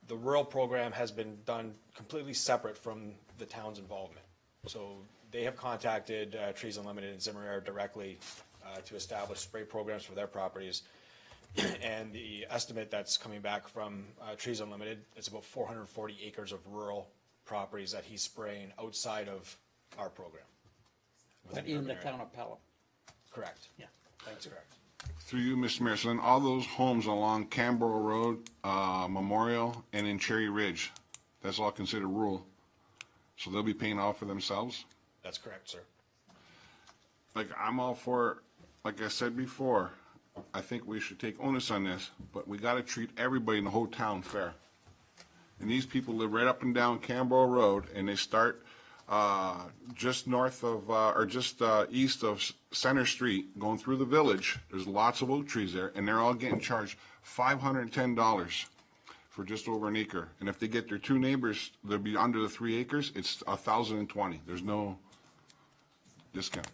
The rural program has been done completely separate from the town's involvement. So they have contacted Trees Unlimited and Zimmer directly to establish spray programs for their properties. And the estimate that's coming back from Trees Unlimited is about 440 acres of rural properties that he's spraying outside of our program. But in the town of Pelham? Correct. Yeah. That's correct. Through you, Mr. Mayor, so then all those homes along Canberra Road, Memorial, and in Cherry Ridge, that's all considered rural. So they'll be paying all for themselves? That's correct, sir. Like, I'm all for, like I said before, I think we should take onus on this, but we gotta treat everybody in the whole town fair. And these people live right up and down Canberra Road, and they start just north of, or just east of Center Street, going through the village. There's lots of oak trees there, and they're all getting charged $510 for just over an acre. And if they get their two neighbors, they'll be under the 3 acres, it's $1,020. There's no discount.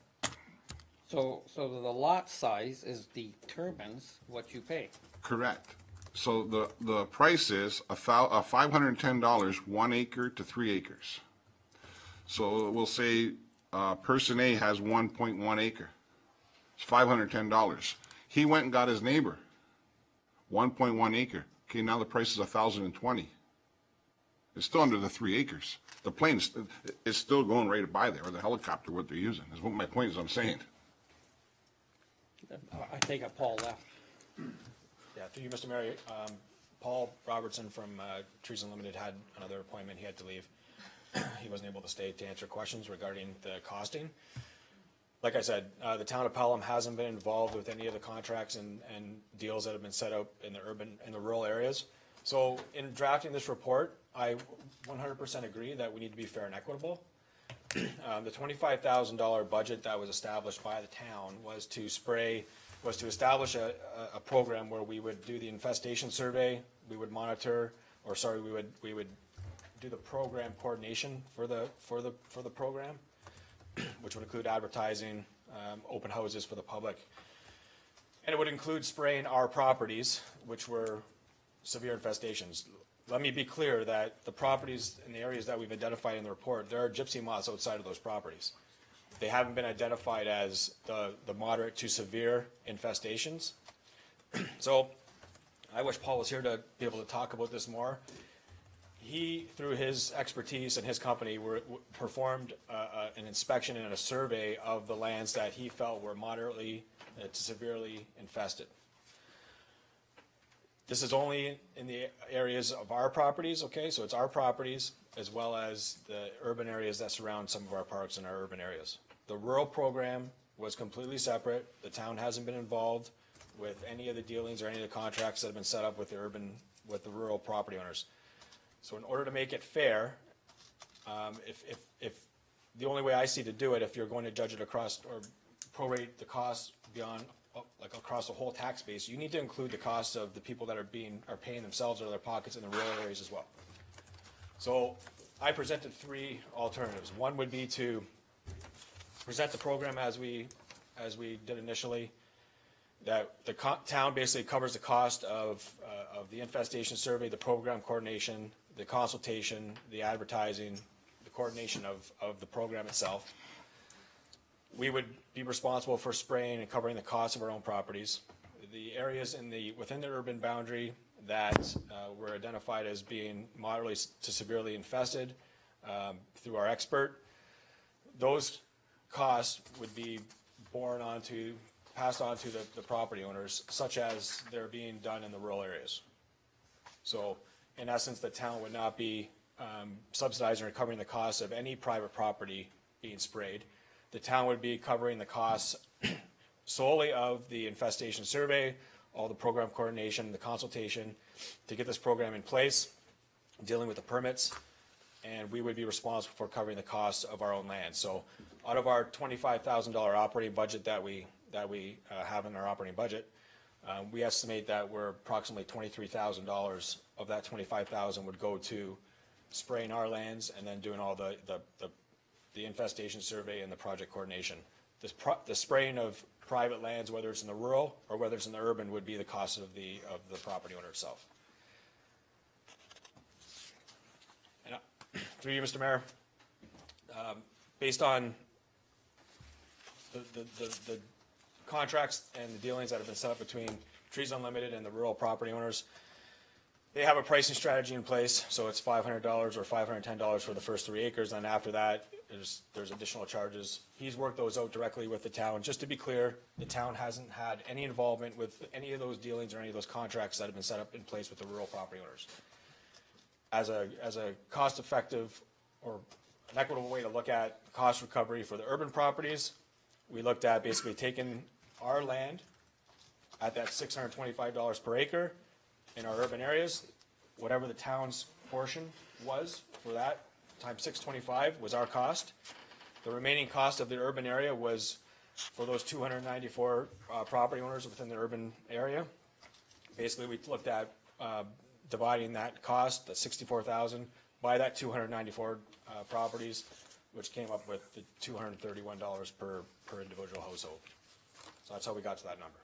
So the lot size is determines what you pay. Correct. So the price is $510, 1 acre to 3 acres. So we'll say person A has 1.1 acre. It's $510. He went and got his neighbor, 1.1 acre. Okay, now the price is $1,020. It's still under the 3 acres. The plane is still going right by there, or the helicopter, what they're using, is what my point is I'm saying. I take it Paul left. Yeah, through you, Mr. Mayor, Paul Robertson from Trees Unlimited had another appointment. He had to leave. He wasn't able to stay to answer questions regarding the costing. Like I said, the town of Pelham hasn't been involved with any of the contracts and deals that have been set up in the urban and the rural areas. So in drafting this report, I 100% agree that we need to be fair and equitable. The $25,000 budget that was established by the town was to establish a program where we would do the infestation survey, we would monitor, or sorry, we would do the program coordination for the program, which would include advertising, open houses for the public. And it would include spraying our properties, which were severe infestations. Let me be clear that the properties in the areas that we've identified in the report, there are gypsy moths outside of those properties. They haven't been identified as the moderate to severe infestations. So I wish Paul was here to be able to talk about this more. he, through his expertise and his company, performed an inspection and a survey of the lands that he felt were moderately to severely infested. This is only in the areas of our properties, okay? So it's our properties as well as the urban areas that surround some of our parks and our urban areas. The rural program was completely separate. The town hasn't been involved with any of the dealings or any of the contracts that have been set up with the rural property owners. So in order to make it fair, if the only way I see to do it, if you're going to judge it across or prorate the cost beyond, like across the whole tax base, you need to include the costs of the people that are paying themselves out of their pockets in the rural areas as well. So I presented three alternatives. One would be to present the program as we did initially, that the town basically covers the cost of the infestation survey, the program coordination, the consultation, the advertising, the coordination of the program itself. We would be responsible for spraying and covering the cost of our own properties. The areas within the urban boundary that were identified as being moderately to severely infested through our expert, those costs would be passed on to the property owners, such as they're being done in the rural areas. So in essence, the town would not be subsidizing or covering the costs of any private property being sprayed. The town would be covering the costs solely of the infestation survey, all the program coordination, the consultation to get this program in place, dealing with the permits, and we would be responsible for covering the costs of our own land. So out of our $25,000 operating budget that we have in our operating budget, we estimate that we're approximately $23,000 of that $25,000 would go to spraying our lands and then doing all the infestation survey and the project coordination. The spraying of private lands, whether it's in the rural or whether it's in the urban, would be the cost of the property owner itself. And through you, Mr. Mayor, based on the contracts and the dealings that have been set up between Trees Unlimited and the rural property owners, they have a pricing strategy in place. So it's $500 or $510 for the first 3 acres, and after that, there's additional charges. He's worked those out directly with the town. Just to be clear, the town hasn't had any involvement with any of those dealings or any of those contracts that have been set up in place with the rural property owners. As a cost-effective or an equitable way to look at cost recovery for the urban properties, we looked at basically taking our land at that $625 per acre in our urban areas, whatever the town's portion was for that, times 625 was our cost. The remaining cost of the urban area was for those 294 property owners within the urban area. Basically, we looked at dividing that cost, the $64,000, by that 294 properties, which came up with the $231 per individual household. So that's how we got to that number.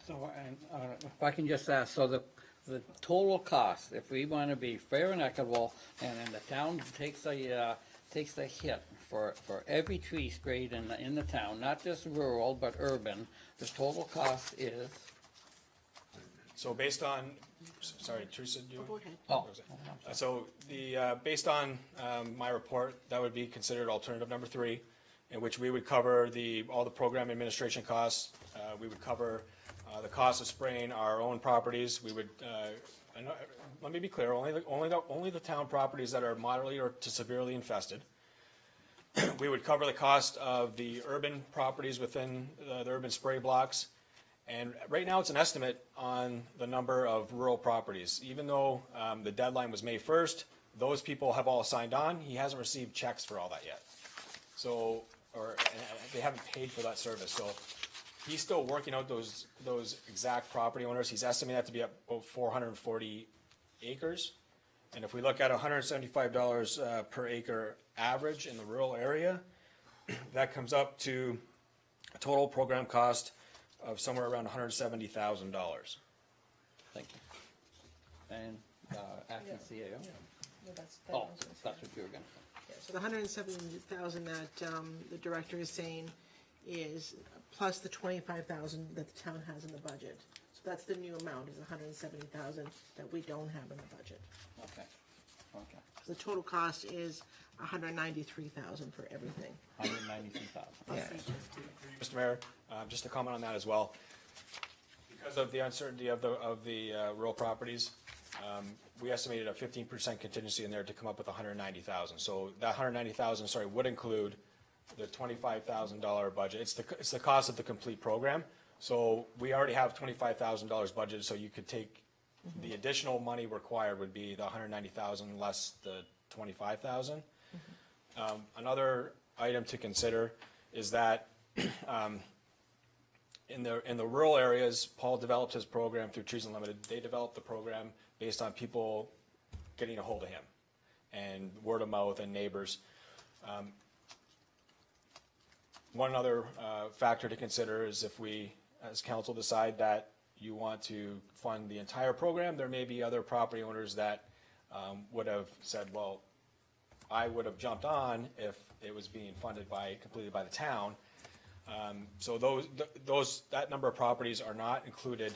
So, and if I can just ask, so the total cost, if we want to be fair and equitable, and then the town takes the hit for every tree sprayed in the town, not just rural but urban, the total cost is? So based on, sorry, Teresa, do you? Go ahead. Oh. So based on my report, that would be considered alternative number 3, in which we would cover all the program administration costs. We would cover the cost of spraying our own properties. We would, and let me be clear, only the town properties that are moderately or to severely infested. We would cover the cost of the urban properties within the urban spray blocks. And right now it's an estimate on the number of rural properties. Even though the deadline was May 1st, those people have all signed on. He hasn't received checks for all that yet. So, they haven't paid for that service. So he's still working out those exact property owners. He's estimating that to be about 440 acres. And if we look at $175 per acre average in the rural area, that comes up to a total program cost of somewhere around $170,000. Thank you. And acting CAO? No, that's Oh, that's what you were going to say. So the $170,000 that the director is saying is plus the $25,000 that the town has in the budget. So That's the new amount, is 170,000 that we don't have in the budget. Okay, okay. The total cost is 193,000 for everything. 193,000. Mr. Mayor, just to comment on that as well. Because of the uncertainty of the rural properties, we estimated a 15% contingency in there to come up with 190,000. So that 190,000, sorry, would include the $25,000 budget. It's the cost of the complete program. So we already have $25,000 budgeted, so you could take the additional money required would be the 190,000 less the 25,000. Another item to consider is that in the rural areas, Paul developed his program through Trees Unlimited. They developed the program based on people getting a hold of him and word of mouth and neighbors. One other factor to consider is if we, as council, decide that you want to fund the entire program, there may be other property owners that would have said, well, I would have jumped on if it was being funded completely by the town. So that number of properties are not included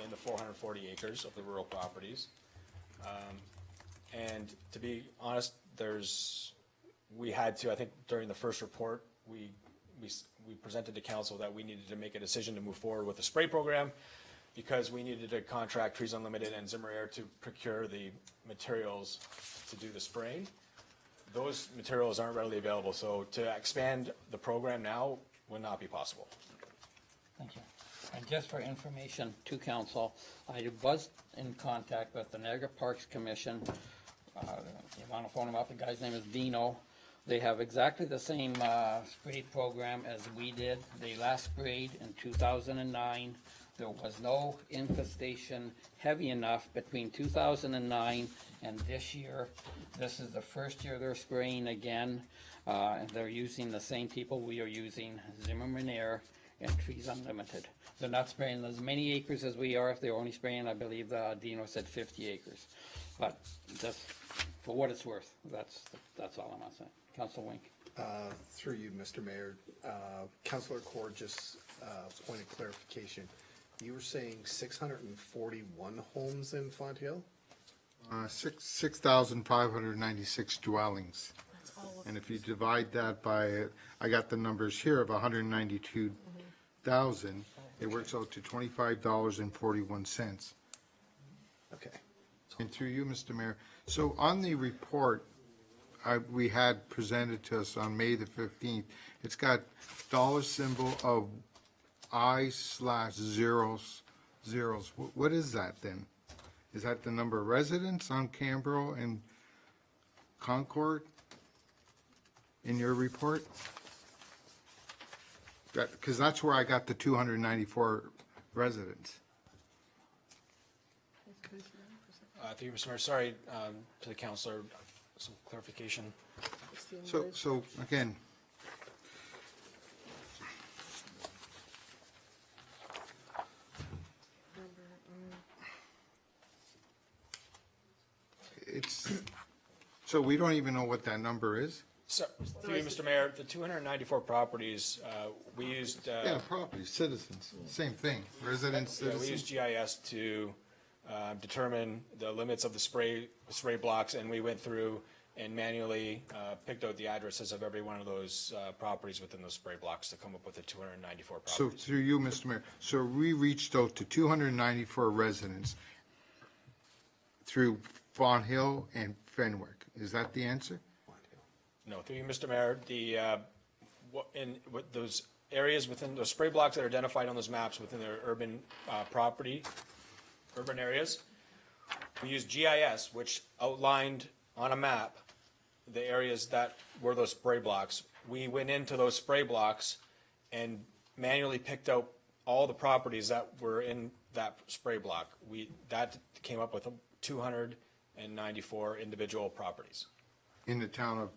in the 440 acres of the rural properties. And to be honest, we had to, I think during the first report, we presented to council that we needed to make a decision to move forward with the spray program because we needed to contract Trees Unlimited and Zimmer Air to procure the materials to do the spraying. Those materials aren't readily available, so to expand the program now would not be possible. Thank you. And just for information to council, I was in contact with the Niagara Parks Commission. You want to phone him up, the guy's name is Dino. They have exactly the same spray program as we did. They last sprayed in 2009. There was no infestation heavy enough between 2009 and this year. This is the first year they're spraying again. And they're using the same people we are using, Zimmerman Air and Trees Unlimited. They're not spraying as many acres as we are. They're only spraying, I believe, Dino said 50 acres. But just for what it's worth, that's all I'm saying. Councilor Wink. Through you, Mr. Mayor, Councilor Cord, just point of clarification. You were saying 641 homes in Font Hill? 6,596 dwellings. And if you divide that by, I got the numbers here of 192,000, it works out to $25.41. Okay. And through you, Mr. Mayor, so on the report we had presented to us on May the 15th, it's got dollar symbol of I/zeros. What is that then? Is that the number of residents on Canberra and Concord in your report? Because that's where I got the 294 residents. Through you, Mr. Mayor, sorry to the councillor, some clarification. So again, so we don't even know what that number is? So, through you, Mr. Mayor, the 294 properties, we used. Yeah, property, citizens, same thing, residents, Yeah, we citizens. used GIS to determine the limits of the spray blocks, and we went through and manually picked out the addresses of every one of those properties within those spray blocks to come up with the 294 So properties. through you, Mr. Mayor, so we reached out to 294 residents through Fawn Hill and Fenwick. Is that the answer? No, through you, Mr. Mayor, those areas within those spray blocks that are identified on those maps within their urban urban areas, we used GIS, which outlined on a map the areas that were those spray blocks. We went into those spray blocks and manually picked out all the properties that were in that spray block. That came up with 294 individual properties. In the town of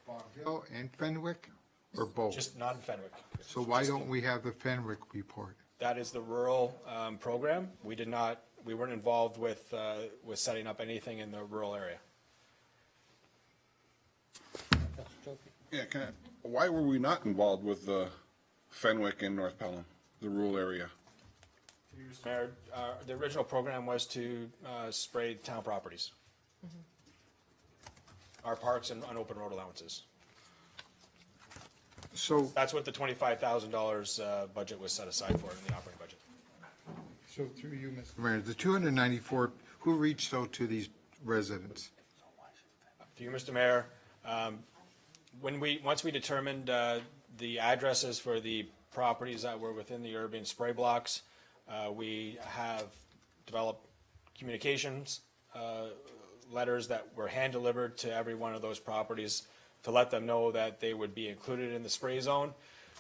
Fawn Hill and Fenwick, or both? Just not in Fenwick. So why don't we have the Fenwick report? That is the rural program. We weren't involved with setting up anything in the rural area. Yeah, why were we not involved with Fenwick and North Pelham, the rural area? Mayor, the original program was to spray town properties. Our parks and open road allowances. So, That's what the $25,000 budget was set aside for in the operating budget. so through you, Mr. Mayor, the 294, who reached out to these residents? To you, Mr. Mayor, once we determined the addresses for the properties that were within the urban spray blocks, we have developed communications letters that were hand-delivered to every one of those properties to let them know that they would be included in the spray zone.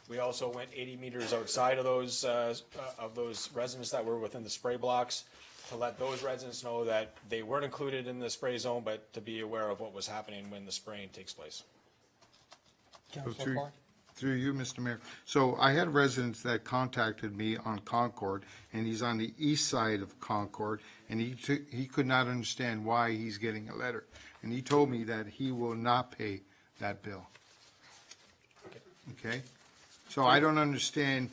We also went 80 meters outside of those residents that were within the spray blocks to let those residents know that they weren't included in the spray zone, but to be aware of what was happening when the spraying takes place. So through you, Mr. Mayor. So I had residents that contacted me on Concord, and he's on the east side of Concord, and he could not understand why he's getting a letter. And he told me that he will not pay that bill. Okay? So I don't understand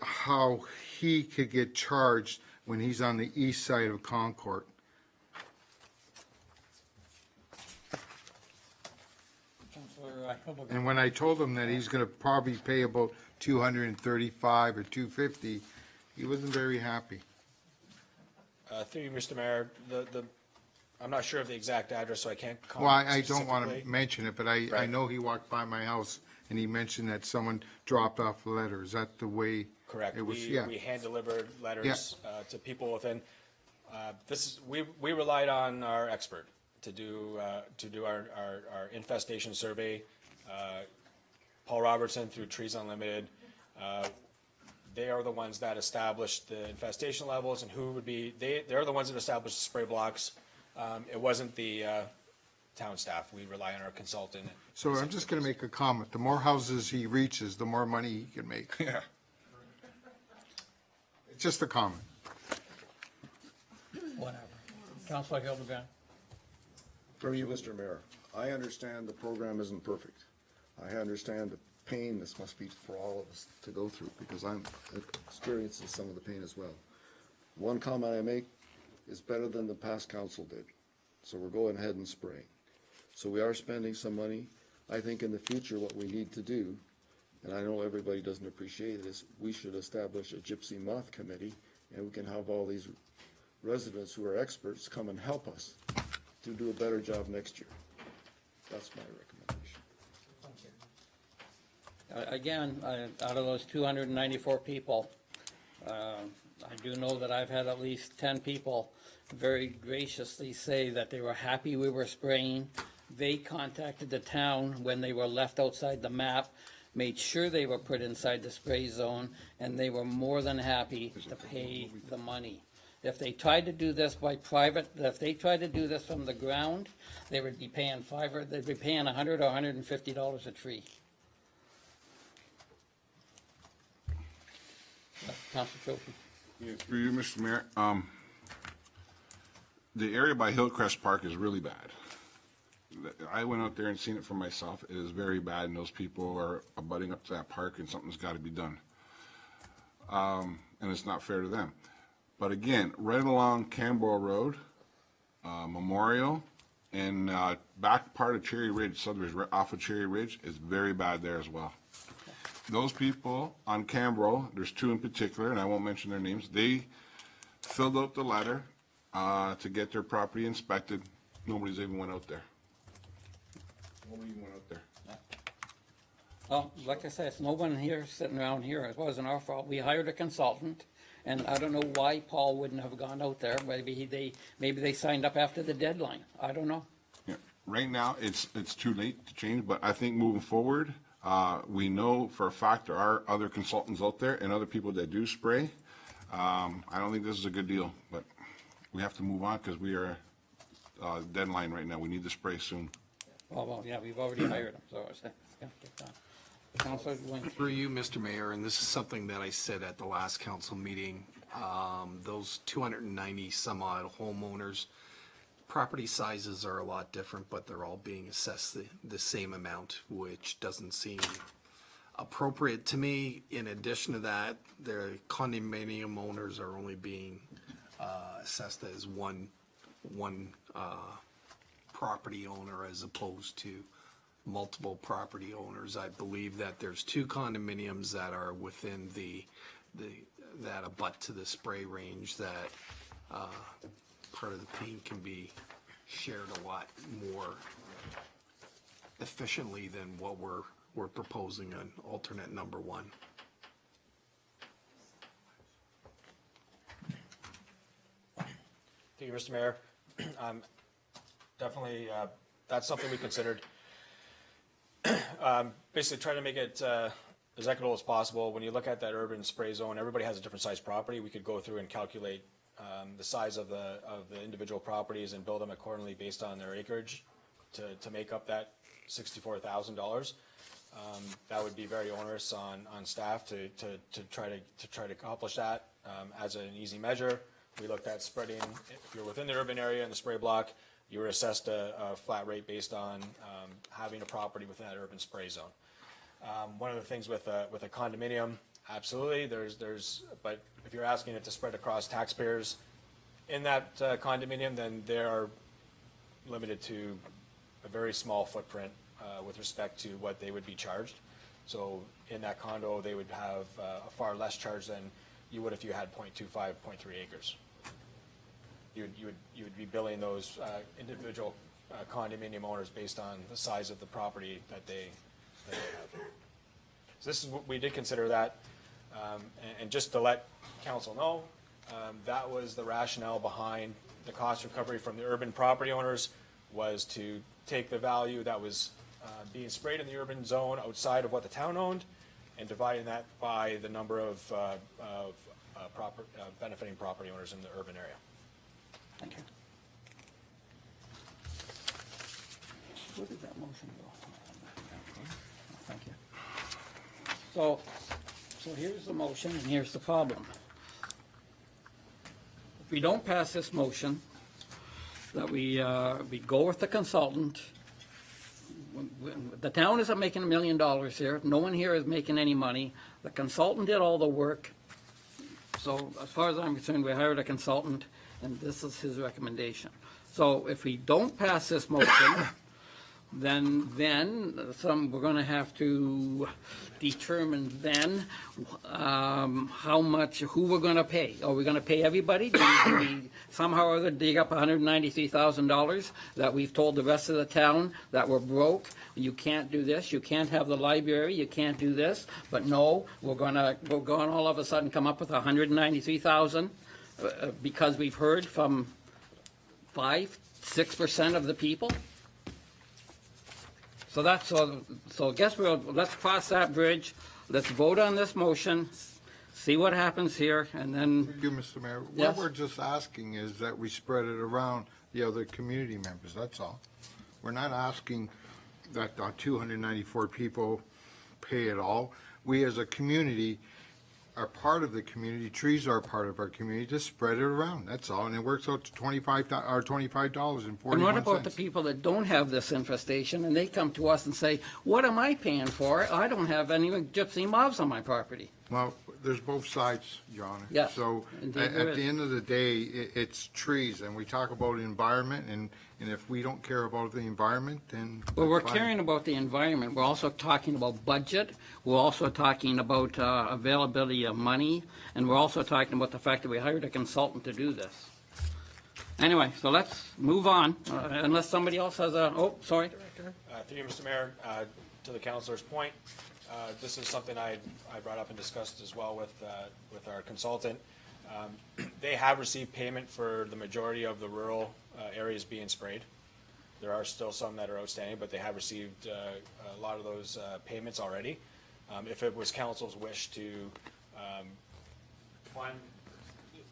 how he could get charged when he's on the east side of Concord. And when I told him that he's gonna probably pay about 235 or 250, he wasn't very happy. Through you, Mr. Mayor, I'm not sure of the exact address, so I can't Well, comment I don't want to specifically. mention it, but I Right. know he walked by my house and he mentioned that someone dropped off a letter. Is that the way? Correct. It was, We yeah. hand-delivered letters to people within, we relied on our expert to do our infestation survey. Paul Robertson through Trees Unlimited. They are the ones that established the infestation levels and who would be, they're the ones that established the spray blocks. It wasn't the town staff. We rely on our consultant. So I'm just going to make a comment. The more houses he reaches, the more money he can make. Yeah. It's just a comment. Whatever. Councilor Hildebrand. Through you, Mr. Mayor, I understand the program isn't perfect. I understand the pain this must be for all of us to go through, because I'm experiencing some of the pain as well. One comment I make is better than the past council did. So we're going ahead and spraying. So we are spending some money. I think in the future what we need to do, and I know everybody doesn't appreciate it, is we should establish a gypsy moth committee, and we can have all these residents who are experts come and help us to do a better job next year. That's my recommendation. Again, out of those 294 people, I do know that I've had at least 10 people very graciously say that they were happy we were spraying. They contacted the town when they were left outside the map, made sure they were put inside the spray zone, and they were more than happy to pay the money. If they tried to do this by private, if they tried to do this from the ground, they would be paying they'd be paying $100 or $150 a tree. Councilor Trophy. Yeah, through you, Mr. Mayor, the area by Hillcrest Park is really bad. I went out there and seen it for myself. It is very bad, and those people are abutting up to that park, and something's got to be done. And it's not fair to them. But again, right along Campbell Road, Memorial, and back part of Cherry Ridge, Southridge, right off of Cherry Ridge, is very bad there as well. Those people on Campbell, there's two in particular, and I won't mention their names, they filled out the letter to get their property inspected. Nobody's even went out there. Nobody even went out there. Well, like I said, it's no one here sitting around here. It wasn't our fault. We hired a consultant, and I don't know why Paul wouldn't have gone out there. Maybe they signed up after the deadline. I don't know. Yeah. Right now, it's too late to change, but I think moving forward, we know for a fact there are other consultants out there and other people that do spray. I don't think this is a good deal, but we have to move on because we are deadline right now. We need to spray soon. Well, yeah, we've already hired him, so it's going to get done. Councilor Wing. Through you, Mr. Mayor, and this is something that I said at the last council meeting, those 290 some odd homeowners, property sizes are a lot different, but they're all being assessed the same amount, which doesn't seem appropriate to me. In addition to that, the condominium owners are only being assessed as one property owner as opposed to multiple property owners. I believe that there's 2 condominiums that are within that abut to the spray range, that part of the paint can be shared a lot more efficiently than what we're proposing on alternate number 1. Thank you, Mr. Mayor. Definitely, that's something we considered. Basically, try to make it as equitable as possible. When you look at that urban spray zone, everybody has a different size property. We could go through and calculate the size of the individual properties and build them accordingly based on their acreage to make up that $64,000. That would be very onerous on staff to try to accomplish that as an easy measure. We looked at spreading, if you're within the urban area in the spray block, you were assessed a flat rate based on having a property within that urban spray zone. One of the things with a condominium, absolutely, but if you're asking it to spread across taxpayers in that condominium, then they are limited to a very small footprint with respect to what they would be charged. So in that condo, they would have a far less charge than you would if you had 0.25, 0.3 acres. You would be billing those individual condominium owners based on the size of the property that they have. So this is what we did consider that, and just to let council know, that was the rationale behind the cost recovery from the urban property owners, was to take the value that was being sprayed in the urban zone outside of what the town owned, and dividing that by the number of benefiting property owners in the urban area. Thank you. Where did that motion go? Thank you. So here's the motion, and here's the problem. If we don't pass this motion, that we go with the consultant. The town isn't making $1 million here. No one here is making any money. The consultant did all the work. So as far as I'm concerned, we hired a consultant, and this is his recommendation. So if we don't pass this motion, then we're going to have to determine then how much, who we're going to pay. Are we going to pay everybody? Do we somehow or other dig up $193,000 that we've told the rest of the town that we're broke? You can't do this. You can't have the library. You can't do this. But no, we're going all of a sudden come up with $193,000 because we've heard from 5-6% of the people. So that's so. Guess let's cross that bridge. Let's vote on this motion, see what happens here, and then. Thank you, Mr. Mayor. Yes? What we're just asking is that we spread it around the other community members. That's all. We're not asking that 294 people pay it all. We, as a community, are part of the community. Trees are part of our community. Just spread it around. That's all, and it works out to $25.41. And what about the people that don't have this infestation, and they come to us and say, "What am I paying for? I don't have any gypsy moths on my property." Well, there's both sides, Your Honor. Yes, So indeed at there is. the end of the day, it's trees, and we talk about environment, and if we don't care about the environment, then. Well, we're that's fine. caring about the environment. We're also talking about budget. We're also talking about availability of money, and we're also talking about the fact that we hired a consultant to do this. Anyway, so let's move on, unless somebody else has oh, sorry. Through you, Mr. Mayor, to the councilor's point, this is something I brought up and discussed as well with our consultant. They have received payment for the majority of the rural areas being sprayed. There are still some that are outstanding, but they have received a lot of those payments already. If it was council's wish to fund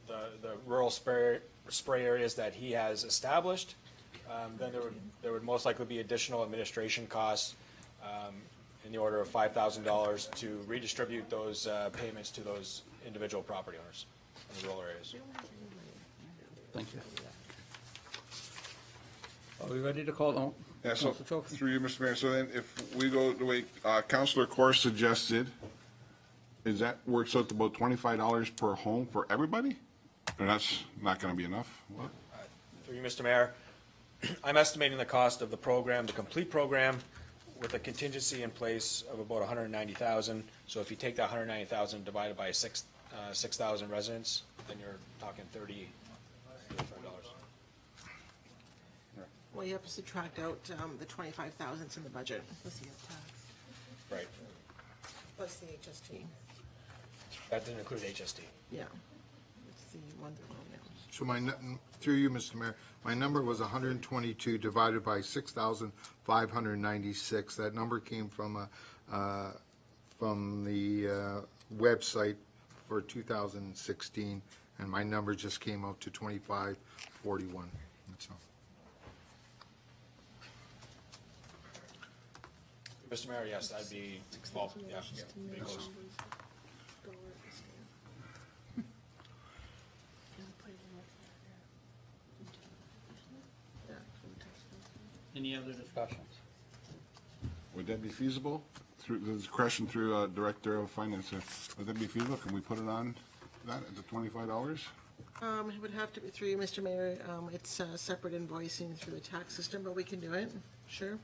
the rural spray areas that he has established, then there would most likely be additional administration costs in the order of $5,000 to redistribute those payments to those individual property owners in the rural areas. Thank you. Are we ready to call? Oh, Yeah, so, Councilor Chocum. through you, Mr. Mayor, so then if we go the way Councilor Corr suggested, is that works out to about $25 per home for everybody? Or that's not gonna be enough? What? Through you, Mr. Mayor, I'm estimating the cost of the program, the complete program, with a contingency in place of about 190,000. So if you take that 190,000 divided by 6,000 residents, then you're talking $35. Well, you have to subtract out the 25,000 in the budget. Plus the tax, Right. plus the HST. That didn't include HST. Yeah. It's the one that, yeah. So through you, Mr. Mayor, my number was 122 divided by 6,596. That number came from the website for 2016, and my number just came out to 2541. That's all. Mr. Mayor, yes, that'd be, well, yeah, pretty close. Any other discussions? Would that be feasible? Through, there's a question through Director of Finance. Would that be feasible? Can we put it on that at the $25? It would have to be through you, Mr. Mayor. It's separate invoicing through the tax system, but we can do it, sure.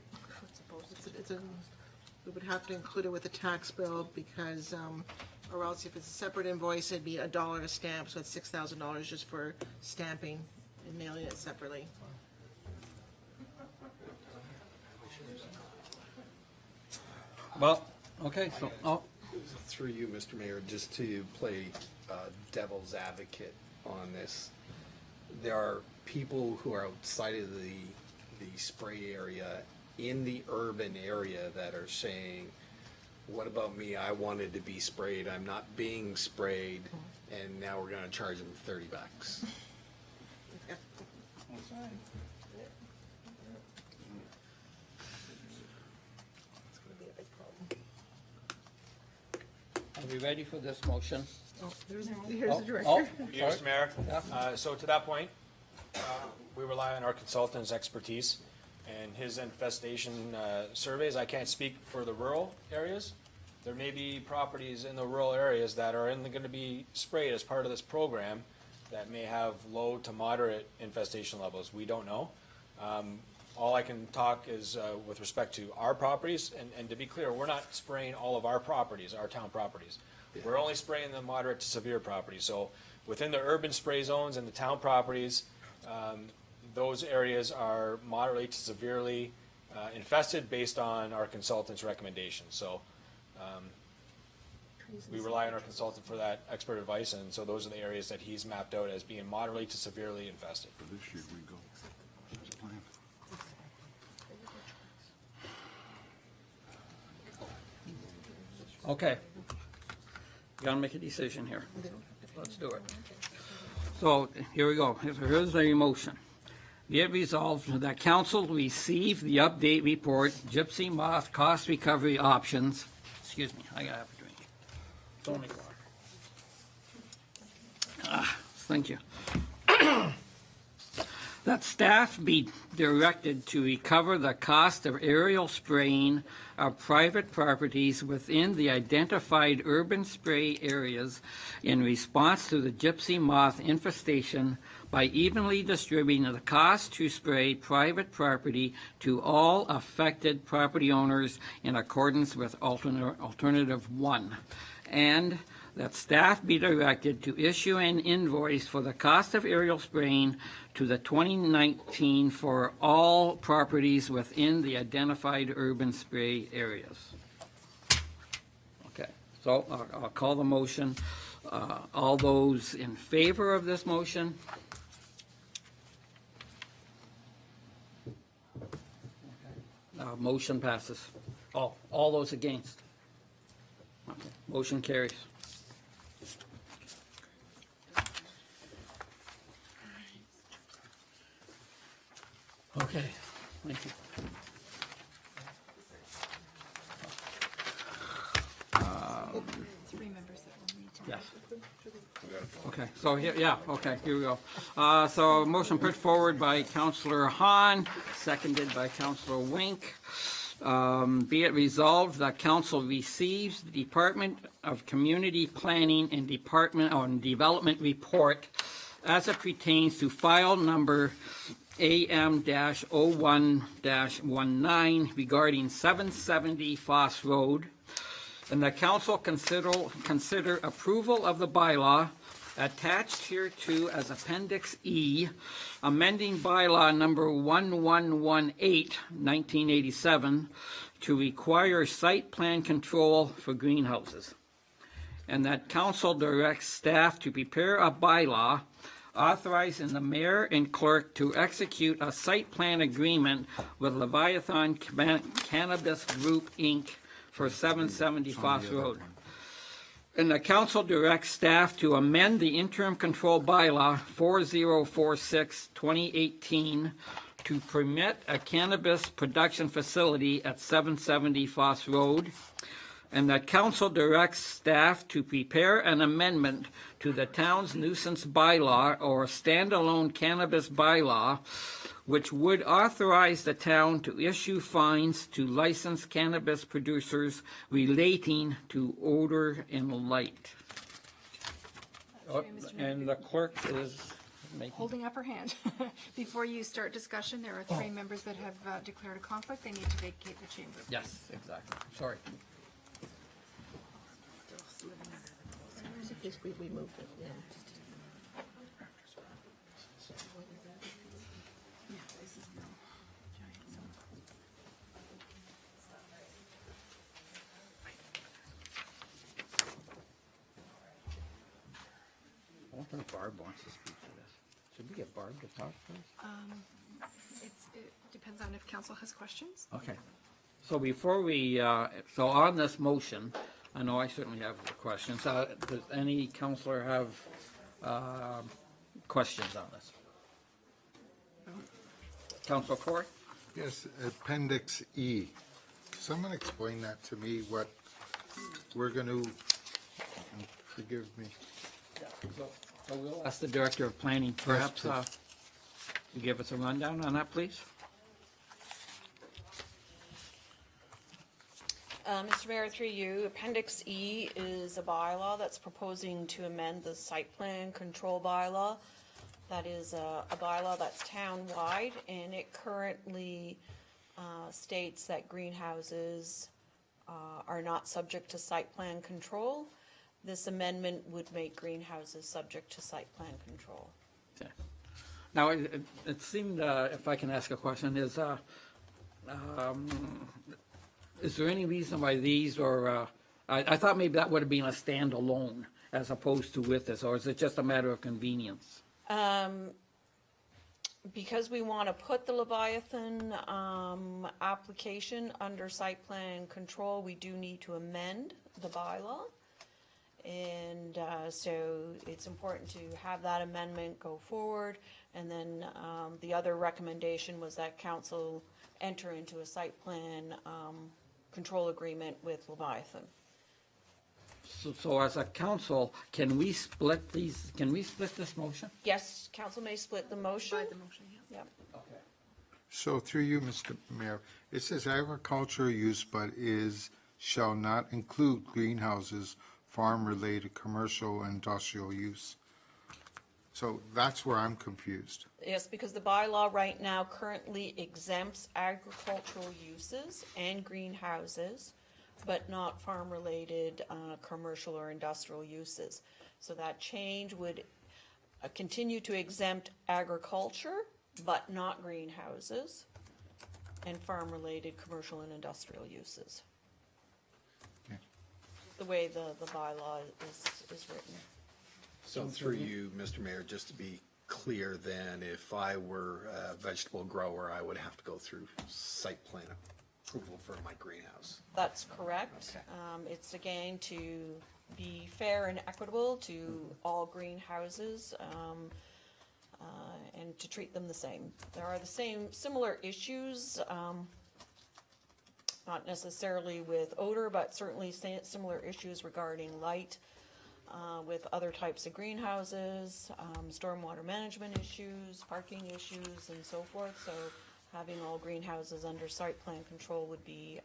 We would have to include it with the tax bill because, or else if it's a separate invoice, it'd be $1 a stamp, so it's $6,000 just for stamping and mailing it separately. Well, okay, so, oh, Through you, Mr. Mayor, just to play devil's advocate on this, there are people who are outside of the spray area in the urban area that are saying, what about me? I wanted to be sprayed. I'm not being sprayed, and now we're going to charge them $30. are we ready for this motion? Here's the Oh, director. Yeah, Mr. Mayor, Yeah. so to that point, we rely on our consultant's expertise and his infestation surveys. I can't speak for the rural areas. There may be properties in the rural areas that are going to be sprayed as part of this program that may have low to moderate infestation levels. We don't know. All I can talk is with respect to our properties, and to be clear, we're not spraying all of our properties, our town properties. We're only spraying the moderate to severe properties. So within the urban spray zones and the town properties, those areas are moderately to severely infested based on our consultant's recommendations. So we rely on our consultant for that expert advice, and so those are the areas that he's mapped out as being moderately to severely infested. For this year, we go. What's the plan? Okay. Gotta make a decision here. Let's do it. So, here we go. Here's the motion. Be it resolved that council receive the update report, gypsy moth cost recovery options. Excuse me, I gotta have a drink. It's only water. Thank you. That staff be directed to recover the cost of aerial spraying of private properties within the identified urban spray areas in response to the gypsy moth infestation by evenly distributing the cost to spray private property to all affected property owners in accordance with alternative 1. And that staff be directed to issue an invoice for the cost of aerial spraying to the 2019 for all properties within the identified urban spray areas. Okay, so I'll call the motion. All those in favor of this motion? Motion passes. All those against? Okay, motion carries. Okay, thank you. 3 members that will need to Yes. Okay, so here, yeah, okay, here we go. So motion put forward by Councillor Hahn, seconded by Councillor Wink. Be it resolved that council receives the Department of Community Planning and Department on Development report as it pertains to file number AM-01-19 regarding 770 Foss Road, and the council consider approval of the bylaw attached hereto as Appendix E, amending bylaw number 1118, 1987, to require site plan control for greenhouses. And that council directs staff to prepare a bylaw authorizing the mayor and clerk to execute a site plan agreement with Leviathan Cannabis Group, Inc. for 770 Foss Road. And the council directs staff to amend the interim control bylaw 4046-2018 to permit a cannabis production facility at 770 Foss Road. And that council directs staff to prepare an amendment to the town's nuisance bylaw or standalone cannabis bylaw, which would authorize the town to issue fines to licensed cannabis relating to odor and light. And the clerk is making... Holding up her hand. Before you start discussion, there are three members that have declared a conflict. They need to vacate the chamber. Yes, exactly. Sorry. We moved it, yeah. I wonder if Barb wants to speak to this. Should we get Barb to talk first? It depends on if council has questions. Okay. So before we, so on this motion, I know I certainly have questions. Does any councillor have questions on this? Councillor Court? Yes, Appendix E. Someone explain that to me, what we're going to, forgive me. So we'll ask the Director of Planning, perhaps, to give us a rundown on that, please. Mr. Mayor, through you, Appendix E is a bylaw that's proposing to amend the site plan control bylaw. That is a bylaw that's town-wide, and it currently states that greenhouses are not subject to site plan control. This amendment would make greenhouses subject to site plan control. Okay. Now, it seemed, if I can ask a question, is there any reason why these, or I thought maybe that would have been a standalone as opposed to with this, or is it just a matter of convenience? Because we want to put the Leviathan application under site plan control, we do need to amend the bylaw. And so it's important to have that amendment go forward. And then the other recommendation was that council enter into a site plan control agreement with Leviathan. So as a council, can we split these, can we split this motion? Yes, council may split the motion. By the motion, yeah. Yep. Okay. So through you, Mr. Mayor, it says agricultural use, but shall not include greenhouses, farm-related, commercial, industrial use. So that's where I'm confused. Yes, because the bylaw right now currently exempts agricultural uses and greenhouses, but not farm-related, commercial or industrial uses. So that change would continue to exempt agriculture, but not greenhouses, and farm-related, commercial and industrial uses. Okay. The way the bylaw is written. So through you, Mr. Mayor, just to be clear then, if I were a vegetable grower, I would have to go through site plan approval for my greenhouse. That's correct. Okay. It's again to be fair and equitable to all greenhouses, and to treat them the same. There are the similar issues, not necessarily with odor, but certainly similar issues regarding light, with other types of greenhouses, stormwater management issues, parking issues, and so forth. So having all greenhouses under site plan control would be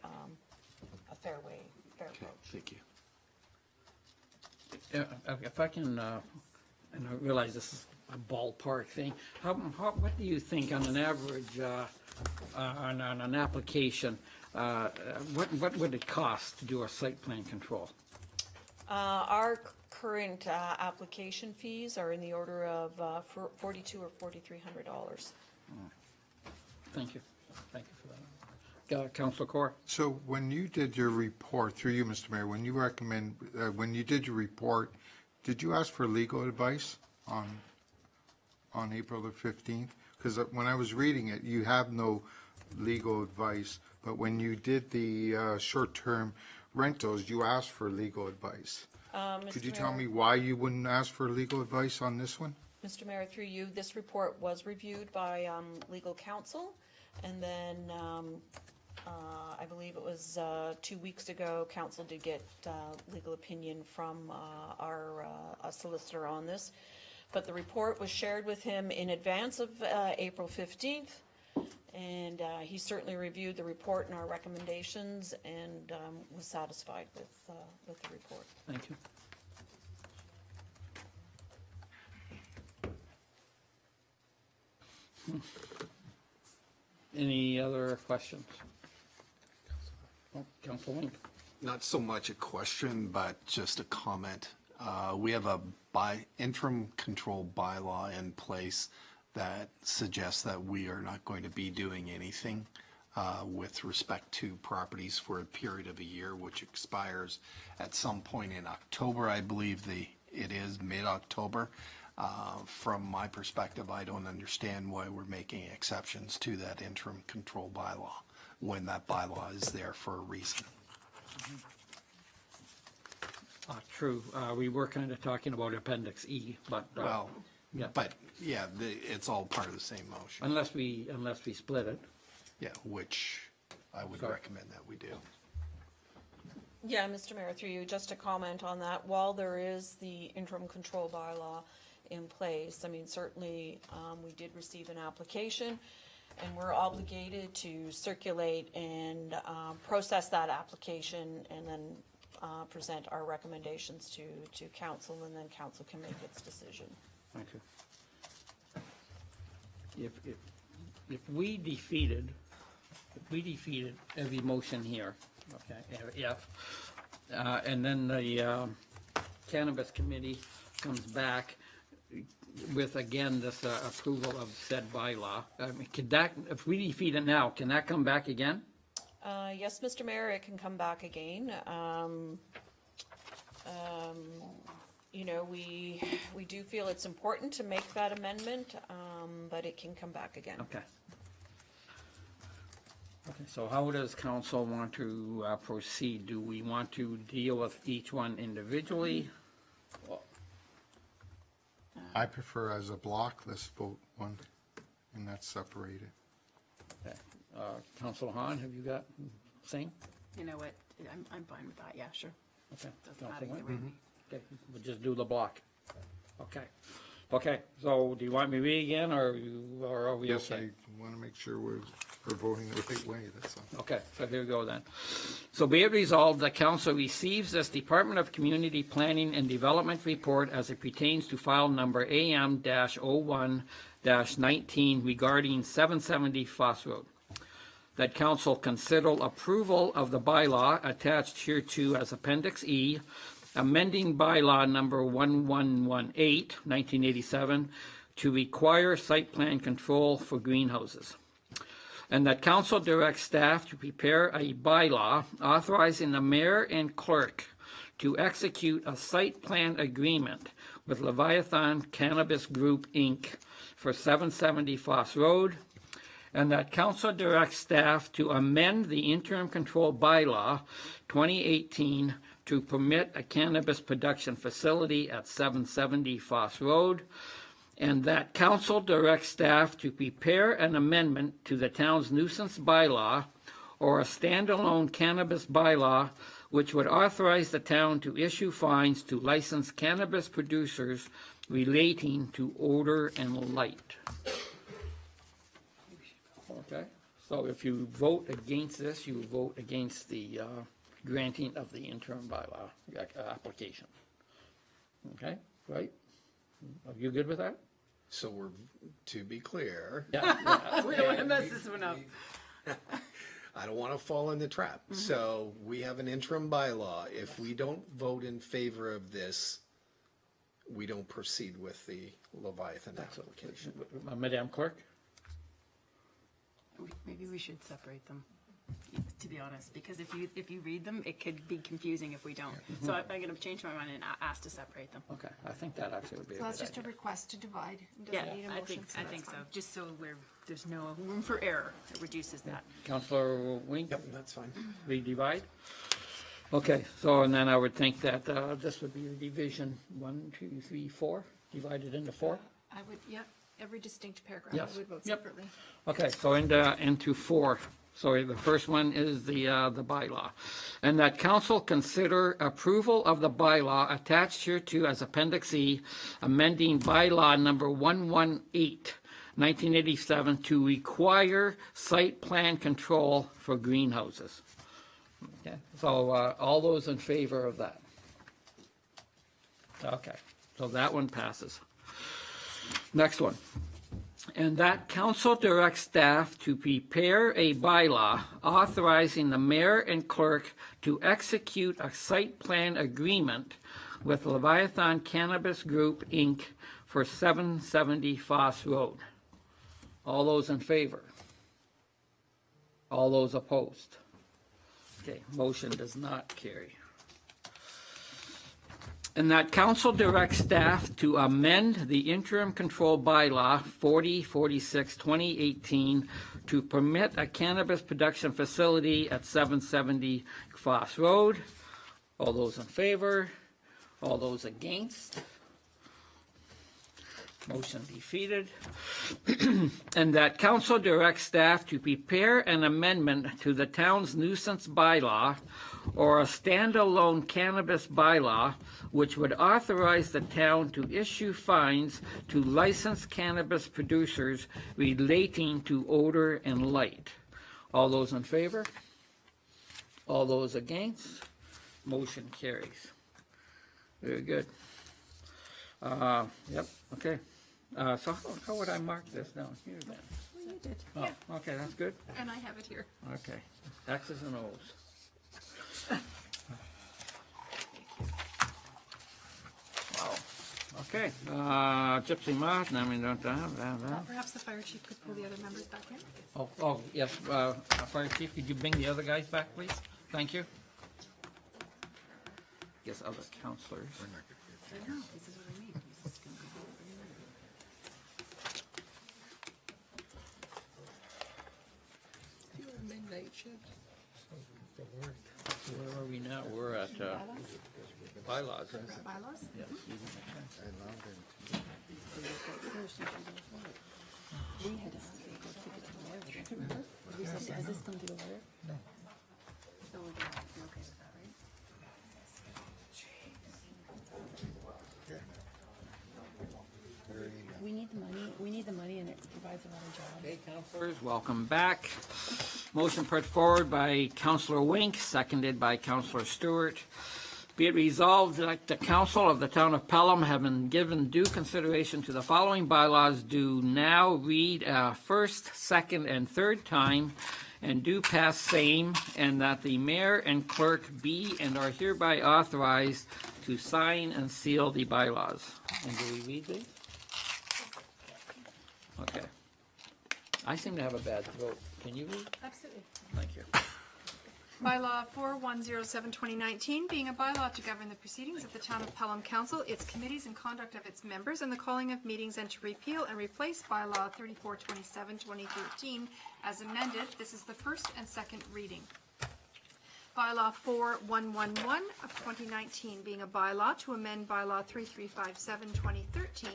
a fair approach. Thank you. If I can, and I realize this is a ballpark thing, what do you think on an average, on an application, what would it cost to do a site plan control? Our current application fees are in the order of $4,200 or $4,300. Thank you. Thank you for that. Councilor Corr? So when you did your report, through you, Mr. Mayor, when you did your report, did you ask for legal advice on April the 15th? Because when I was reading it, you have no legal advice, but when you did the short-term rentals, you asked for legal advice. Could you tell me why you wouldn't ask for legal advice on this one? Mr. Mayor, through you, this report was reviewed by legal counsel, and then I believe it was 2 weeks ago, council did get legal opinion from our solicitor on this. But the report was shared with him in advance of April 15th, and he certainly reviewed the report and our recommendations and was satisfied with the report. Thank you. Any other questions? Councilor Wink? Not so much a question, but just a comment. We have a interim control bylaw in place that suggests that we are not going to be doing anything with respect to properties for a period of a year, which expires at some point in October. I believe it is mid-October. From my perspective, I don't understand why we're making exceptions to that interim control bylaw when that bylaw is there for a reason. True. We were kind of talking about Appendix E, but Well, yeah. but yeah, it's all part of the same motion. Unless we split it. Yeah, which I would Sorry. recommend that we do. Yeah, Mr. Mayor, through you, just to comment on that, while there is the interim control bylaw in place, I mean, certainly we did receive an application, and we're obligated to circulate and process that application and then present our recommendations to council, and then council can make its decision. Thank you. If we defeated every motion here, okay, and then the Cannabis Committee comes back with, again, this approval of said bylaw, I mean, could that, if we defeat it now, can that come back again? Yes, Mr. Mayor, it can come back again. You know, we do feel it's important to make that amendment, but it can come back again. Okay. Okay, so how does council want to proceed? Do we want to deal with each one individually? I prefer as a block, let's vote one, and that's separated. Okay. Councilor Hahn, have you got same? You know what, I'm fine with that, yeah, sure. Okay. Doesn't matter Councilor either Wayne? way. Okay, we'll just do the block. Okay. Okay, so do you want me to read again, or are we Yes, okay? I want to make sure we're voting the right way, that's all. Okay, so here we go then. So be it resolved that council receives this Department of Community Planning and Development report as it pertains to file number AM-01-19 regarding 770 Foss Road. That council consider approval of the bylaw attached hereto as Appendix E, amending bylaw number 1118, 1987, to require site plan control for greenhouses. And that council directs staff to prepare a bylaw authorizing the mayor and clerk to execute a site plan agreement with Leviathan Cannabis Group, Inc. for 770 Foss Road, and that council directs staff to amend the interim control bylaw 2018 to permit a cannabis production facility at 770 Foss Road, and that council directs staff to prepare an amendment to the town's nuisance bylaw or a standalone cannabis bylaw which would authorize the town to issue fines to licensed cannabis producers relating to odor and light. Okay, so if you vote against this, you vote against the granting of the interim bylaw application. Okay, right? Are you good with that? So we're, to be clear, Yeah. We don't want to mess this one up. I don't want to fall in the trap. So we have an interim bylaw. If we don't vote in favor of this, we don't proceed with the Leviathan application. Madam Clerk? Maybe we should separate them, to be honest, because if you read them, it could be confusing if we don't. So I'm going to change my mind and ask to separate them. Okay, I think that actually would be a So good that's just a idea. request to divide. It Yeah, doesn't need a I motion, think that's so, fine. just so there's no room for error. It reduces that. Councillor Wink? Yep, that's fine. We divide? Okay, so, and then I would think that this would be a division 1, 2, 3, 4, divided into 4? I would, yep, every distinct paragraph, Yes. I would vote Yep. separately. Okay, so into 4. So the first one is the bylaw. And that council consider approval of the bylaw attached hereto as Appendix E, amending bylaw number 118, 1987, to require site plan control for greenhouses. Okay, so all those in favor of that? Okay, so that one passes. Next one. And that council directs staff to prepare a bylaw authorizing the mayor and clerk to execute a site plan agreement with Leviathan Cannabis Group, Inc. for 770 Foss Road. All those in favor? All those opposed? Okay, motion does not carry. And that council directs staff to amend the interim control bylaw 4046/2018 to permit a cannabis production facility at 770 Foss Road. All those in favor? All those against? Motion defeated. And that council directs staff to prepare an amendment to the town's nuisance bylaw or a standalone cannabis bylaw which would authorize the town to issue fines to licensed cannabis producers relating to odor and light. All those in favor? All those against? Motion carries. Very good. Yep, okay. So how would I mark this down here then? Well, you did. Oh, okay, that's good. And I have it here. Okay, X's and O's. Wow. Okay, Gypsy Moth, I mean, don't have that. Perhaps the fire chief could pull the other members back in. Oh, yes, Fire Chief, could you bring the other guys back, please? Thank you. Yes, other counselors. I know, this is what I mean. This is gonna be hard for you. Midnight shift. Where are we now? We're at bylaws, right? Bylaws? Yes. Has this gone to the lawyer? No. So we're okay with that, right? We need the money and it provides a lot of jobs. Okay, councilors, welcome back. Motion put forward by Councillor Wink, seconded by Councillor Stewart. Be it resolved that the council of the town of Pelham, having given due consideration to the following bylaws, do now read first, second, and third time, and do pass same, and that the mayor and clerk be and are hereby authorized to sign and seal the bylaws. And do we read these? Okay. I seem to have a bad throat. Can you read? Absolutely. Thank you. Bylaw 4107/2019, being a bylaw to govern the proceedings of the Town of Pelham Council, its committees and conduct of its members, and the calling of meetings, and to repeal and replace bylaw 3427/2013 as amended. This is the first and second reading. Bylaw 4111 of 2019, being a bylaw to amend bylaw 3357, 2013,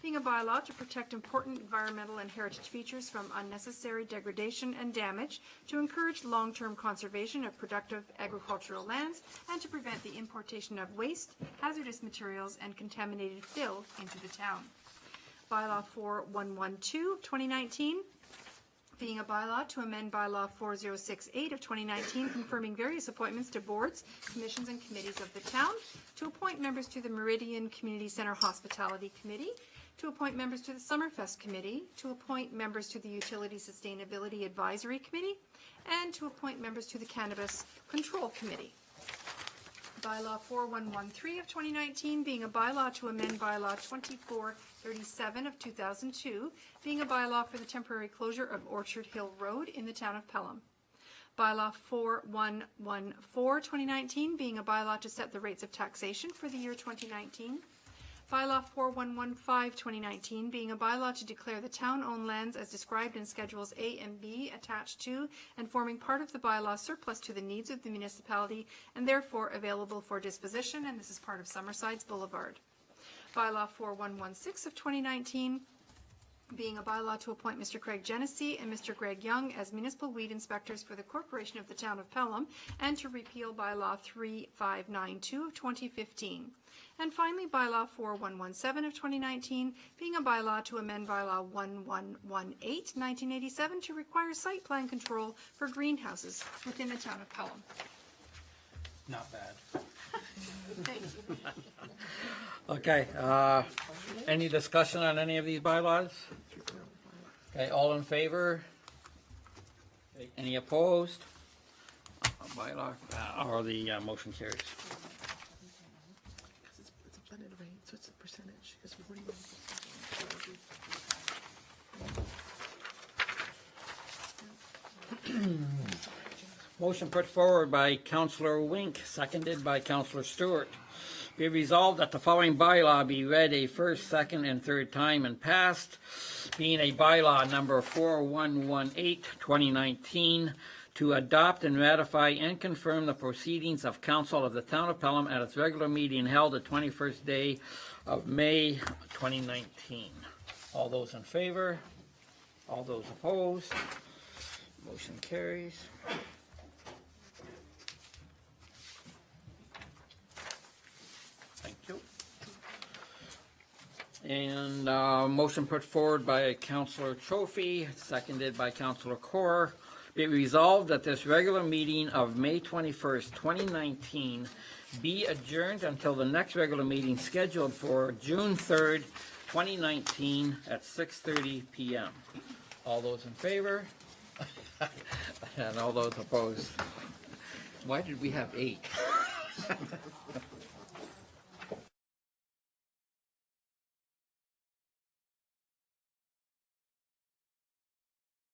being a bylaw to protect important environmental and heritage features from unnecessary degradation and damage, to encourage long-term conservation of productive agricultural lands, and to prevent the importation of waste, hazardous materials, and contaminated fill into the town. Bylaw 4112 of 2019, being a bylaw to amend bylaw 4068 of 2019, confirming various appointments to boards, commissions, and committees of the town, to appoint members to the Meridian Community Center Hospitality Committee, to appoint members to the Summerfest Committee, to appoint members to the Utility Sustainability Advisory Committee, and to appoint members to the Cannabis Control Committee. Bylaw 4113 of 2019, being a bylaw to amend bylaw 2437 of 2002, being a bylaw for the temporary closure of Orchard Hill Road in the town of Pelham. Bylaw 4114, 2019, being a bylaw to set the rates of taxation for the year 2019. Bylaw 4115, 2019, being a bylaw to declare the town-owned lands as described in Schedules A and B attached to and forming part of the bylaw surplus to the needs of the municipality and therefore available for disposition, and this is part of Summersides Boulevard. Bylaw 4116 of 2019, being a bylaw to appoint Mr. Craig Genesee and Mr. Greg Young as municipal weed inspectors for the Corporation of the Town of Pelham, and to repeal bylaw 3592 of 2015. And finally, bylaw 4117 of 2019, being a bylaw to amend bylaw 1118, 1987, to require site plan control for greenhouses within the town of Pelham. Not bad. Thank you. Okay, any discussion on any of these bylaws? Okay, all in favor? Any opposed? Bylaw, or the motion carries. It's a blended rate, so it's a percentage. It's 41%. Motion put forward by Councillor Wink, seconded by Councillor Stewart. Be resolved that the following bylaw be read a first, second, and third time and passed, being a bylaw number 4118, 2019, to adopt and ratify and confirm the proceedings of Council of the Town of Pelham at its regular meeting held the 21st day of May 2019. All those in favor? All those opposed? Motion carries. Thank you. And motion put forward by Councillor Trophy, seconded by Councillor Corr. Be resolved that this regular meeting of May 21st, 2019 be adjourned until the next regular meeting scheduled for June 3rd, 2019 at 6:30 p.m. All those in favor? And all those opposed? Why did we have 8?